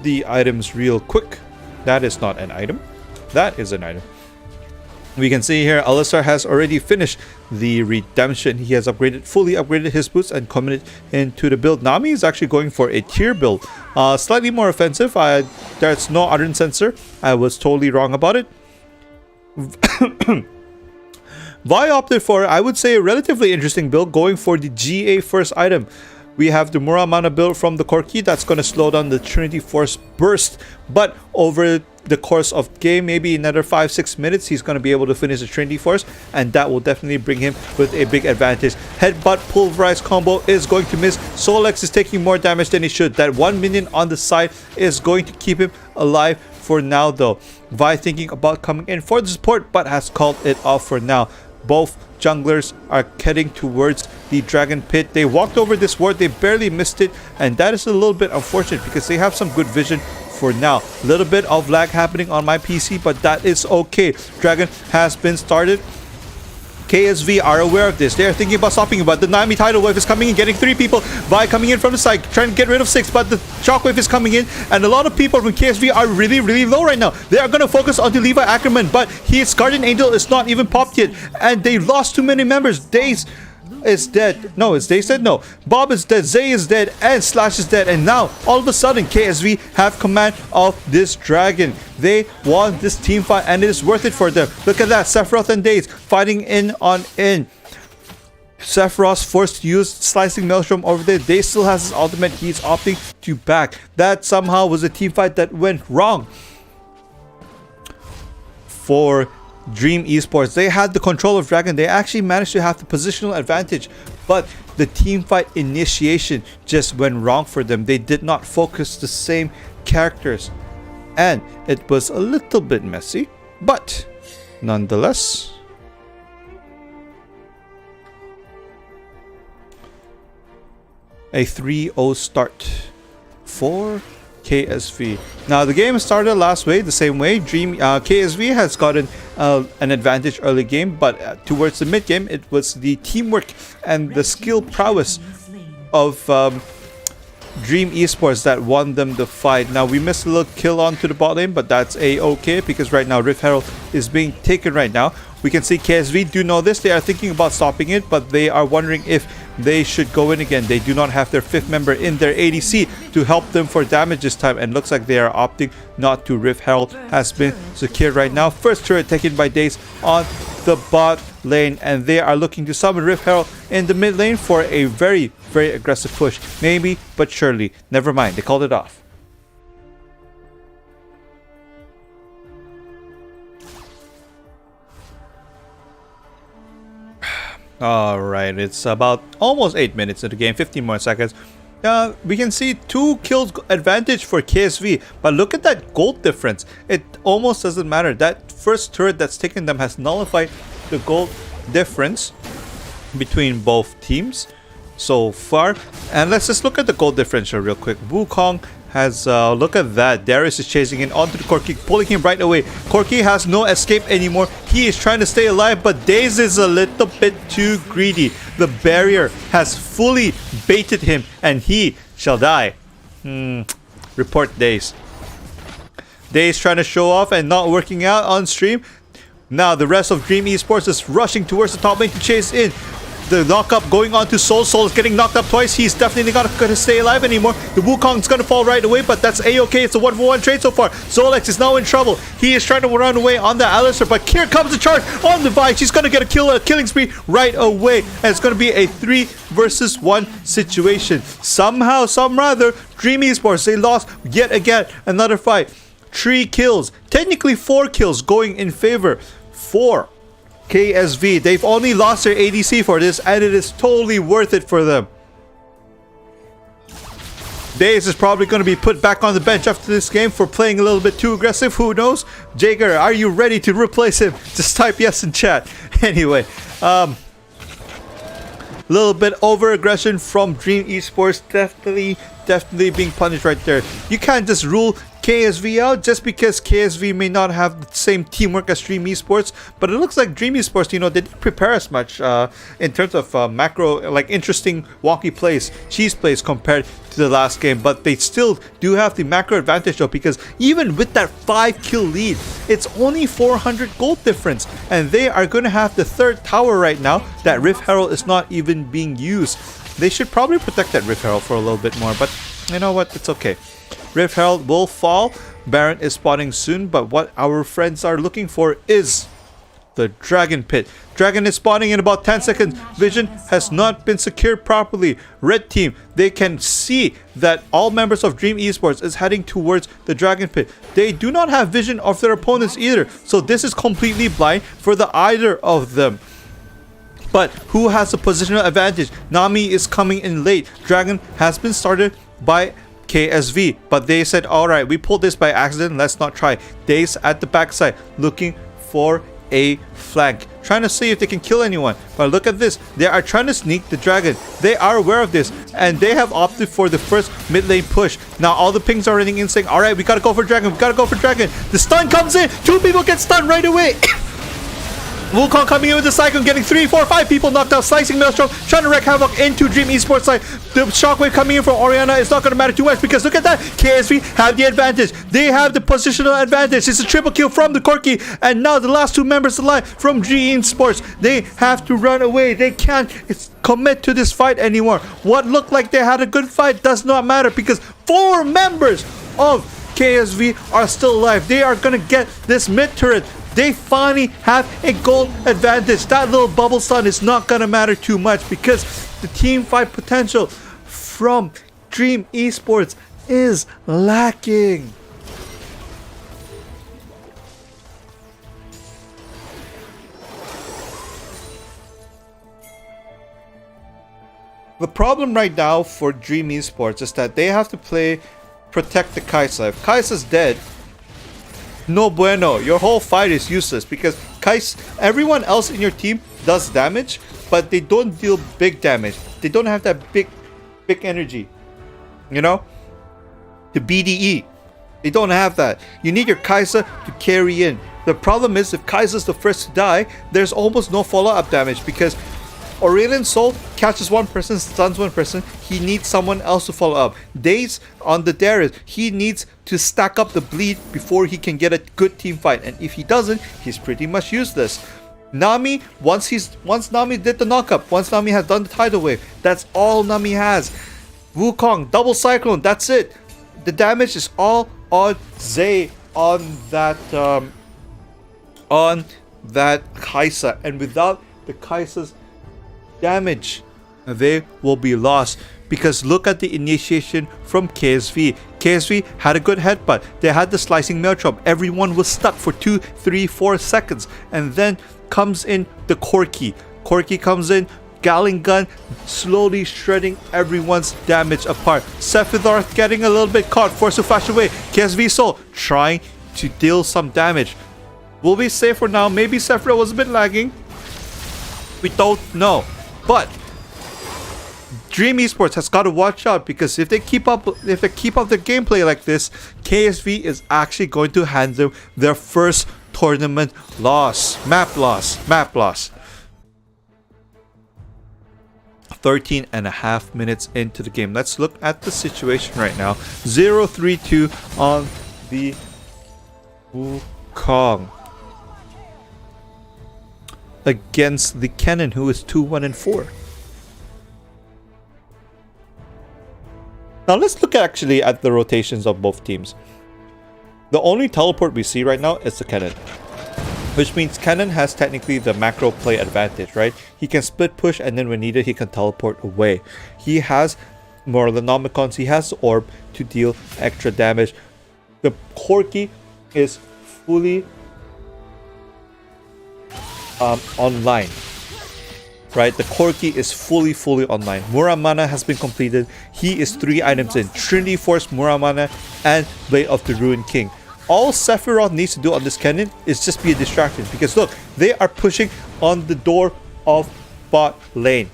the items real quick. That is not an item. That is an item. We can see here, Alistar has already finished the redemption. He has fully upgraded his boots and committed into the build. Nami is actually going for a tier build. Slightly more offensive. There's no Ardent Sensor. I was totally wrong about it. Vi opted for, I would say, a relatively interesting build, going for the GA first item. We have the Muramana build from the Corki that's going to slow down the Trinity Force burst, but over the course of game, maybe another 5-6 minutes, he's going to be able to finish the Trinity Force, and that will definitely bring him with a big advantage. Headbutt Pulverize combo is going to miss. Solex is taking more damage than he should. That 1 minion on the side is going to keep him alive for now, though. Vi thinking about coming in for the support, but has called it off for now. Both junglers are heading towards the Dragon Pit. They walked over this ward, they barely missed it, and that is a little bit unfortunate because they have some good vision for now. A little bit of lag happening on my PC, but that is okay. Dragon has been started. KSV are aware of this. They are thinking about stopping him, but the Nami tidal wave is coming in, getting 3 people. Vi coming in from the side, trying to get rid of 6, but the shockwave is coming in, and a lot of people from KSV are really low right now. They are going to focus on the Levi Ackerman, but his Guardian Angel is not even popped yet, and they lost too many members. Daze is dead. No, is Daze dead? No. Bob is dead, Zay is dead, and Slash is dead, and now all of a sudden KSV have command of this dragon. They won this team fight, and it is worth it for them. Look at that, Sephiroth and Daze fighting in on in. Sephiroth forced to use Slicing Maelstrom over there. Daze still has his ultimate. He's opting to back. That somehow was a team fight that went wrong for Dream Esports. They had the control of Dragon. They actually managed to have the positional advantage, but the team fight initiation just went wrong for them. They did not focus the same characters, and it was a little bit messy, but nonetheless, a 3-0 start for KSV. Now the game started last way, the same way. KSV has gotten an advantage early game, but towards the mid game, it was the teamwork and the skill prowess of Dream Esports that won them the fight. Now we missed a little kill onto the bot lane, but that's a-okay because right now Rift Herald is being taken right now. We can see KSV do know this. They are thinking about stopping it, but they are wondering if they should go in again. They do not have their 5th member in their ADC to help them for damage this time, and looks like they are opting not to. Rift Herald has been secured right now. First turret taken by Daze on the bot lane, and they are looking to summon Rift Herald in the mid lane for a very, very aggressive push. Maybe, but surely. Never mind, they called it off. Alright, it's about almost 8 minutes of the game, 15 more seconds. We can see 2 kills advantage for KSV, but look at that gold difference. It almost doesn't matter. That first turret that's taken them has nullified the gold difference between both teams so far. And let's just look at the gold differential real quick. Wukong has, look at that. Darius is chasing in onto the Corki, pulling him right away. Corki has no escape anymore. He is trying to stay alive, but Daze is a little bit too greedy. The barrier has fully baited him, and he shall die. Report Daze. Daze trying to show off and not working out on stream. Now the rest of Dream Esports is rushing towards the top lane to chase in. The knockup going on to Soul. Soul is getting knocked up twice. He's definitely not going to stay alive anymore. The Wukong's going to fall right away, but that's a-okay. It's a 1-for-1 trade so far. Zolex is now in trouble. He is trying to run away on the Alistair, but here comes the charge on the Vi. She's going to get a killing spree right away, and it's going to be a 3 versus 1 situation. Somehow, some rather, Dream Esports, they lost yet again another fight. 3 kills, technically 4 kills going in favor for KSV. They've only lost their ADC for this, and it is totally worth it for them. Daze is probably going to be put back on the bench after this game for playing a little bit too aggressive. Who knows? Jager, are you ready to replace him? Just type yes in chat. Anyway, little bit over aggression from Dream Esports. Definitely being punished right there. You can't just rule KSV out just because KSV may not have the same teamwork as Dream Esports, but it looks like Dream Esports, you know, they didn't prepare as much in terms of macro, like interesting walkie plays, cheese plays compared to the last game, but they still do have the macro advantage though, because even with that 5 kill lead, it's only 400 gold difference, and they are going to have the 3rd tower right now that Rift Herald is not even being used. They should probably protect that Rift Herald for a little bit more, but you know what, it's okay. Rift Herald will fall. Baron is spawning soon, but what our friends are looking for is the Dragon Pit. Dragon is spawning in about 10 seconds. Vision has not been secured properly. Red team, they can see that all members of Dream Esports is heading towards the Dragon Pit. They do not have vision of their opponents either, so this is completely blind for the either of them. But who has the positional advantage? Nami is coming in late. Dragon has been started by KSV, but they said, alright, we pulled this by accident, let's not try. Daze at the backside looking for a flank, trying to see if they can kill anyone. But look at this, they are trying to sneak the dragon. They are aware of this, and they have opted for the first mid lane push. Now all the pings are running in saying, alright, we gotta go for dragon, we gotta go for dragon. The stun comes in, 2 people get stunned right away. Wukong coming in with the Cyclone, getting 3, 4, 5 people knocked out, slicing Maelstrom, trying to wreak havoc into Dream Esports side. The shockwave coming in from Orianna is not going to matter too much, because look at that, KSV have the advantage. They have the positional advantage. It's a triple kill from the Corki, and now the last 2 members alive from Dream Esports. They have to run away. They can't commit to this fight anymore. What looked like they had a good fight does not matter, because 4 members of KSV are still alive. They are going to get this mid turret. They finally have a gold advantage. That little bubble stun is not going to matter too much, because the team fight potential from Dream Esports is lacking. The problem right now for Dream Esports is that they have to protect the Kai'Sa. If Kai'Sa's dead, no bueno, your whole fight is useless, because everyone else in your team does damage, but they don't deal big damage. They don't have that big energy, you know, the BDE. They don't have that. You need your Kai'Sa to carry in. The problem is, if Kai'Sa's the first to die, there's almost no follow-up damage, because Aurelion Sol catches one person, stuns one person. He needs someone else to follow up. Daze on the Darius, he needs to stack up the bleed before he can get a good team fight. And if he doesn't, he's pretty much useless. Nami, once Nami did the knockup, once Nami has done the tidal wave, that's all Nami has. Wukong, double cyclone, that's it. The damage is all on Zay on that Kaisa, and without the Kaisa's damage, they will be lost. Because look at the initiation from KSV. KSV had a good headbutt. They had the slicing mail drop. Everyone was stuck for 2, 3, 4 seconds, and then comes in the Corki. Corki comes in, Gallon Gun, slowly shredding everyone's damage apart. Sephiroth getting a little bit caught, forced to flash away. KSV Soul trying to deal some damage. Will we say for now, maybe Sephiroth was a bit lagging? We don't know. But Dream Esports has got to watch out, because if they keep up their gameplay like this, KSV is actually going to hand them their first tournament loss. Map loss. 13 and a half minutes into the game. Let's look at the situation right now. 0-3-2 on the Wukong against the Kennen, who is 2-1-4. Now let's look actually at the rotations of both teams. The only teleport we see right now is the Kennen, which means Kennen has technically the macro play advantage, right? He can split push, and then when needed, he can teleport away. He has more of the Nomicons, he has the orb to deal extra damage. The Corki is fully online. Right, the Corki is fully online. Muramana has been completed. He is 3 items in: Trinity Force, Muramana, and Blade of the Ruined King. All Sephiroth needs to do on this Kennen is just be a distraction, because look, they are pushing on the door of bot lane.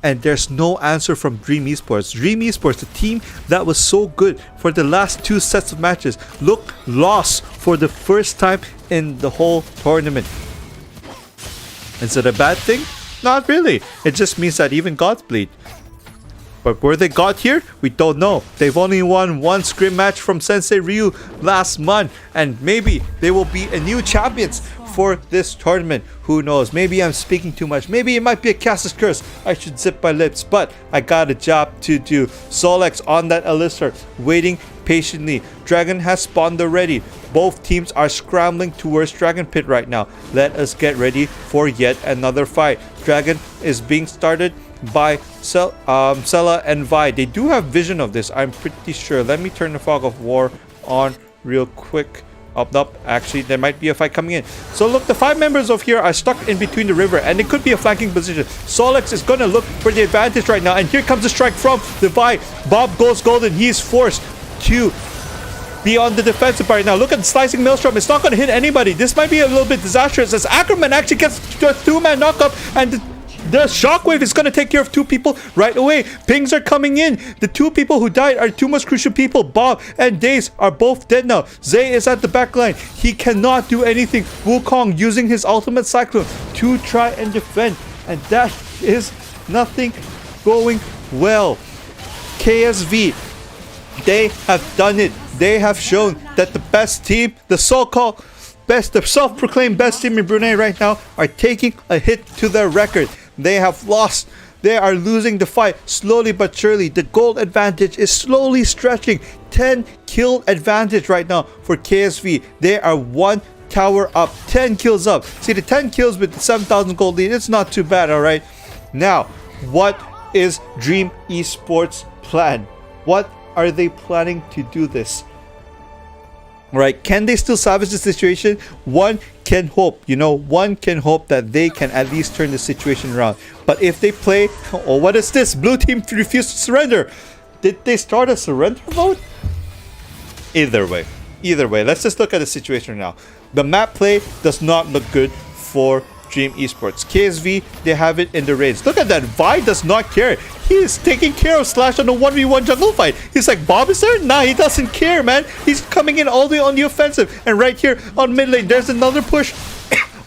And there's no answer from Dream Esports. Dream Esports, the team that was so good for the last 2 sets of matches, look lost for the first time in the whole tournament. Is it a bad thing? Not really. It just means that even gods bleed. But were they God here? We don't know. They've only won 1 scrim match from Sensei Ryu last month, and maybe they will be a new champions for this tournament. Who knows? Maybe I'm speaking too much. Maybe it might be a Casus curse. I should zip my lips, but I got a job to do. Solex on that Alistar, waiting patiently. Dragon has spawned already. Both teams are scrambling towards Dragon Pit right now. Let us get ready for yet another fight. Dragon is being started by Sela and Vi. They do have vision of this, I'm pretty sure. Let me turn the Fog of War on real quick. Up, actually, there might be a fight coming in. So look, the 5 members of here are stuck in between the river, and it could be a flanking position. Solex is going to look for the advantage right now, and here comes a strike from the Vi. Bob goes golden. He's forced to be on the defensive right now. Look at the slicing maelstrom. It's not going to hit anybody. This might be a little bit disastrous, as Ackerman actually gets to a 2-man knockup, and the shockwave is going to take care of 2 people right away. Pings are coming in. The 2 people who died are 2 most crucial people. Bob and Daze are both dead now. Zay is at the back line. He cannot do anything. Wukong using his ultimate cyclone to try and defend, and that is nothing going well. KSV, they have done it. They have shown that the best team, the so-called best, the self-proclaimed best team in Brunei right now, are taking a hit to their record. They have lost. They are losing the fight slowly but surely. The gold advantage is slowly stretching. 10 kill advantage right now for KSV. They are 1 tower up, 10 kills up. See, the 10 kills with the 7,000 gold lead, it's not too bad, alright? Now, what is Dream Esports' plan? What are they planning to do this? Right, can they still salvage the situation? One can hope, one can hope that they can at least turn the situation around. But if they play, oh, what is this? Blue team refused to surrender. Did they start a surrender vote? Either way, let's just look at the situation now. The map play does not look good for Dream Esports. KSV, they have it in the raids. Look at that. Vi does not care. He is taking care of Slash on the 1v1 jungle fight. He's like, Bob is there? Nah, he doesn't care, man. He's coming in all the way on the offensive. And right here on mid lane, there's another push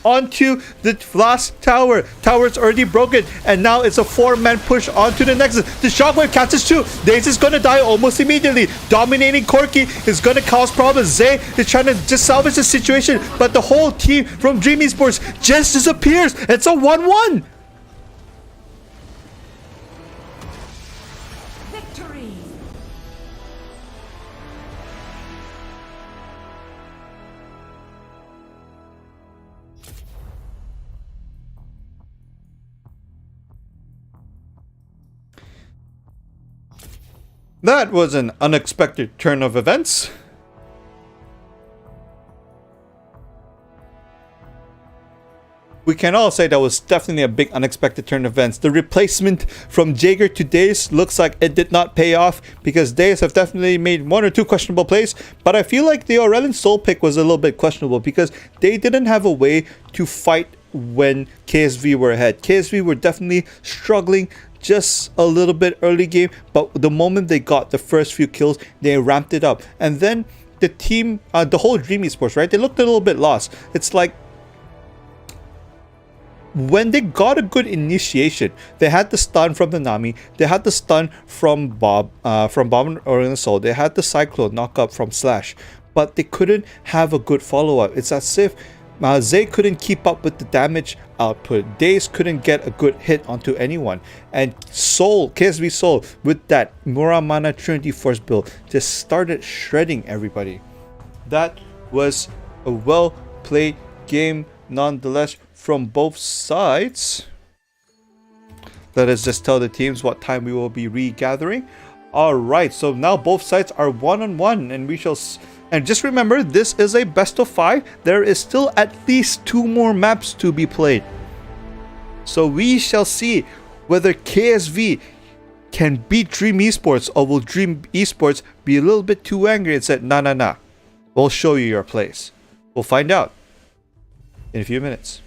onto the last tower. Tower's already broken, and now it's a 4-man push onto the Nexus. The Shockwave catches 2. Daze is gonna die almost immediately. Dominating Corki is gonna cause problems. Zay is trying to just salvage the situation, but the whole team from Dream Esports just disappears. It's a 1-1. Victory. That was an unexpected turn of events. We can all say that was definitely a big unexpected turn of events. The replacement from Jaeger to Daze looks like it did not pay off, because Daze have definitely made 1 or 2 questionable plays, but I feel like the Aurelion Soul pick was a little bit questionable because they didn't have a way to fight when KSV were ahead. KSV were definitely struggling just a little bit early game, but the moment they got the first few kills, they ramped it up. And then the team, the whole Dream Esports, right, they looked a little bit lost. It's like when they got a good initiation, they had the stun from the Nami, they had the stun from Bob and Aurelion Soul, they had the Cyclone knock up from Slash, but they couldn't have a good follow-up. It's as if Zay couldn't keep up with the damage output. Daze couldn't get a good hit onto anyone. And Soul, KSV Soul, with that Muramana Trinity Force build, just started shredding everybody. That was a well-played game nonetheless from both sides. Let us just tell the teams what time we will be regathering. Alright, so now both sides are 1-on-1, and we shall... And just remember, this is a best of 5. There is still at least 2 more maps to be played. So we shall see whether KSV can beat Dream Esports, or will Dream Esports be a little bit too angry and said, nah, we'll show you your place. We'll find out in a few minutes.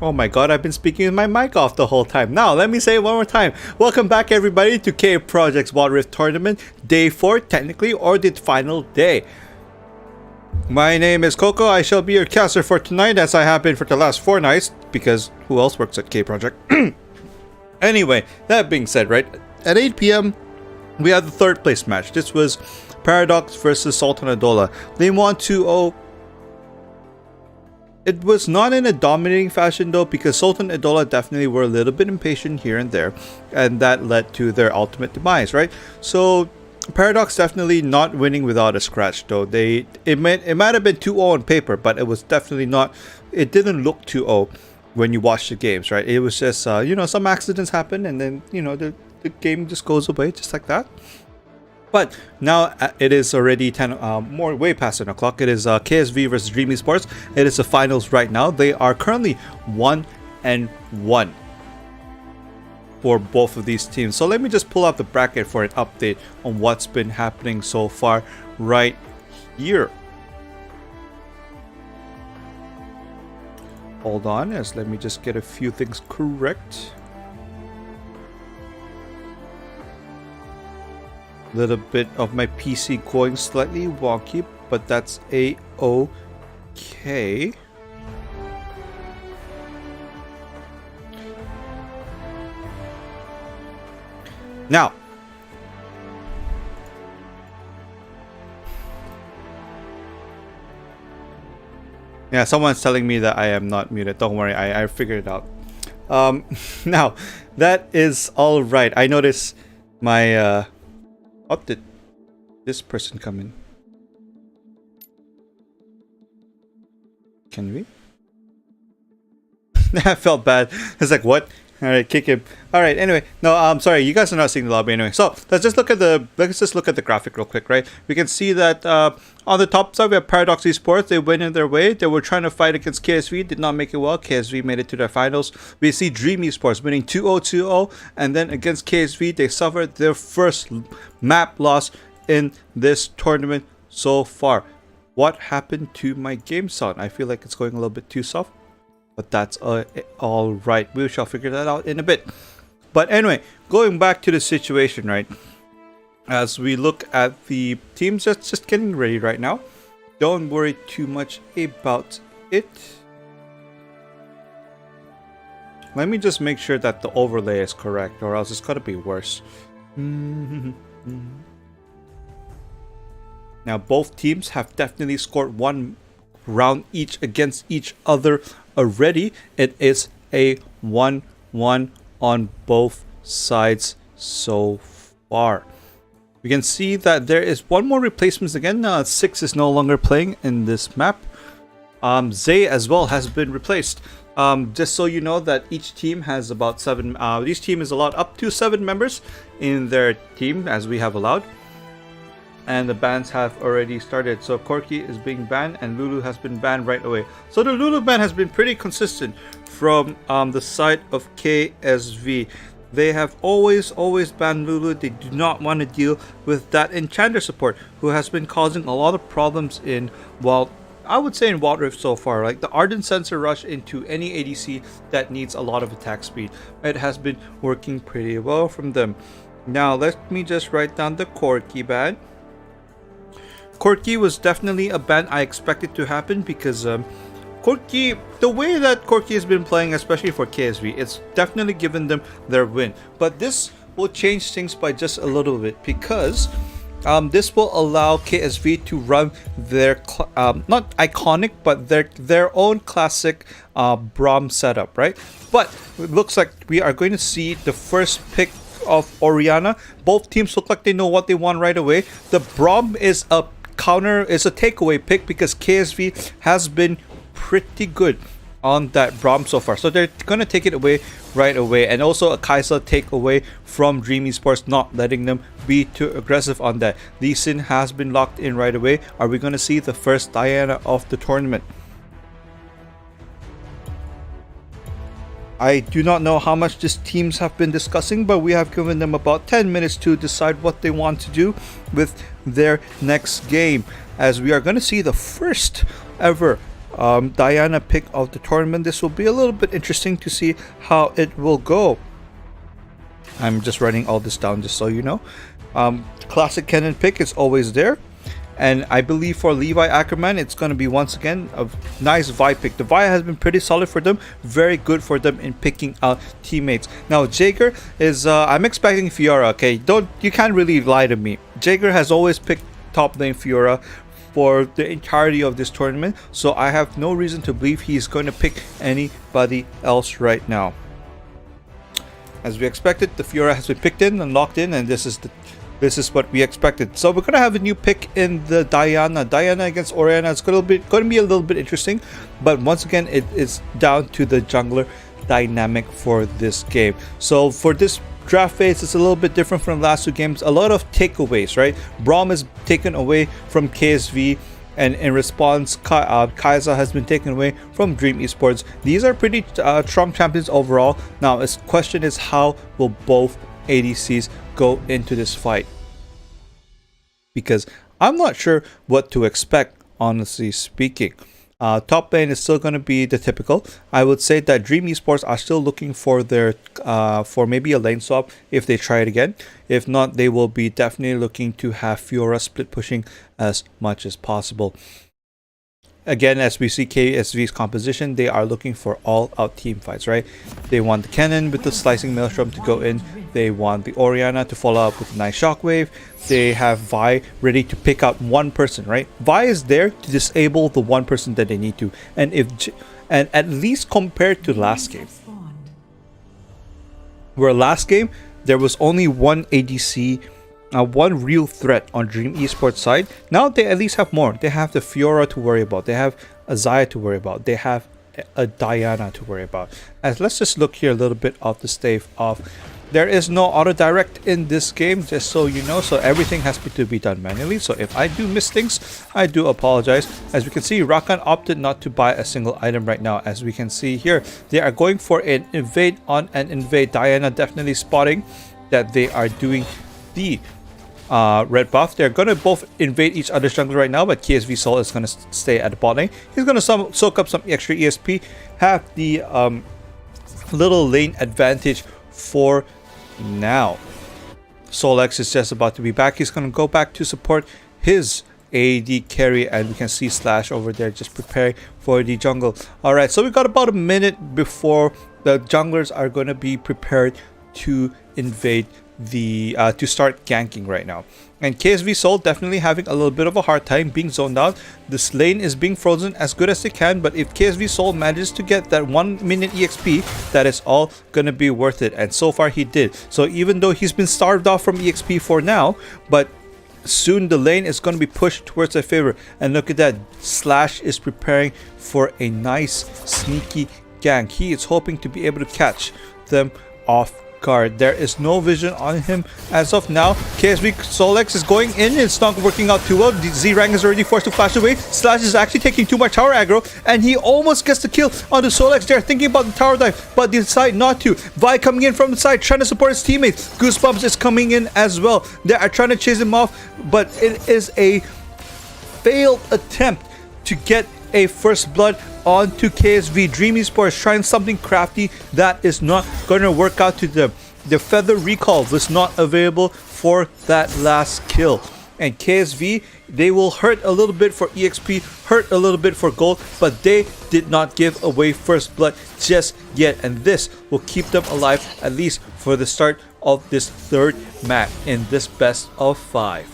Oh my god, I've been speaking with my mic off the whole time. Now, let me say it one more time. Welcome back everybody to K Project's Wild Rift Tournament, Day 4 technically, or the final day. My name is Coco. I shall be your caster for tonight, as I have been for the last 4 nights, because who else works at K Project? Anyway, that being said, right, at 8 p.m, we had the 3rd place match. This was Paradox versus Soltan Edola. They won 2-0. It was not in a dominating fashion though, because Soltan and Edola definitely were a little bit impatient here and there, and that led to their ultimate demise, right? So Paradox definitely not winning without a scratch though. It might have been 2-0 on paper, but it was definitely not. It didn't look 2-0 when you watch the games, right? It was just some accidents happen, and then the game just goes away just like that. But now it is already 10, way past 10 o'clock. It is KSV versus Dream Esports. It is the finals right now. They are currently 1-1 for both of these teams. So let me just pull up the bracket for an update on what's been happening so far right here. Hold on, let me just get a few things correct. Little bit of my PC going slightly wonky, but that's a-okay. Now, yeah, someone's telling me that I am not muted. Don't worry, I figured it out. Now, that is all right. I noticed my oh, did this person come in? Can we? I felt bad. It's like, what? All right, kick him. All right. Anyway, no, I'm sorry. You guys are not seeing the lobby anyway. So let's just look at the graphic real quick, right? We can see that on the top side we have Paradox Esports. They went in their way. They were trying to fight against KSV. Did not make it well. KSV made it to their finals. We see Dream Esports winning 2-0, and then against KSV they suffered their first map loss in this tournament so far. What happened to my game sound? I feel like it's going a little bit too soft. But that's all right. We shall figure that out in a bit. But anyway, going back to the situation, right? As we look at the teams that's just getting ready right now, don't worry too much about it. Let me just make sure that the overlay is correct, or else it's gotta be worse. Now, both teams have definitely scored one round each against each other already. It is a 1-1 on both sides so far. We can see that there is one more replacement again. 6 is no longer playing in this map. Zay as well has been replaced. Just so you know that each team has about 7. Each team is allowed up to 7 members in their team, as we have allowed. And the bans have already started. So Corky is being banned and Lulu has been banned right away. So the Lulu ban has been pretty consistent from the side of KSV. They have always banned Lulu. They do not want to deal with that Enchanter support, who has been causing a lot of problems in, well, I would say in Wild Rift so far. Like the Ardent Sensor Rush into any ADC that needs a lot of attack speed. It has been working pretty well from them. Now let me just write down the Corky ban. Corky was definitely a ban I expected to happen because Corky, the way that Corky has been playing, especially for KSV, it's definitely given them their win. But this will change things by just a little bit because this will allow KSV to run their not iconic, but their own classic Braum setup, right? But it looks like we are going to see the first pick of Orianna. Both teams look like they know what they want right away. The Braum is a takeaway pick because KSV has been pretty good on that Braum so far, so they're gonna take it away right away. And also a Kai'Sa takeaway from Dream Esports, not letting them be too aggressive on that. Lee Sin has been locked in right away. Are we gonna see the first Diana of the tournament? I do not know how much these teams have been discussing, but we have given them about 10 minutes to decide what they want to do with their next game, as we are going to see the first ever Diana pick of the tournament. This will be a little bit interesting to see how it will go. I'm just writing all this down just so you know. Classic Kennen pick is always there. And I believe for Levi Ackerman, it's going to be once again a nice Vi pick. The Vi has been pretty solid for them, very good for them in picking out teammates. Now Jaeger is, I'm expecting Fiora. Okay, you can't really lie to me. Jaeger has always picked top lane Fiora for the entirety of this tournament, so I have no reason to believe he's going to pick anybody else right now. As we expected, the Fiora has been picked in and locked in, and this is what we expected. So we're gonna have a new pick in the Diana against Orianna. It's gonna be a little bit interesting, but once again it is down to the jungler dynamic for this game. So for this draft phase, it's a little bit different from the last 2 games. A lot of takeaways, right? Braum is taken away from KSV, and in response Kai'Sa has been taken away from Dream Esports. These are pretty strong champions overall. Now the question is, how will both ADCs go into this fight? Because I'm not sure what to expect, honestly speaking. Top lane is still going to be the typical. I would say that Dream Esports are still looking for their for maybe a lane swap if they try it again. If not, they will be definitely looking to have Fiora split pushing as much as possible. Again, as we see KSV's composition, they are looking for all-out team fights, right? They want the cannon with the slicing maelstrom to go in. They want the Orianna to follow up with a nice shockwave. They have Vi ready to pick out one person, right? Vi is there to disable the one person that they need to. And at least compared to last game, where last game there was only one ADC, one real threat on Dream Esports side. Now they at least have more. They have the Fiora to worry about. They have a Xayah to worry about. They have a Diana to worry about. As let's just look here a little bit of the stave of. There is no auto direct in this game, just so you know. So everything has to be done manually. So if I do miss things, I do apologize. As we can see, Rakan opted not to buy a single item right now. As we can see here, they are going for an invade on an invade. Diana definitely spotting that they are doing the red buff. They're going to both invade each other's jungle right now, but KSV Sol is going to stay at the bot lane. He's going to soak up some extra ESP, have the little lane advantage for now. Solex is just about to be back. He's going to go back to support his AD carry, and we can see Slash over there just preparing for the jungle. Alright, so we got about a minute before the junglers are going to be prepared to invade the to start ganking right now. And KSV Sol definitely having a little bit of a hard time being zoned out. This lane is being frozen as good as they can, but if KSV Sol manages to get that 1 minute EXP, that is all gonna be worth it, and so far he did. So even though he's been starved off from EXP for now, but soon the lane is going to be pushed towards their favor. And look at that, Slash is preparing for a nice sneaky gank. He is hoping to be able to catch them off guard. There is no vision on him as of now. KSV Solex is going in. It's not working out too well. The Z-Rank is already forced to flash away. Slash is actually taking too much tower aggro, and he almost gets the kill on the Solex. They're thinking about the tower dive, but they decide not to. Vi coming in from the side, trying to support his teammates. Goosebumps is coming in as well. They are trying to chase him off, but it is a failed attempt to get a first blood onto KSV. Dream Esports trying something crafty that is not going to work out to them. The feather recall was not available for that last kill. And KSV, they will hurt a little bit for EXP, hurt a little bit for gold, but they did not give away first blood just yet. And this will keep them alive, at least for the start of this third match in this best of 5.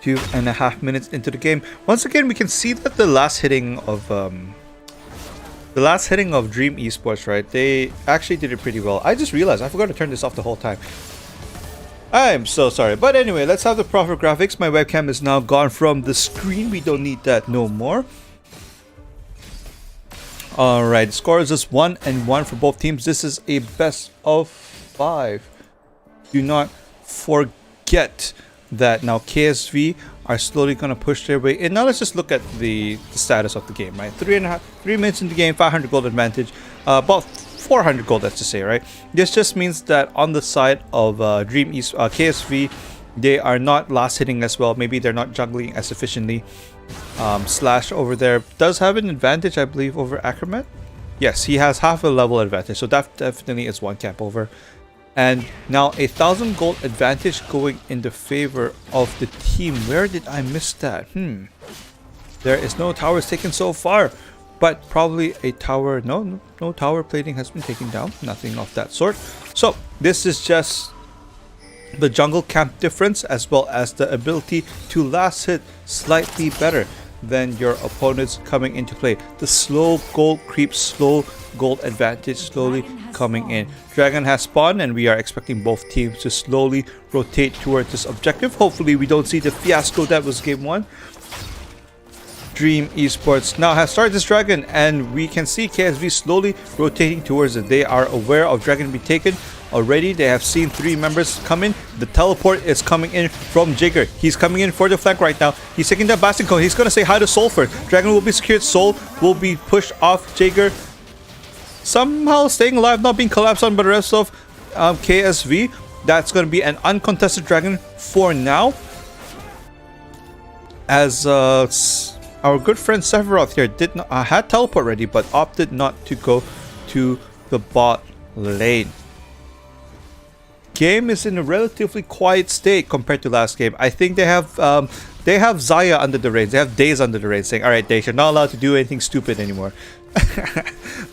Two and a half minutes into the game. Once again, we can see that the last hitting of Dream Esports, right? They actually did it pretty well. I just realized I forgot to turn this off the whole time. I'm so sorry. But anyway, let's have the proper graphics. My webcam is now gone from the screen. We don't need that no more. Alright, the score is just 1-1 for both teams. This is a best of 5. Do not forget that now KSV are slowly going to push their way in. Now let's just look at the status of the game, right? 3 minutes in the game, 500 gold advantage, about 400 gold, that's to say, right? This just means that on the side of KSV, they are not last hitting as well. Maybe they're not juggling as efficiently. Slash over there does have an advantage, I believe, over Acromat. Yes, he has half a level advantage, so that definitely is one camp over. And now 1,000 gold advantage going in the favor of the team. Where did I miss that? There is no towers taken so far, but probably a tower. No tower plating has been taken down. Nothing of that sort. So this is just the jungle camp difference, as well as the ability to last hit slightly better than your opponents coming into play. The slow gold creep, slow gold advantage slowly coming in. Dragon has spawned, and we are expecting both teams to slowly rotate towards this objective. Hopefully we don't see the fiasco that was game 1. Dream Esports now has started this dragon, and we can see KSV slowly rotating towards it. They are aware of dragon being taken. already. They have seen 3 members come in. The teleport is coming in from Jigger. He's coming in for the flank right now. He's taking that Bastion Cone. He's going to say hi to Soul first. Dragon will be secured. Soul will be pushed off Jigger. Somehow staying alive, not being collapsed on by the rest of KSV. That's going to be an uncontested Dragon for now. As our good friend Sephiroth here did not had teleport ready, but opted not to go to the bot lane. Game is in a relatively quiet state compared to last game. I think they have Zaya under the reins. They have Days under the reins saying, alright Days, you're not allowed to do anything stupid anymore.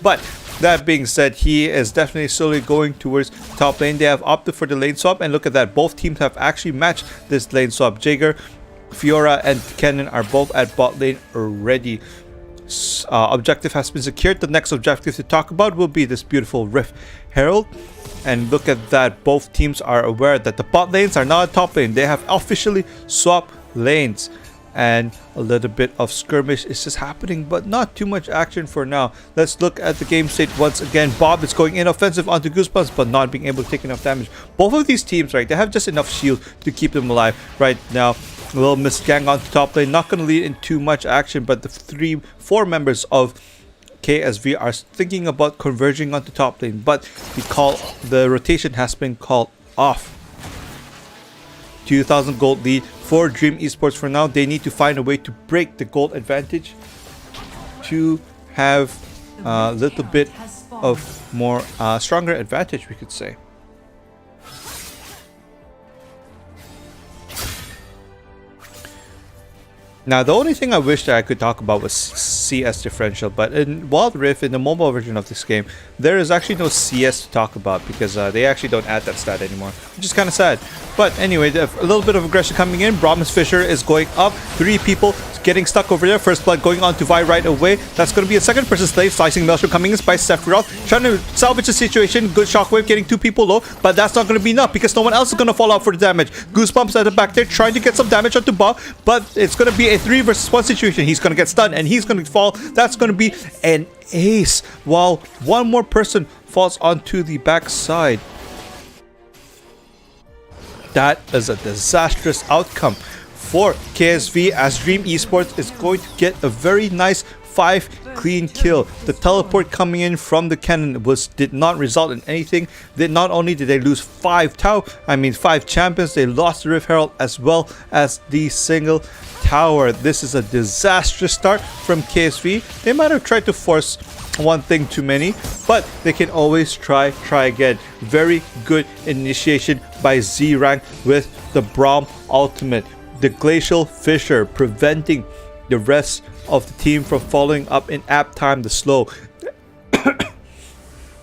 But that being said, he is definitely slowly going towards top lane. They have opted for the lane swap, and look at that. Both teams have actually matched this lane swap. Jaeger, Fiora, and Kennen are both at bot lane already. Objective has been secured. The next objective to talk about will be this beautiful Rift Herald. And look at that. Both teams are aware that the bot lanes are not a top lane. They have officially swapped lanes. And a little bit of skirmish is just happening, but not too much action for now. Let's look at the game state once again. Bob is going in offensive onto Goosebumps, but not being able to take enough damage. Both of these teams, right, they have just enough shield to keep them alive right now. A little missed gang onto top lane, not going to lead in too much action, but the 4 members of KSV are thinking about converging onto top lane, but the rotation has been called off. 2,000 gold lead for Dream Esports for now. They need to find a way to break the gold advantage to have a little bit of more stronger advantage, we could say. Now, the only thing I wish that I could talk about was CS differential, but in Wild Rift, in the mobile version of this game, there is actually no CS to talk about because they actually don't add that stat anymore, which is kind of sad. But anyway, a little bit of aggression coming in. Brahms Fisher is going up. 3 people getting stuck over there. First blood going on to Vi right away. That's going to be a second person slave. Slicing Maelstrom coming in by Sephiroth, trying to salvage the situation. Good shockwave getting 2 people low, but that's not going to be enough because no one else is going to fall out for the damage. Goosebumps at the back there trying to get some damage onto Bob, but it's going to be a 3 versus 1 situation. He's going to get stunned and he's going to fall. That's going to be an ace, while one more person falls onto the backside. That is a disastrous outcome for KSV, as Dream Esports is going to get a very nice 5 clean kill. The teleport coming in from the cannon did not result in anything. Not only did they lose 5 champions, they lost the Rift Herald as well as the single tower. This is a disastrous start from KSV. They might have tried to force one thing too many, but they can always try again. Very good initiation by Z rank with the Braum ultimate. The Glacial Fissure preventing the rest of the team from following up in app time, the slow.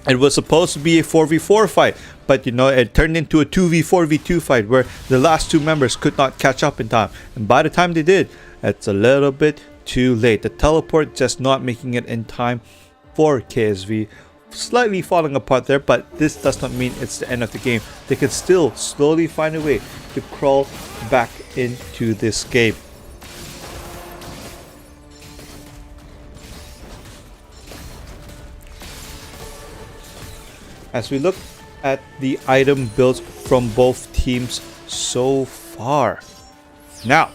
It was supposed to be a 4v4 fight, but it turned into a 2v4v2 fight where the last 2 members could not catch up in time. And by the time they did, it's a little bit too late. The teleport just not making it in time for KSV. Slightly falling apart there, but this does not mean it's the end of the game. They can still slowly find a way to crawl back into this game. As we look at the item builds from both teams so far. Now,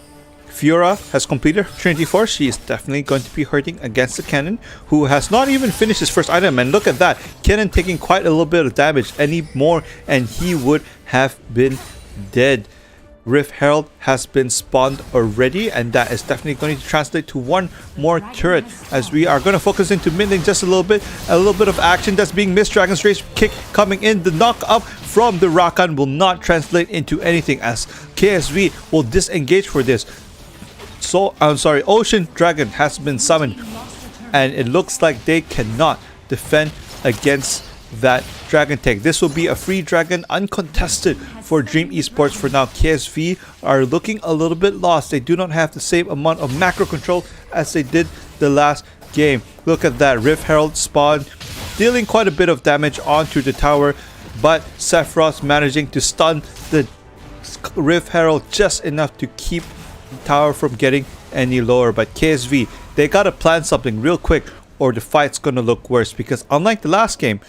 Fiora has completed Trinity Force. She is definitely going to be hurting against the Cannon, who has not even finished his first item. And look at that, Cannon taking quite a little bit of damage. Any more and he would have been dead. Rift Herald has been spawned already, and that is definitely going to translate to one more turret, as we are going to focus into mid lane just a little bit of action that's being missed. Dragon's Rage kick coming in. The knock up from the Rakan will not translate into anything, as KSV will disengage for this. So I'm sorry, Ocean Dragon has been summoned, and it looks like they cannot defend against that dragon tag. This will be a free dragon, uncontested for Dream Esports for now. KSV are looking a little bit lost. They do not have the same amount of macro control as they did the last game. Look at that, Rift Herald spawn, dealing quite a bit of damage onto the tower, but Sephiroth managing to stun the Rift Herald just enough to keep the tower from getting any lower. But KSV, they gotta plan something real quick or the fight's gonna look worse, because unlike the last game,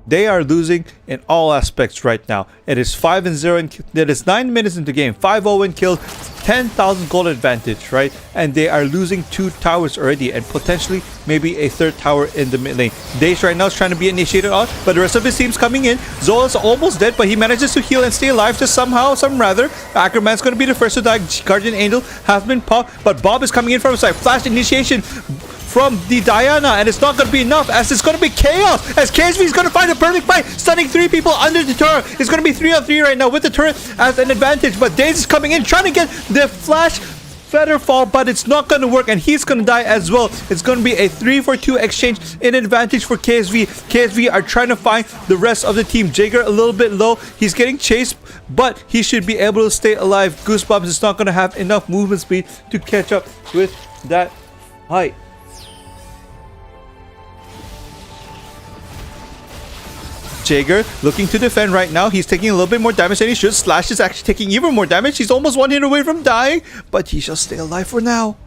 They are losing in all aspects right now. It is 5-0 and it is 9 minutes into the game. 5-0 and kills, 10,000 gold advantage, right? And they are losing 2 towers already and potentially maybe a 3rd tower in the mid lane. Daze right now is trying to be initiated on, but the rest of his team's coming in. Zola's almost dead, but he manages to heal and stay alive just somehow, some rather. Ackerman's going to be the first to die. Guardian Angel has been popped, but Bob is coming in from his side. Flash initiation from the Diana, and it's not going to be enough as it's going to be chaos as KSV is going to find a perfect fight, stunning 3 people under the turret. It's going to be 3-on-3 right now with the turret as an advantage, but Daze is coming in trying to get the flash feather fall, but it's not going to work and he's going to die as well. It's going to be a 3-for-2 exchange in advantage for KSV. KSV are trying to find the rest of the team. Jaeger a little bit low, he's getting chased, but he should be able to stay alive. Goosebumps is not going to have enough movement speed to catch up with that fight. Jaeger looking to defend right now. He's taking a little bit more damage than he should. Slash is actually taking even more damage. He's almost 1 hit away from dying, but he shall stay alive for now.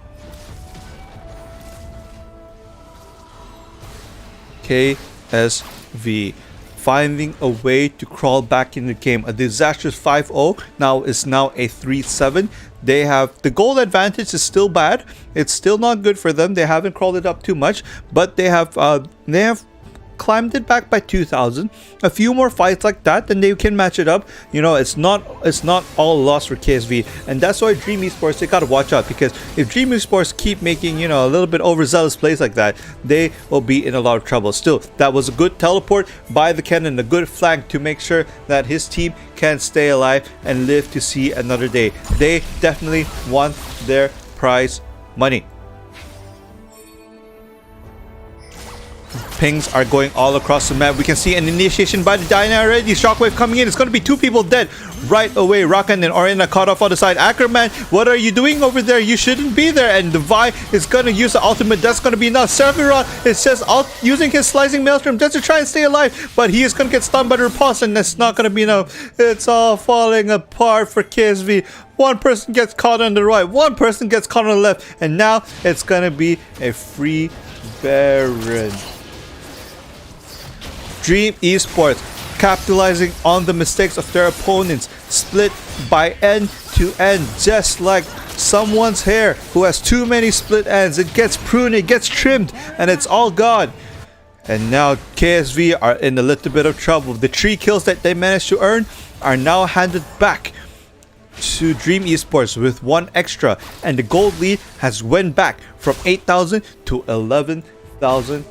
KSV finding a way to crawl back in the game. A disastrous 5-0 now is now a 3-7. They have the goal advantage is still bad. It's still not good for them. They haven't crawled it up too much, but they have climbed it back by 2,000. A few more fights like that, then they can match it up. You know, it's not all lost for KSV, and that's why Dream Esports, they gotta watch out, because if Dream Esports keep making, you know, a little bit overzealous plays like that, they will be in a lot of trouble. Still, that was a good teleport by the cannon, a good flank to make sure that his team can stay alive and live to see another day. They definitely want their prize money. Pings are going all across the map. We can see an initiation by the Diana already. Shockwave coming in. It's going to be 2 people dead right away. Rakan and Oriana caught off on the side. Ackerman, what are you doing over there? You shouldn't be there. And the Vi is going to use the ultimate. That's going to be enough. Sephiroth is just using his slicing maelstrom just to try and stay alive. But he is going to get stunned by the repulse, and that's not going to be enough. It's all falling apart for KSV. One person gets caught on the right. One person gets caught on the left. And now it's going to be a free Baron. Dream Esports capitalizing on the mistakes of their opponents, split by end to end, just like someone's hair who has too many split ends. It gets pruned, it gets trimmed, and it's all gone. And now KSV are in a little bit of trouble. The 3 kills that they managed to earn are now handed back to Dream Esports with 1 extra, and the gold lead has went back from 8,000 to 11,000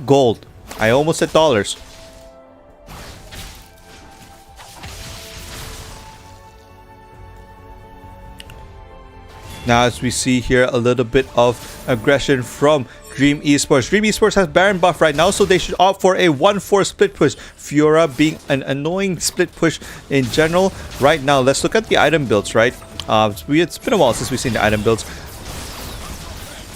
gold. I almost said dollars. Now, as we see here, a little bit of aggression from Dream Esports. Dream Esports has Baron buff right now, so they should opt for a 1-4 split push. Fiora being an annoying split push in general. Right now, let's look at the item builds, right? It's been a while since we've seen the item builds.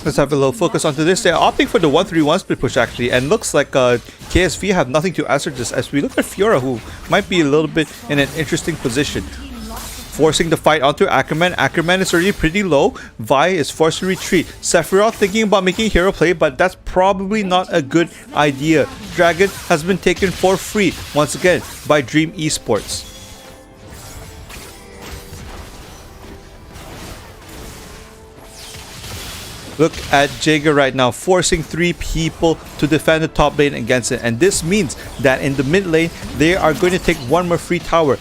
Let's have a little focus onto this. They're opting for the 1-3-1 split push actually, and looks like KSV have nothing to answer this as we look at Fiora, who might be a little bit in an interesting position. Forcing the fight onto Ackerman. Ackerman is already pretty low. Vi is forced to retreat. Sephiroth thinking about making a hero play, but that's probably not a good idea. Dragon has been taken for free once again by Dream Esports. Look at Jaeger right now, forcing 3 people to defend the top lane against it. And this means that in the mid lane, they are going to take 1 more free tower.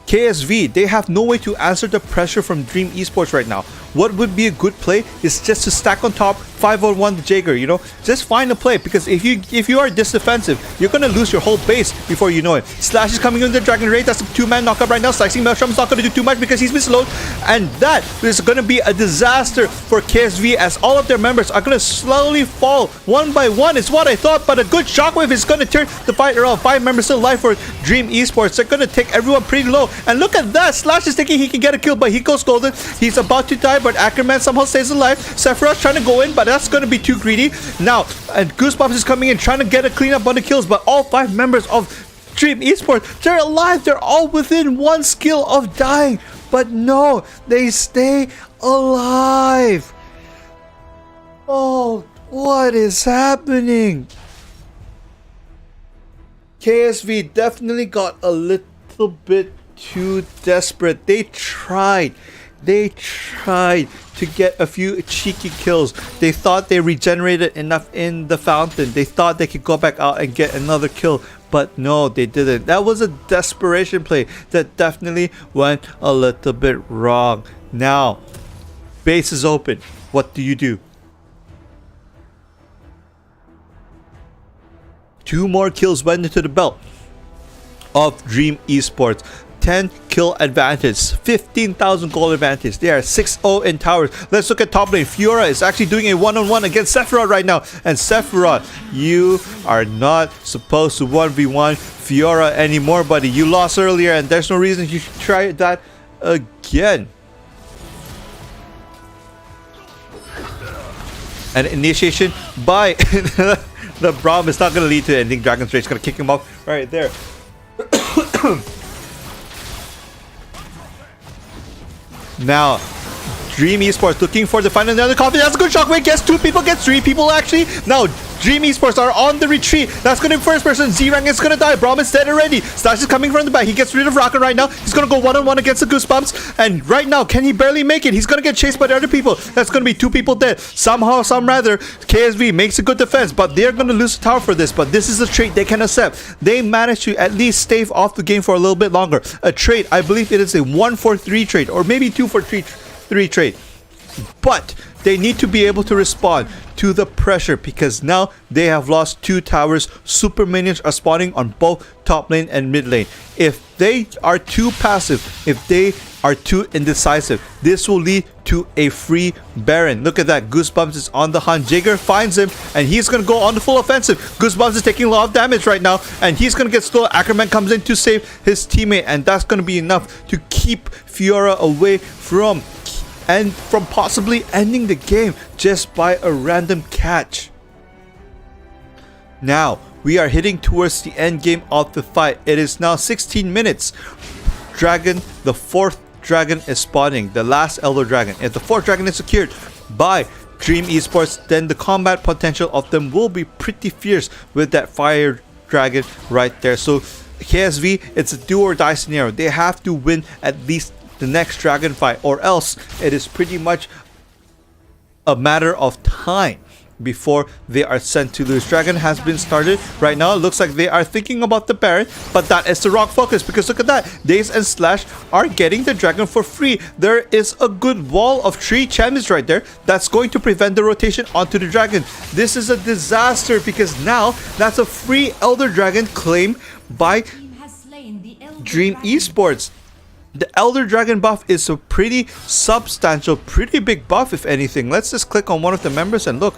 KSV, they have no way to answer the pressure from Dream Esports right now. What would be a good play is just to stack on top 5-on-1 the Jaeger, you know? Just find a play, because if you are this defensive, you're gonna lose your whole base before you know it. Slash is coming in the Dragon Raid. That's a 2-man knockup right now. Slicing Maelstrom's not gonna do too much because he's been slowed, and that is gonna be a disaster for KSV as all of their members are gonna slowly fall 1 by 1. It's what I thought, but a good shockwave is gonna turn the fight around. 5 members still alive for Dream Esports. They're gonna take everyone pretty low, and look at that. Slash is thinking he can get a kill, but he goes golden. He's about to die, but Ackerman somehow stays alive. Sephiroth trying to go in, but that's going to be too greedy. Now, and Goosebumps is coming in, trying to get a cleanup on the kills, but all 5 members of Dream Esports, they're alive. They're all within 1 skill of dying, but no, they stay alive. Oh, what is happening? KSV definitely got a little bit too desperate. They tried to get a few cheeky kills. They thought they regenerated enough in the fountain. They thought they could go back out and get another kill, but no, they didn't. That was a desperation play that definitely went a little bit wrong. Now, base is open. What do you do? 2 more kills went into the belt of Dream Esports. 10 kill advantage, 15,000 gold advantage. They are 6-0 in towers. Let's look at top lane. Fiora is actually doing a one-on-one against Sephiroth right now. And Sephiroth, you are not supposed to 1v1 Fiora anymore, buddy. You lost earlier and there's no reason you should try that again. And initiation by the Braum is not going to lead to anything. Dragon's Rage is going to kick him off right there. Now, Dream Esports looking for the final another coffee. That's a good shockwave. Gets 2 people, gets 3 people actually. Now, Dream Esports are on the retreat. That's going to be first person. Z-Rank is going to die. Braum is dead already. Stash is coming from the back. He gets rid of Rocket right now. He's going to go one-on-one against the Goosebumps. And right now, can he barely make it? He's going to get chased by the other people. That's going to be 2 people dead. Somehow, some rather, KSV makes a good defense, but they're going to lose the tower for this. But this is a trait they can accept. They managed to at least stave off the game for a little bit longer. A trait, I believe it is a 1-4-3 trait, or maybe 2-4-3 trait. But they need to be able to respond to the pressure because now they have lost 2 towers. Super minions are spawning on both top lane and mid lane. If they are too passive, if they are too indecisive, this will lead to a free Baron. Look at that. Goosebumps is on the hunt. Jagger finds him and he's going to go on the full offensive. Goosebumps is taking a lot of damage right now and he's going to get slow. Ackerman comes in to save his teammate and that's going to be enough to keep Fiora away from possibly ending the game just by a random catch. Now, we are heading towards the end game of the fight. It is now 16 minutes. The 4th dragon is spawning, the last Elder Dragon. If the 4th dragon is secured by Dream Esports, then the combat potential of them will be pretty fierce with that fire dragon right there. So KSV, it's a do or die scenario. They have to win at least the next dragon fight, or else it is pretty much a matter of time before they are sent to lose. Dragon has been started right now. It looks like they are thinking about the Baron, but that is the wrong focus because look at that. Daze and Slash are getting the dragon for free. There is a good wall of 3 champions right there that's going to prevent the rotation onto the dragon. This is a disaster because now that's a free Elder Dragon claimed by Dream Esports. The Elder Dragon buff is a pretty substantial, pretty big buff if anything. Let's just click on one of the members and look.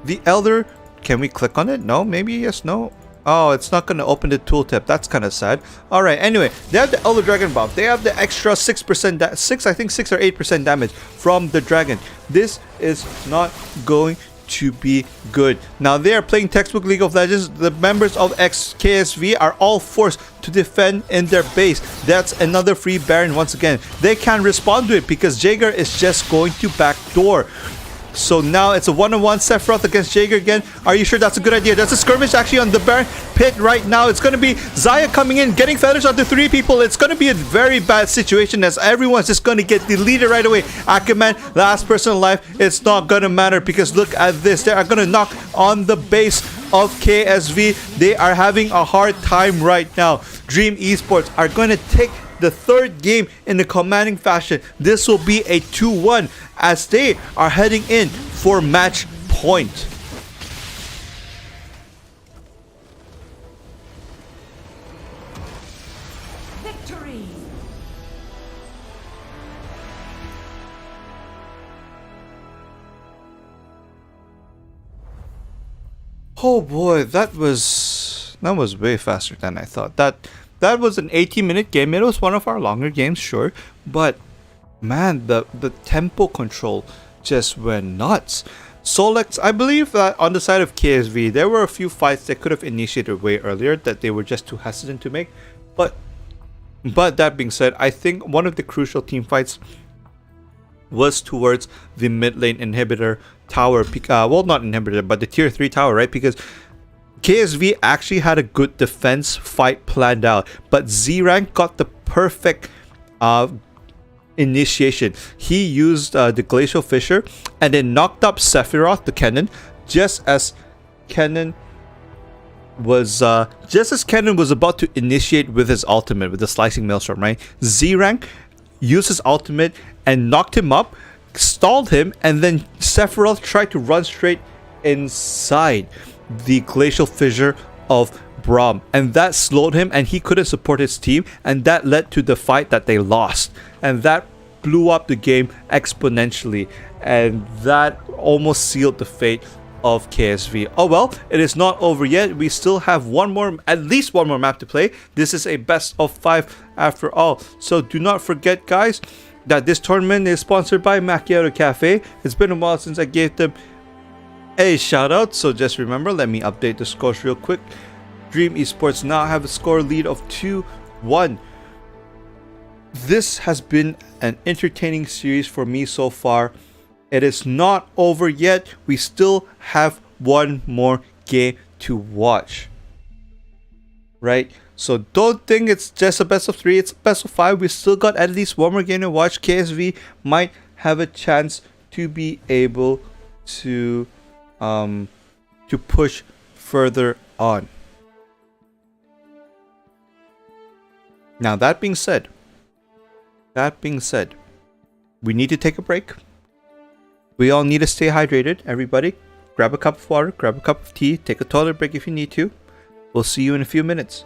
The Elder, can we click on it? No, maybe yes, no. Oh, it's not going to open the tooltip. That's kind of sad. Alright, anyway, they have the Elder Dragon buff. They have the extra 6%, I think 6 or 8% damage from the dragon. This is not going to be good. Now they are playing textbook League of Legends. The members of XKSV are all forced to defend in their base. That's another free Baron once again. They can't respond to it because Jagger is just going to backdoor. So now it's a one-on-one Sephiroth against Jagger again. Are you sure that's a good idea? That's a skirmish actually on the Baron pit right now. It's going to be Zaya coming in, getting feathers onto 3 people. It's going to be a very bad situation as everyone's just going to get deleted right away. Ackerman, last person alive. It's not going to matter because look at this. They are going to knock on the base of KSV. They are having a hard time right now. Dream Esports are going to take the 3rd game in the commanding fashion. This will be a 2-1 as they are heading in for match point. Victory. Oh boy, that was way faster than I thought. That was an 18-minute game. It was one of our longer games, sure, but man, the tempo control just went nuts. Solex, I believe that on the side of KSV, there were a few fights that could have initiated way earlier that they were just too hesitant to make. But that being said, I think one of the crucial team fights was towards the mid lane inhibitor tower. Well, not inhibitor, but the tier 3 tower, right? Because KSV actually had a good defense fight planned out, but Z-Rank got the perfect initiation. He used the Glacial Fissure and then knocked up Sephiroth, the cannon, just as Cannon was about to initiate with his ultimate, with the Slicing Maelstrom, right? Z-Rank used his ultimate and knocked him up, stalled him, and then Sephiroth tried to run straight inside the Glacial Fissure of Braum, and that slowed him and he couldn't support his team, and that led to the fight that they lost, and that blew up the game exponentially, and that almost sealed the fate of KSV. Oh well, it is not over yet. We still have at least one more map to play. This is a best of 5 after all, so do not forget, guys, that this tournament is sponsored by Macchiato Cafe. It's been a while since I gave them a shout out, so just remember, let me update the scores real quick. Dream Esports now have a score lead of 2-1. This has been an entertaining series for me so far. It is not over yet. We still have one more game to watch, right? So don't think it's just a best of 3, it's a best of 5. We still got at least one more game to watch. KSV might have a chance to be able to push further on. Now that being said, we need to take a break. We all need to stay hydrated. Everybody, grab a cup of water, grab a cup of tea, take a toilet break if you need to. We'll see you in a few minutes.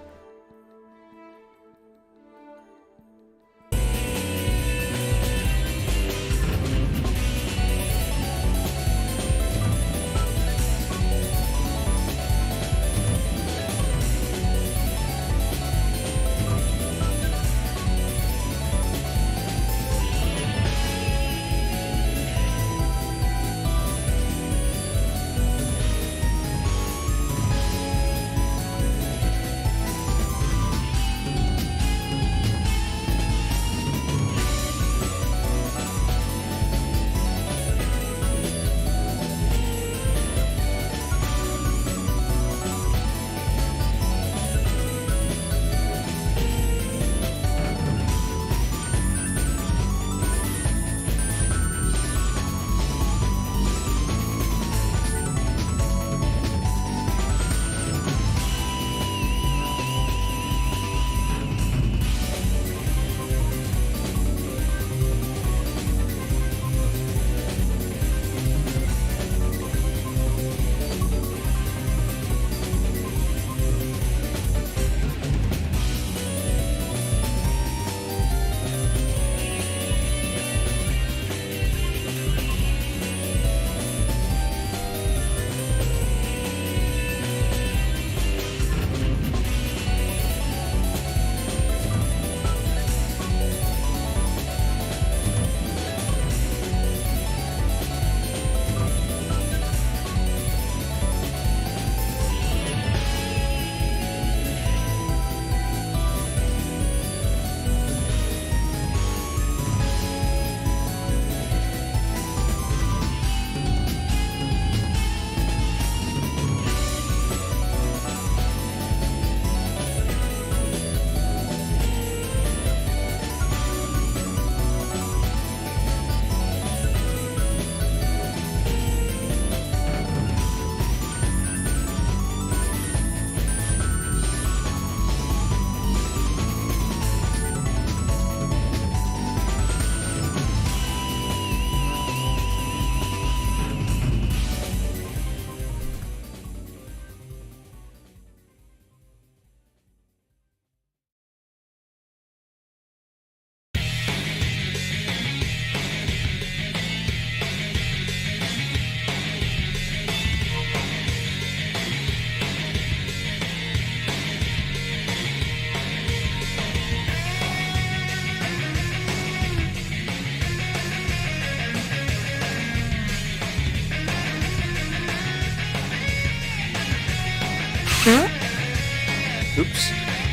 Oops,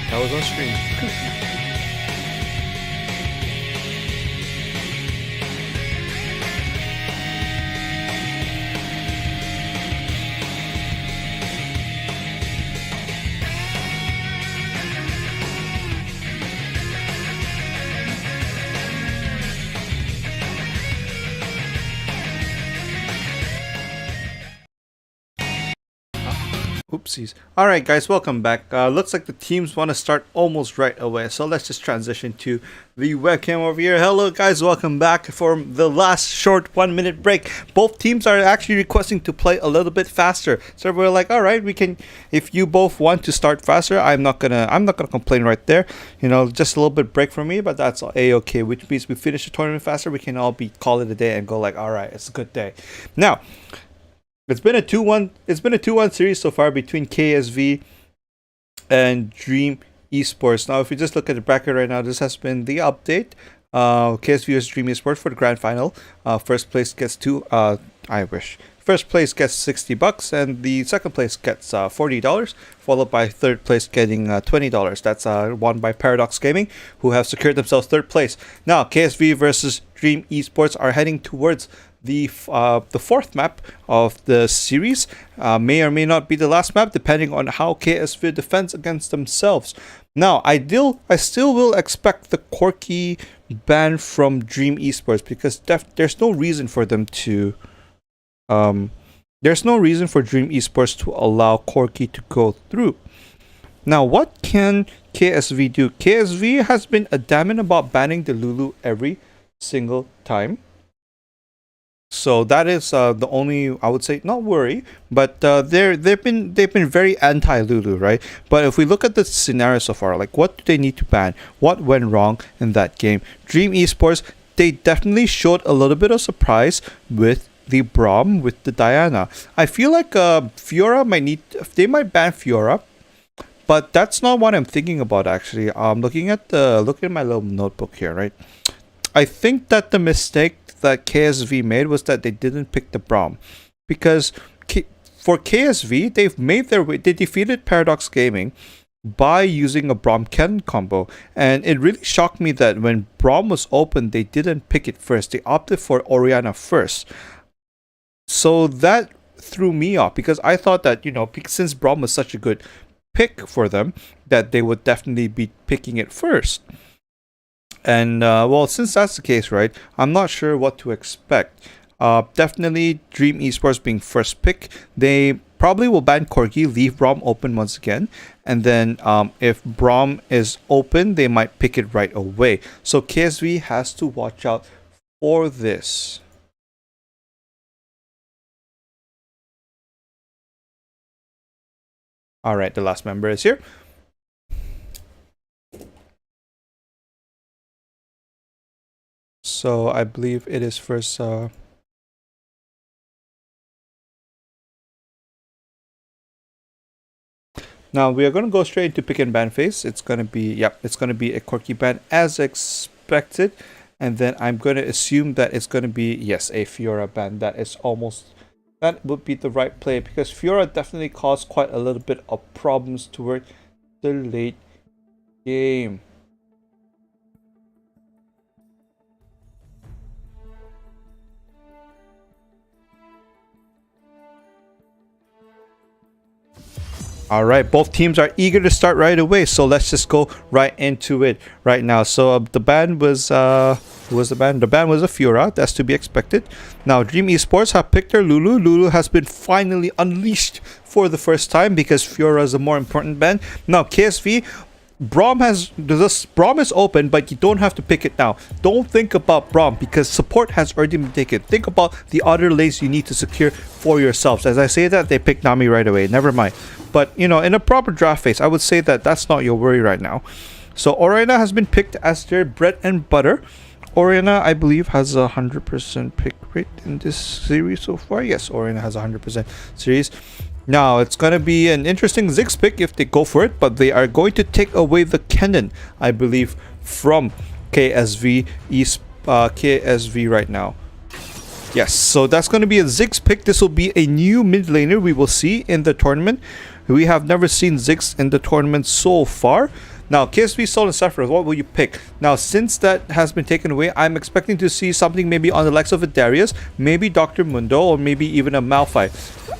that was on screen. Oopsies. Alright guys, welcome back. Looks like the teams want to start almost right away, so let's just transition to the webcam over here. Hello guys, welcome back for the last short 1-minute break. Both teams are actually requesting to play a little bit faster. So we're like, alright, we can, if you both want to start faster, I'm not gonna complain right there. You know, just a little bit break for me, but that's a-okay, which means we finish the tournament faster, we can all call it a day and go like, alright, it's a good day. Now, it's been a 2-1 series so far between KSV and Dream Esports. Now, if you just look at the bracket right now, this has been the update. KSV vs Dream Esports for the grand final. First place gets First place gets $60 and the second place gets $40, followed by third place getting $20. That's won by Paradox Gaming, who have secured themselves third place. Now, KSV versus Dream Esports are heading towards the fourth map of the series. May or may not be the last map, depending on how KSV defends against themselves. Now, I still will expect the Corki ban from Dream Esports, because there's no reason for them to there's no reason for Dream Esports to allow Corki to go through. Now, what can KSV do? KSV has been adamant about banning the Lulu every single time. So that is the only, I would say, not worry, but they've been very anti Lulu, right? But if we look at the scenario so far, like what do they need to ban? What went wrong in that game? Dream Esports, they definitely showed a little bit of surprise with the Braum, with the Diana. I feel like Fiora might ban Fiora, but that's not what I'm thinking about actually. Looking at my little notebook here, right? I think that the mistake that KSV made was that they didn't pick the Braum, because for KSV they defeated Paradox Gaming by using a Braum Ken combo, and it really shocked me that when Braum was open they didn't pick it first. They opted for Orianna first, so that threw me off, because I thought that, you know, since Braum was such a good pick for them, that they would definitely be picking it first. And well, since that's the case, right, I'm not sure what to expect. Definitely Dream Esports being first pick. They probably will ban Corgi, leave Braum open once again, and then if Braum is open, they might pick it right away. So KSV has to watch out for this. All right, the last member is here. So I believe it is first. Now we are going to go straight into pick and ban phase. It's going to be a Corki ban as expected, and then I'm going to assume that it's going to be, yes, a Fiora ban. That would be the right play, because Fiora definitely caused quite a little bit of problems toward the late game. All right, both teams are eager to start right away, so let's just go right into it right now. So the ban was who was the ban? The ban was a Fiora. That's to be expected. Now Dream Esports have picked their Lulu. Lulu has been finally unleashed for the first time, because Fiora is a more important ban. Now KSV, Braum is open, but you don't have to pick it now. Don't think about Braum, because support has already been taken. Think about the other lanes you need to secure for yourselves. As I say that, they pick Nami right away. Never mind. But, you know, in a proper draft phase, I would say that that's not your worry right now. So Orianna has been picked as their bread and butter. Orianna, I believe, has a 100% pick rate in this series so far. Yes, Orianna has a 100% series. Now, it's going to be an interesting Ziggs pick if they go for it, but they are going to take away the cannon, I believe, from KSV right now. Yes, so that's going to be a Ziggs pick. This will be a new mid laner we will see in the tournament. We have never seen Ziggs in the tournament so far. Now, KSV, Sol, and Sephiroth, what will you pick? Now, since that has been taken away, I'm expecting to see something maybe on the likes of a Darius, maybe Dr. Mundo, or maybe even a Malphite.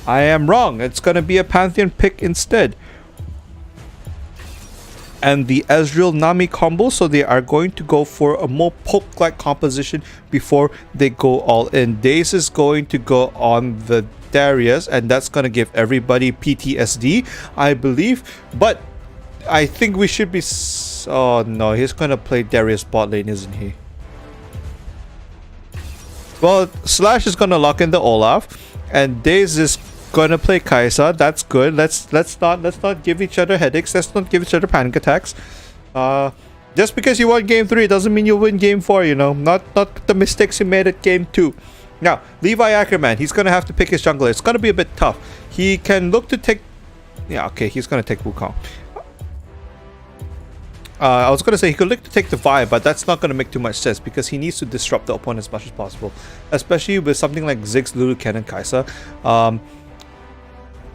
I am wrong. It's going to be a Pantheon pick instead. And the Ezreal Nami combo, so they are going to go for a more poke-like composition before they go all in. Daze is going to go on the Darius, and that's gonna give everybody PTSD, I believe. But I think we should be... Oh no, he's gonna play Darius bot lane, isn't he? Well, Slash is gonna lock in the Olaf, and Daze is gonna play Kai'Sa. That's good. Let's not give each other headaches. Let's not give each other panic attacks. Just because you won game 3 doesn't mean you'll win game 4, you know. Not the mistakes you made at game 2. Now, Levi Ackerman, he's gonna have to pick his jungler. It's gonna be a bit tough. He can look to take... Yeah, okay, he's gonna take Wukong. I was gonna say he could look to take the Vi, but that's not gonna make too much sense because he needs to disrupt the opponent as much as possible, especially with something like Ziggs, Lulu, Ken, and Kai'Sa.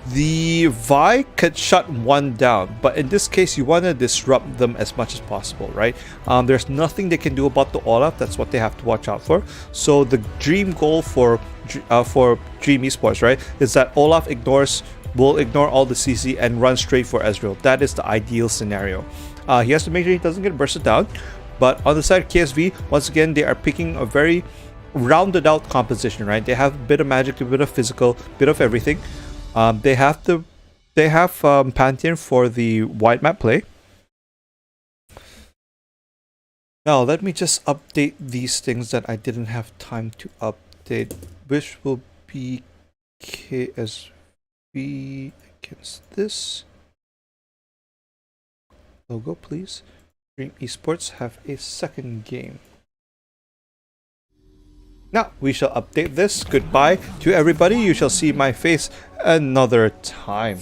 The Vi could shut one down, but in this case, you want to disrupt them as much as possible, right? There's nothing they can do about the Olaf. That's what they have to watch out for. So the dream goal for Dream Esports, right, is that Olaf will ignore all the CC and run straight for Ezreal. That is the ideal scenario. He has to make sure he doesn't get bursted down. But on the side of KSV, once again, they are picking a very rounded out composition, right? They have a bit of magic, a bit of physical, a bit of everything. They have Pantheon for the wide map play. Now let me just update these things that I didn't have time to update, which will be KSV against this logo, please. Dream Esports have a second game. Now, we shall update this. Goodbye to everybody. You shall see my face another time.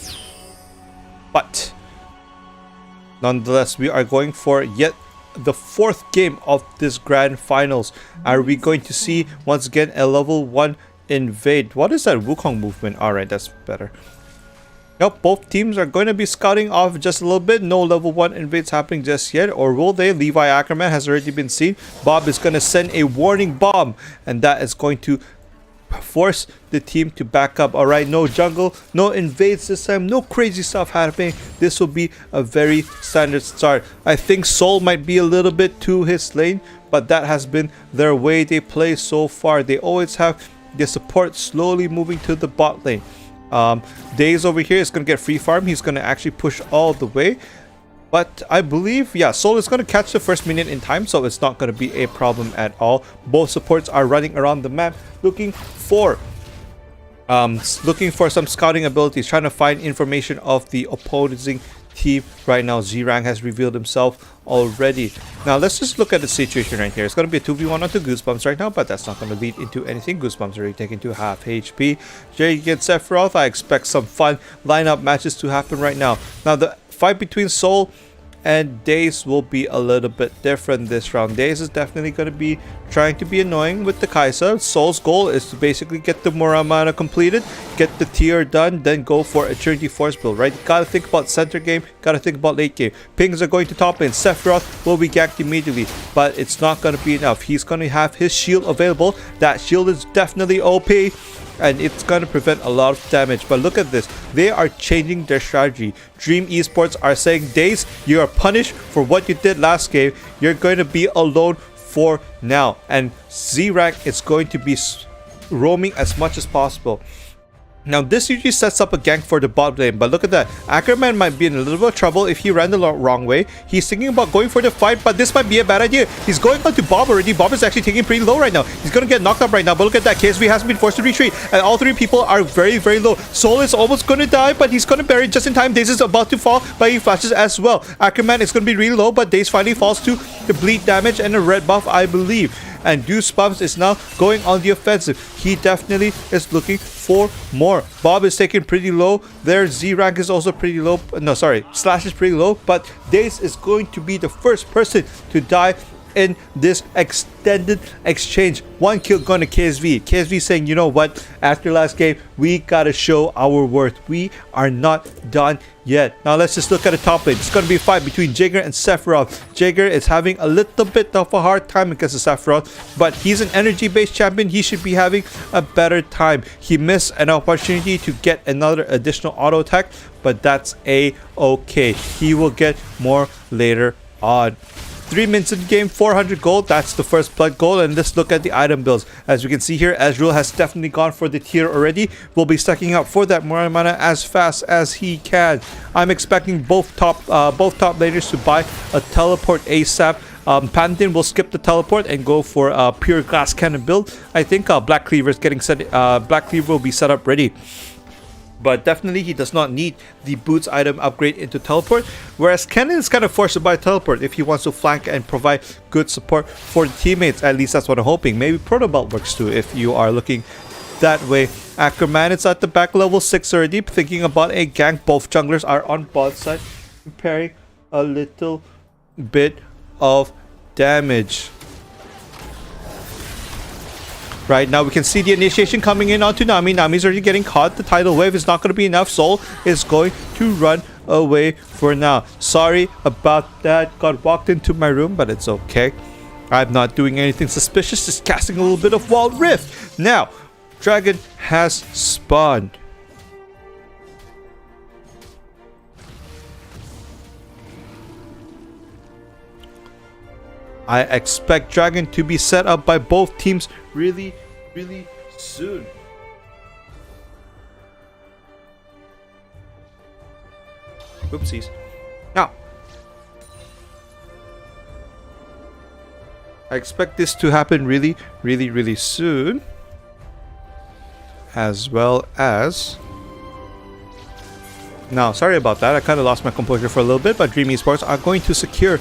But, nonetheless, we are going for yet the 4th game of this grand finals. Are we going to see, once again, a level 1 invade? What is that Wukong movement? Alright, that's better. Nope, both teams are going to be scouting off just a little bit. No level 1 invades happening just yet. Or will they? Levi Ackerman has already been seen. Bob is going to send a warning bomb. And that is going to force the team to back up. Alright, no jungle, no invades this time. No crazy stuff happening. This will be a very standard start. I think Sol might be a little bit to his lane. But that has been their way they play so far. They always have their support slowly moving to the bot lane. Daze over here is going to get free farm. He's going to actually push all the way. But I believe, yeah, Sol is going to catch the first minion in time, so it's not going to be a problem at all. Both supports are running around the map looking for some scouting abilities, trying to find information of the opposing team. Right now, Z-Rank has revealed himself already. Now, let's just look at the situation right here. It's going to be a 2v1 onto Goosebumps right now, but that's not going to lead into anything. Goosebumps already taken to half HP. Jay against Sephiroth. I expect some fun lineup matches to happen right now. Now, the fight between Sol and Daze will be a little bit different this round. Daze is definitely going to be trying to be annoying with the Kai'Sa. Sol's goal is to basically get the Muramana completed, get the tier done, then go for a Trinity Force build, right? Gotta think about center game, gotta think about late game. Pings are going to top lane. Sephiroth will be ganked immediately, but it's not going to be enough. He's going to have his shield available. That shield is definitely OP. And it's going to prevent a lot of damage. But look at this. They are changing their strategy. Dream Esports are saying, Daze, you are punished for what you did last game. You're going to be alone for now. And Z-Rank is going to be roaming as much as possible. Now, this usually sets up a gank for the bot lane, but look at that. Ackerman might be in a little bit of trouble if he ran the wrong way. He's thinking about going for the fight, but this might be a bad idea. He's going on to Bob already. Bob is actually taking pretty low right now. He's going to get knocked up right now, but look at that. KSV has been forced to retreat, and all 3 people are very, very low. Sol is almost going to die, but he's going to bury it just in time. Daze is about to fall, but he flashes as well. Ackerman is going to be really low, but Daze finally falls to the bleed damage and a red buff, I believe. And Goosebumps is now going on the offensive. He definitely is looking for more. Bob is taken pretty low. Their Z rank is also pretty low. No, sorry, Slash is pretty low. But Daze is going to be the first person to die in this extended exchange. 1 kill going to KSV. KSV saying, you know what? After last game, we gotta show our worth. We are not done yet. Now let's just look at the top lane. It's gonna be a fight between Jagger and Sephiroth. Jagger is having a little bit of a hard time against the Sephiroth, but he's an energy-based champion. He should be having a better time. He missed an opportunity to get another additional auto attack, but that's a-okay. He will get more later on. 3 minutes in the game, 400 gold. That's the first blood gold. And let's look at the item builds. As we can see here, Ezreal has definitely gone for the tier already. Will be stacking up for that mana as fast as he can. I'm expecting both top laners to buy a teleport ASAP. Pantheon will skip the teleport and go for a pure glass cannon build. I think Black Cleaver is getting set. Black Cleaver will be set up ready. But definitely he does not need the boots item upgrade into teleport, whereas Kennen is kind of forced to buy teleport if he wants to flank and provide good support for the teammates. At least that's what I'm hoping. Maybe Proto Belt works too if you are looking that way. Ackerman is at the back, level 6 already, thinking about a gank. Both junglers are on bot side, preparing a little bit of damage. Right now we can see the initiation coming in onto Nami. Nami's already getting caught. The tidal wave is not going to be enough. Sol is going to run away for now. Sorry about that. Got walked into my room, but it's okay. I'm not doing anything suspicious. Just casting a little bit of Wild Rift. Now, Dragon has spawned. I expect Dragon to be set up by both teams really soon. Oopsies. Now, I expect this to happen really soon. As well as... Now, sorry about that. I kind of lost my composure for a little bit, but Dream Esports are going to secure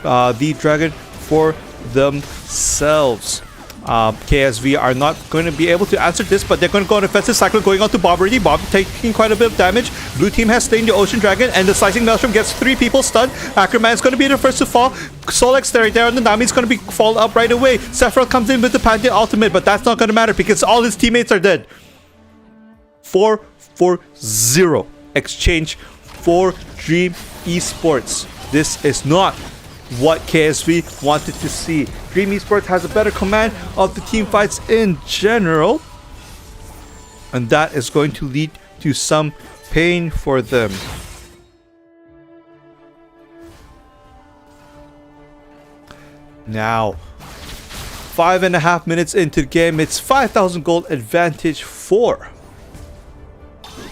the Dragon for themselves. KSV are not going to be able to answer this, but they're going to go on offensive cycle, going on to Bob already. Bob taking quite a bit of damage. Blue team has slain the Ocean Dragon, and the Slicing Maelstrom gets 3 people stunned. Ackerman is going to be the first to fall. Solex there on the Nami is going to be fall up right away. Sephiroth comes in with the Pantheon ultimate, but that's not going to matter because all his teammates are dead. 4-4-0 exchange for Dream Esports. This is not what KSV wanted to see. Dream Esports has a better command of the team fights in general, and that is going to lead to some pain for them. Now, 5.5 minutes into the game, it's 5,000 gold advantage for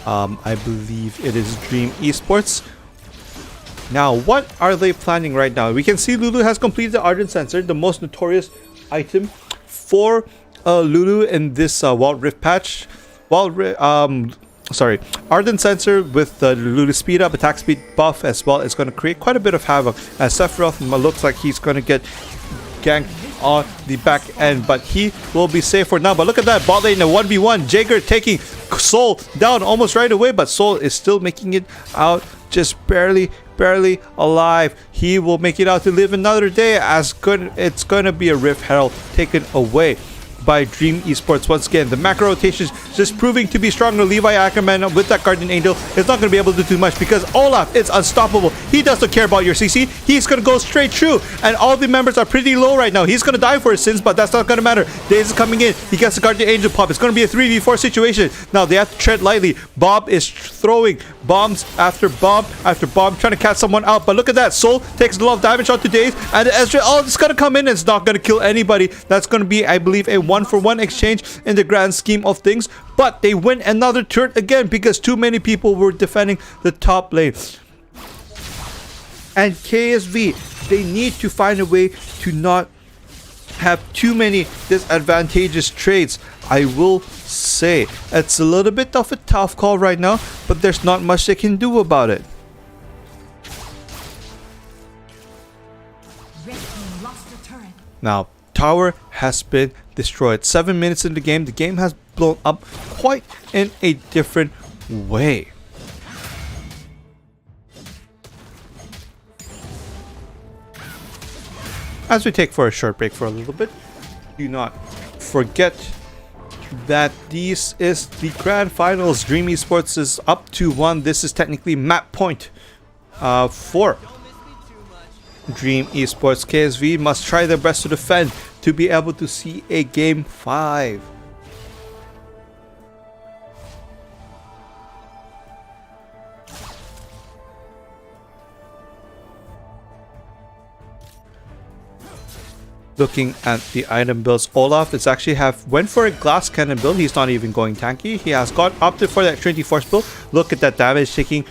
I believe it is Dream Esports. Now, what are they planning right now? We can see Lulu has completed the Ardent Sensor, the most notorious item for Lulu in this Wild Rift patch. Ardent Sensor with the Lulu speed up, attack speed buff as well is going to create quite a bit of havoc, as Sephiroth looks like he's going to get ganked on the back end, but he will be safe for now. But look at that, bot lane in a 1v1. Jaeger taking Soul down almost right away, but Soul is still making it out, just barely alive. He will make it out to live another day, as good. It's gonna be a Rift Herald taken away by Dream Esports once again. The macro rotation is just proving to be stronger. Levi Ackerman with that Guardian Angel is not going to be able to do much because Olaf is unstoppable. He doesn't care about your CC. He's going to go straight through, and all the members are pretty low right now. He's going to die for his sins, but that's not going to matter. Daze is coming in. He gets the Guardian Angel pop. It's going to be a 3v4 situation. Now they have to tread lightly. Bob is throwing bombs after bomb after bomb, trying to catch someone out. But look at that. Soul takes a lot of damage onto Daze, and Ezra, it's going to come in and it's not going to kill anybody. That's going to be, I believe, a 1-for-1 exchange in the grand scheme of things, but they win another turret again because too many people were defending the top lane. And KSV, they need to find a way to not have too many disadvantageous trades. I will say it's a little bit of a tough call right now, but there's not much they can do about it. Now, tower has been destroyed. 7 minutes in the game. The game has blown up quite in a different way. As we take for a short break for a little bit, do not forget that this is the grand finals. Dream Esports is up 2-1. This is technically map point for Dream Esports. KSV must try their best to defend to be able to see a game 5. Looking at the item builds, Olaf is actually went for a glass cannon build. He's not even going tanky. He has opted for that Trinity Force build. Look at that damage taking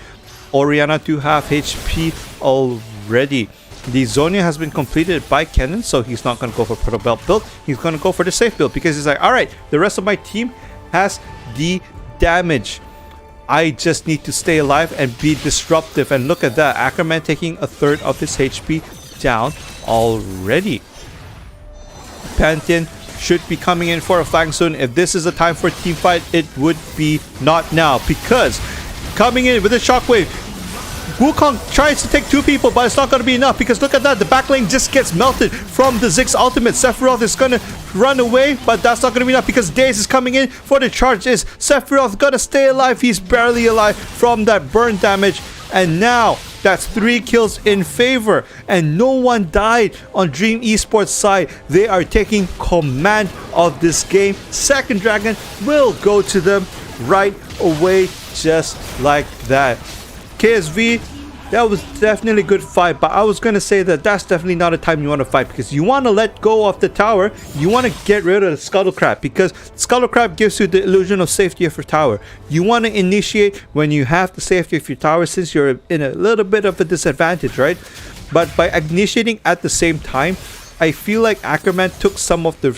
Orianna to half HP already. The Zonia has been completed by Kennen, so he's not going to go for Proto Belt build. He's going to go for the safe build because he's like, alright, the rest of my team has the damage. I just need to stay alive and be disruptive. And look at that, Ackerman taking a third of his HP down already. Pantheon should be coming in for a flank soon. If this is a time for a team fight, it would be not now, because coming in with a shockwave, Wukong tries to take 2 people, but it's not going to be enough, because look at that, the back lane just gets melted from the Ziggs ultimate. Sephiroth is going to run away, but that's not going to be enough because Daze is coming in for the charge. Is Sephiroth going to stay alive? He's barely alive from that burn damage, and now that's 3 kills in favor, and no one died on Dream Esports side. They are taking command of this game. Second Dragon will go to them right away, just like that. KSV, that was definitely a good fight, but I was going to say that that's definitely not a time you want to fight, because you want to let go of the tower. You want to get rid of the Scuttle Crab, because Scuttle Crab gives you the illusion of safety of your tower. You want to initiate when you have the safety of your tower, since you're in a little bit of a disadvantage, right? But by initiating at the same time, I feel like Ackerman took some of the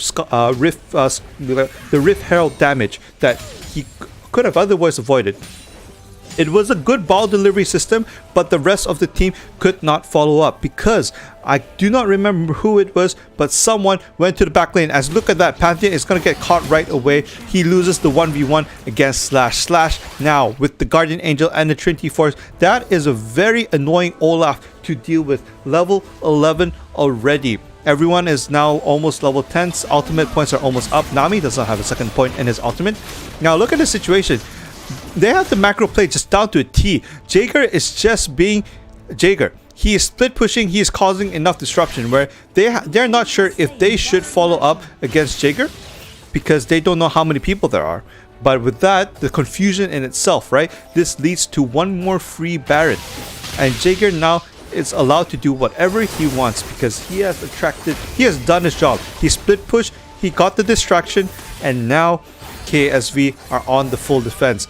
Rift Herald damage that he could have otherwise avoided. It was a good ball delivery system, but the rest of the team could not follow up, because I do not remember who it was, but someone went to the back lane. As look at that, Pantheon is going to get caught right away. He loses the 1v1 against Slash. Now, with the Guardian Angel and the Trinity Force, that is a very annoying Olaf to deal with. Level 11 already. Everyone is now almost level 10. Ultimate points are almost up. Nami does not have a second point in his ultimate. Now, look at the situation. They have the macro play just down to a T. Jaeger is just being Jaeger. He is split pushing. He is causing enough disruption where they're not sure if they should follow up against Jaeger, because they don't know how many people there are. But with that, the confusion in itself, right? This leads to one more free Baron, and Jaeger now is allowed to do whatever he wants, because he has done his job. He split push. He got the distraction, and now KSV are on the full defense.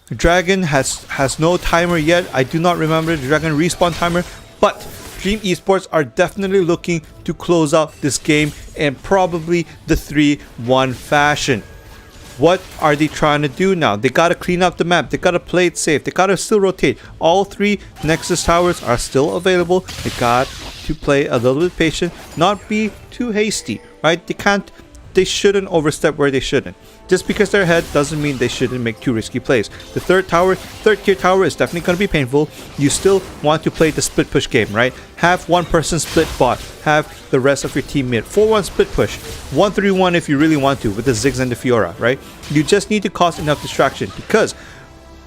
Dragon has no timer yet. I do not remember the Dragon respawn timer, but Dream Esports are definitely looking to close out this game in probably the 3-1 fashion. What are they trying to do now? They gotta clean up the map. They gotta play it safe. They gotta still rotate. All 3 Nexus towers are still available. They got to play a little bit patient, not be too hasty, right? They shouldn't overstep where they shouldn't. Just because they're ahead doesn't mean they shouldn't make too risky plays. The third tier tower is definitely going to be painful. You still want to play the split push game, right? Have one person split bot. Have the rest of your team mid. 4-1 split push. 1-3-1 if you really want to, with the Ziggs and the Fiora, right? You just need to cause enough distraction, because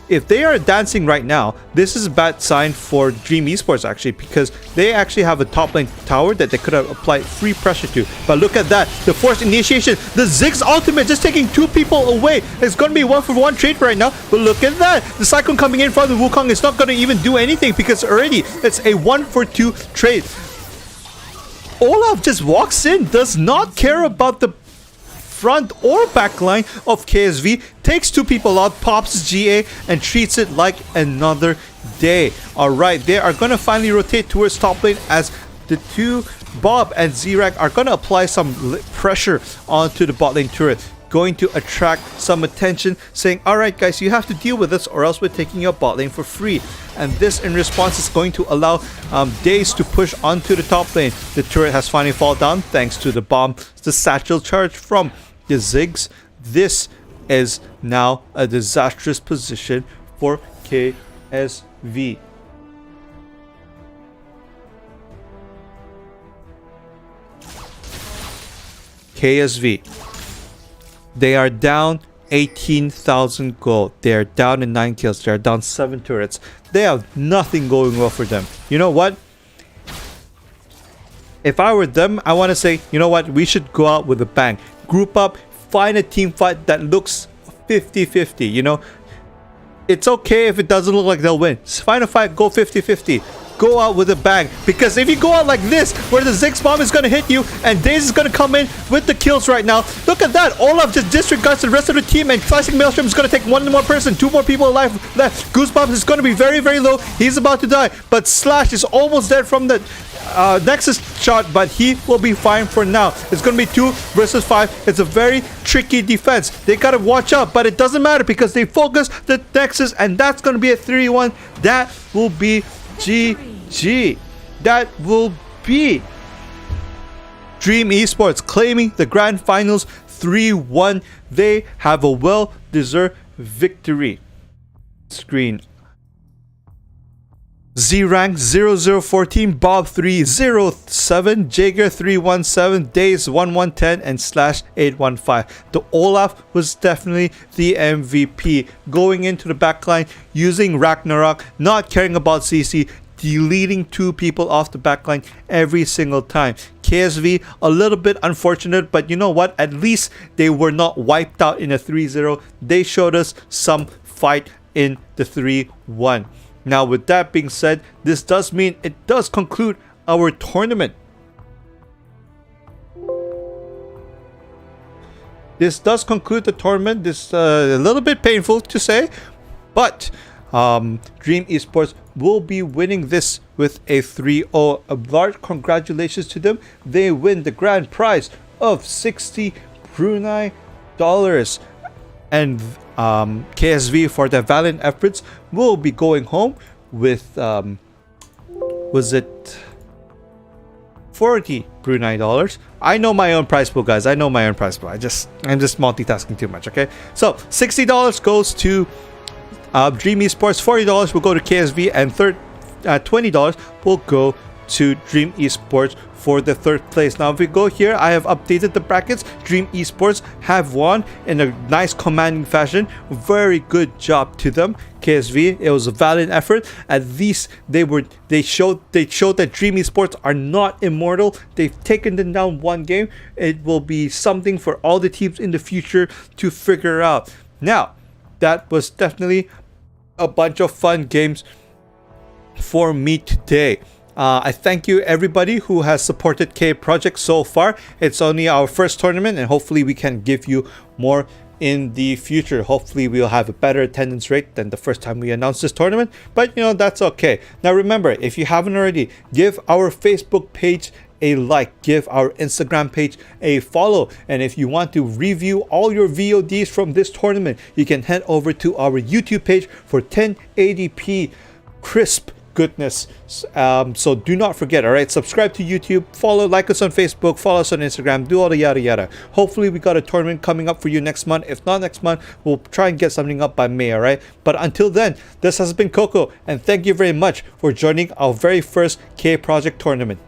if they are dancing right now, this is a bad sign for Dream Esports, actually, because they actually have a top lane tower that they could have applied free pressure to. But look at that, the forced initiation, the Ziggs ultimate just taking 2 people away. It's going to be 1-for-1 trade right now, but look at that. The Cyclone coming in from the Wukong is not going to even do anything, because already it's a 1-for-2 trade. Olaf just walks in, does not care about the front or back line of KSV, takes 2 people out, pops GA, and treats it like another day. Alright, they are going to finally rotate towards top lane, as the 2 Bob and Zirac are going to apply some pressure onto the bot lane turret, going to attract some attention, saying, alright guys, you have to deal with this or else we're taking your bot lane for free. And this in response is going to allow Daze to push onto the top lane. The turret has finally fallen down thanks to the bomb, the satchel charge from the Ziggs. This is now a disastrous position for KSV. They are down 18,000 gold. They are down in 9 kills. They are down 7 turrets. They have nothing going well for them. You know what? If I were them, I want to say, you know what? We should go out with a bang. Group up, find a team fight that looks 50-50, you know? It's okay if it doesn't look like they'll win. Find a fight, go 50-50. go out with a bang. Because if you go out like this, where the Ziggs bomb is going to hit you, and Daze is going to come in with the kills right now. Look at that. Olaf just disregards the rest of the team, and Classic Maelstrom is going to take one more person. 2 more people alive left. Goosebumps is going to be very, very low. He's about to die. But Slash is almost dead from the Nexus shot, but he will be fine for now. It's going to be 2 versus 5. It's a very tricky defense. They got to watch out, but it doesn't matter because they focus the Nexus, and that's going to be a 3-1. That will be GG. That will be Dream Esports claiming the grand finals 3-1. They have a well-deserved victory. Screen. Z-Rank 0014, Bob 307, Jager 317, Days 1110, and Slash 815. The Olaf was definitely the MVP. Going into the backline, using Ragnarok, not caring about CC, deleting 2 people off the backline every single time. KSV, a little bit unfortunate, but you know what? At least they were not wiped out in a 3-0. They showed us some fight in the 3-1. Now, with that being said, this does mean it does conclude our tournament. This does conclude the tournament. This is a little bit painful to say, but Dream Esports will be winning this with a 3-0. A large congratulations to them. They win the grand prize of 60 Brunei dollars. And KSV, for their valiant efforts, will be going home with was it 40 Brunei dollars? I know my own price pool, guys. I know my own price pool. I'm just multitasking too much. Okay, so $60 goes to Dream Esports, $40 will go to KSV, and $20 will go to Dream Esports for the 3rd place. Now, if we go here, I have updated the brackets. Dream Esports have won in a nice commanding fashion. Very good job to them. KSV, it was a valiant effort. At least they showed that Dream Esports are not immortal. They've taken them down 1 game. It will be something for all the teams in the future to figure out. Now, that was definitely a bunch of fun games for me today. I thank you everybody who has supported K Project so far. It's only our first tournament, and hopefully we can give you more in the future. Hopefully we'll have a better attendance rate than the first time we announced this tournament, but you know, that's okay. Now remember, if you haven't already, give our Facebook page a like, give our Instagram page a follow, and if you want to review all your VODs from this tournament, you can head over to our YouTube page for 1080p crisp goodness. So do not forget, all right, subscribe to YouTube, like us on Facebook, follow us on Instagram, do all the yada yada. Hopefully we got a tournament coming up for you next month. If not next month, we'll try and get something up by May, all right? But until then, this has been Coco, and thank you very much for joining our very first K Project tournament.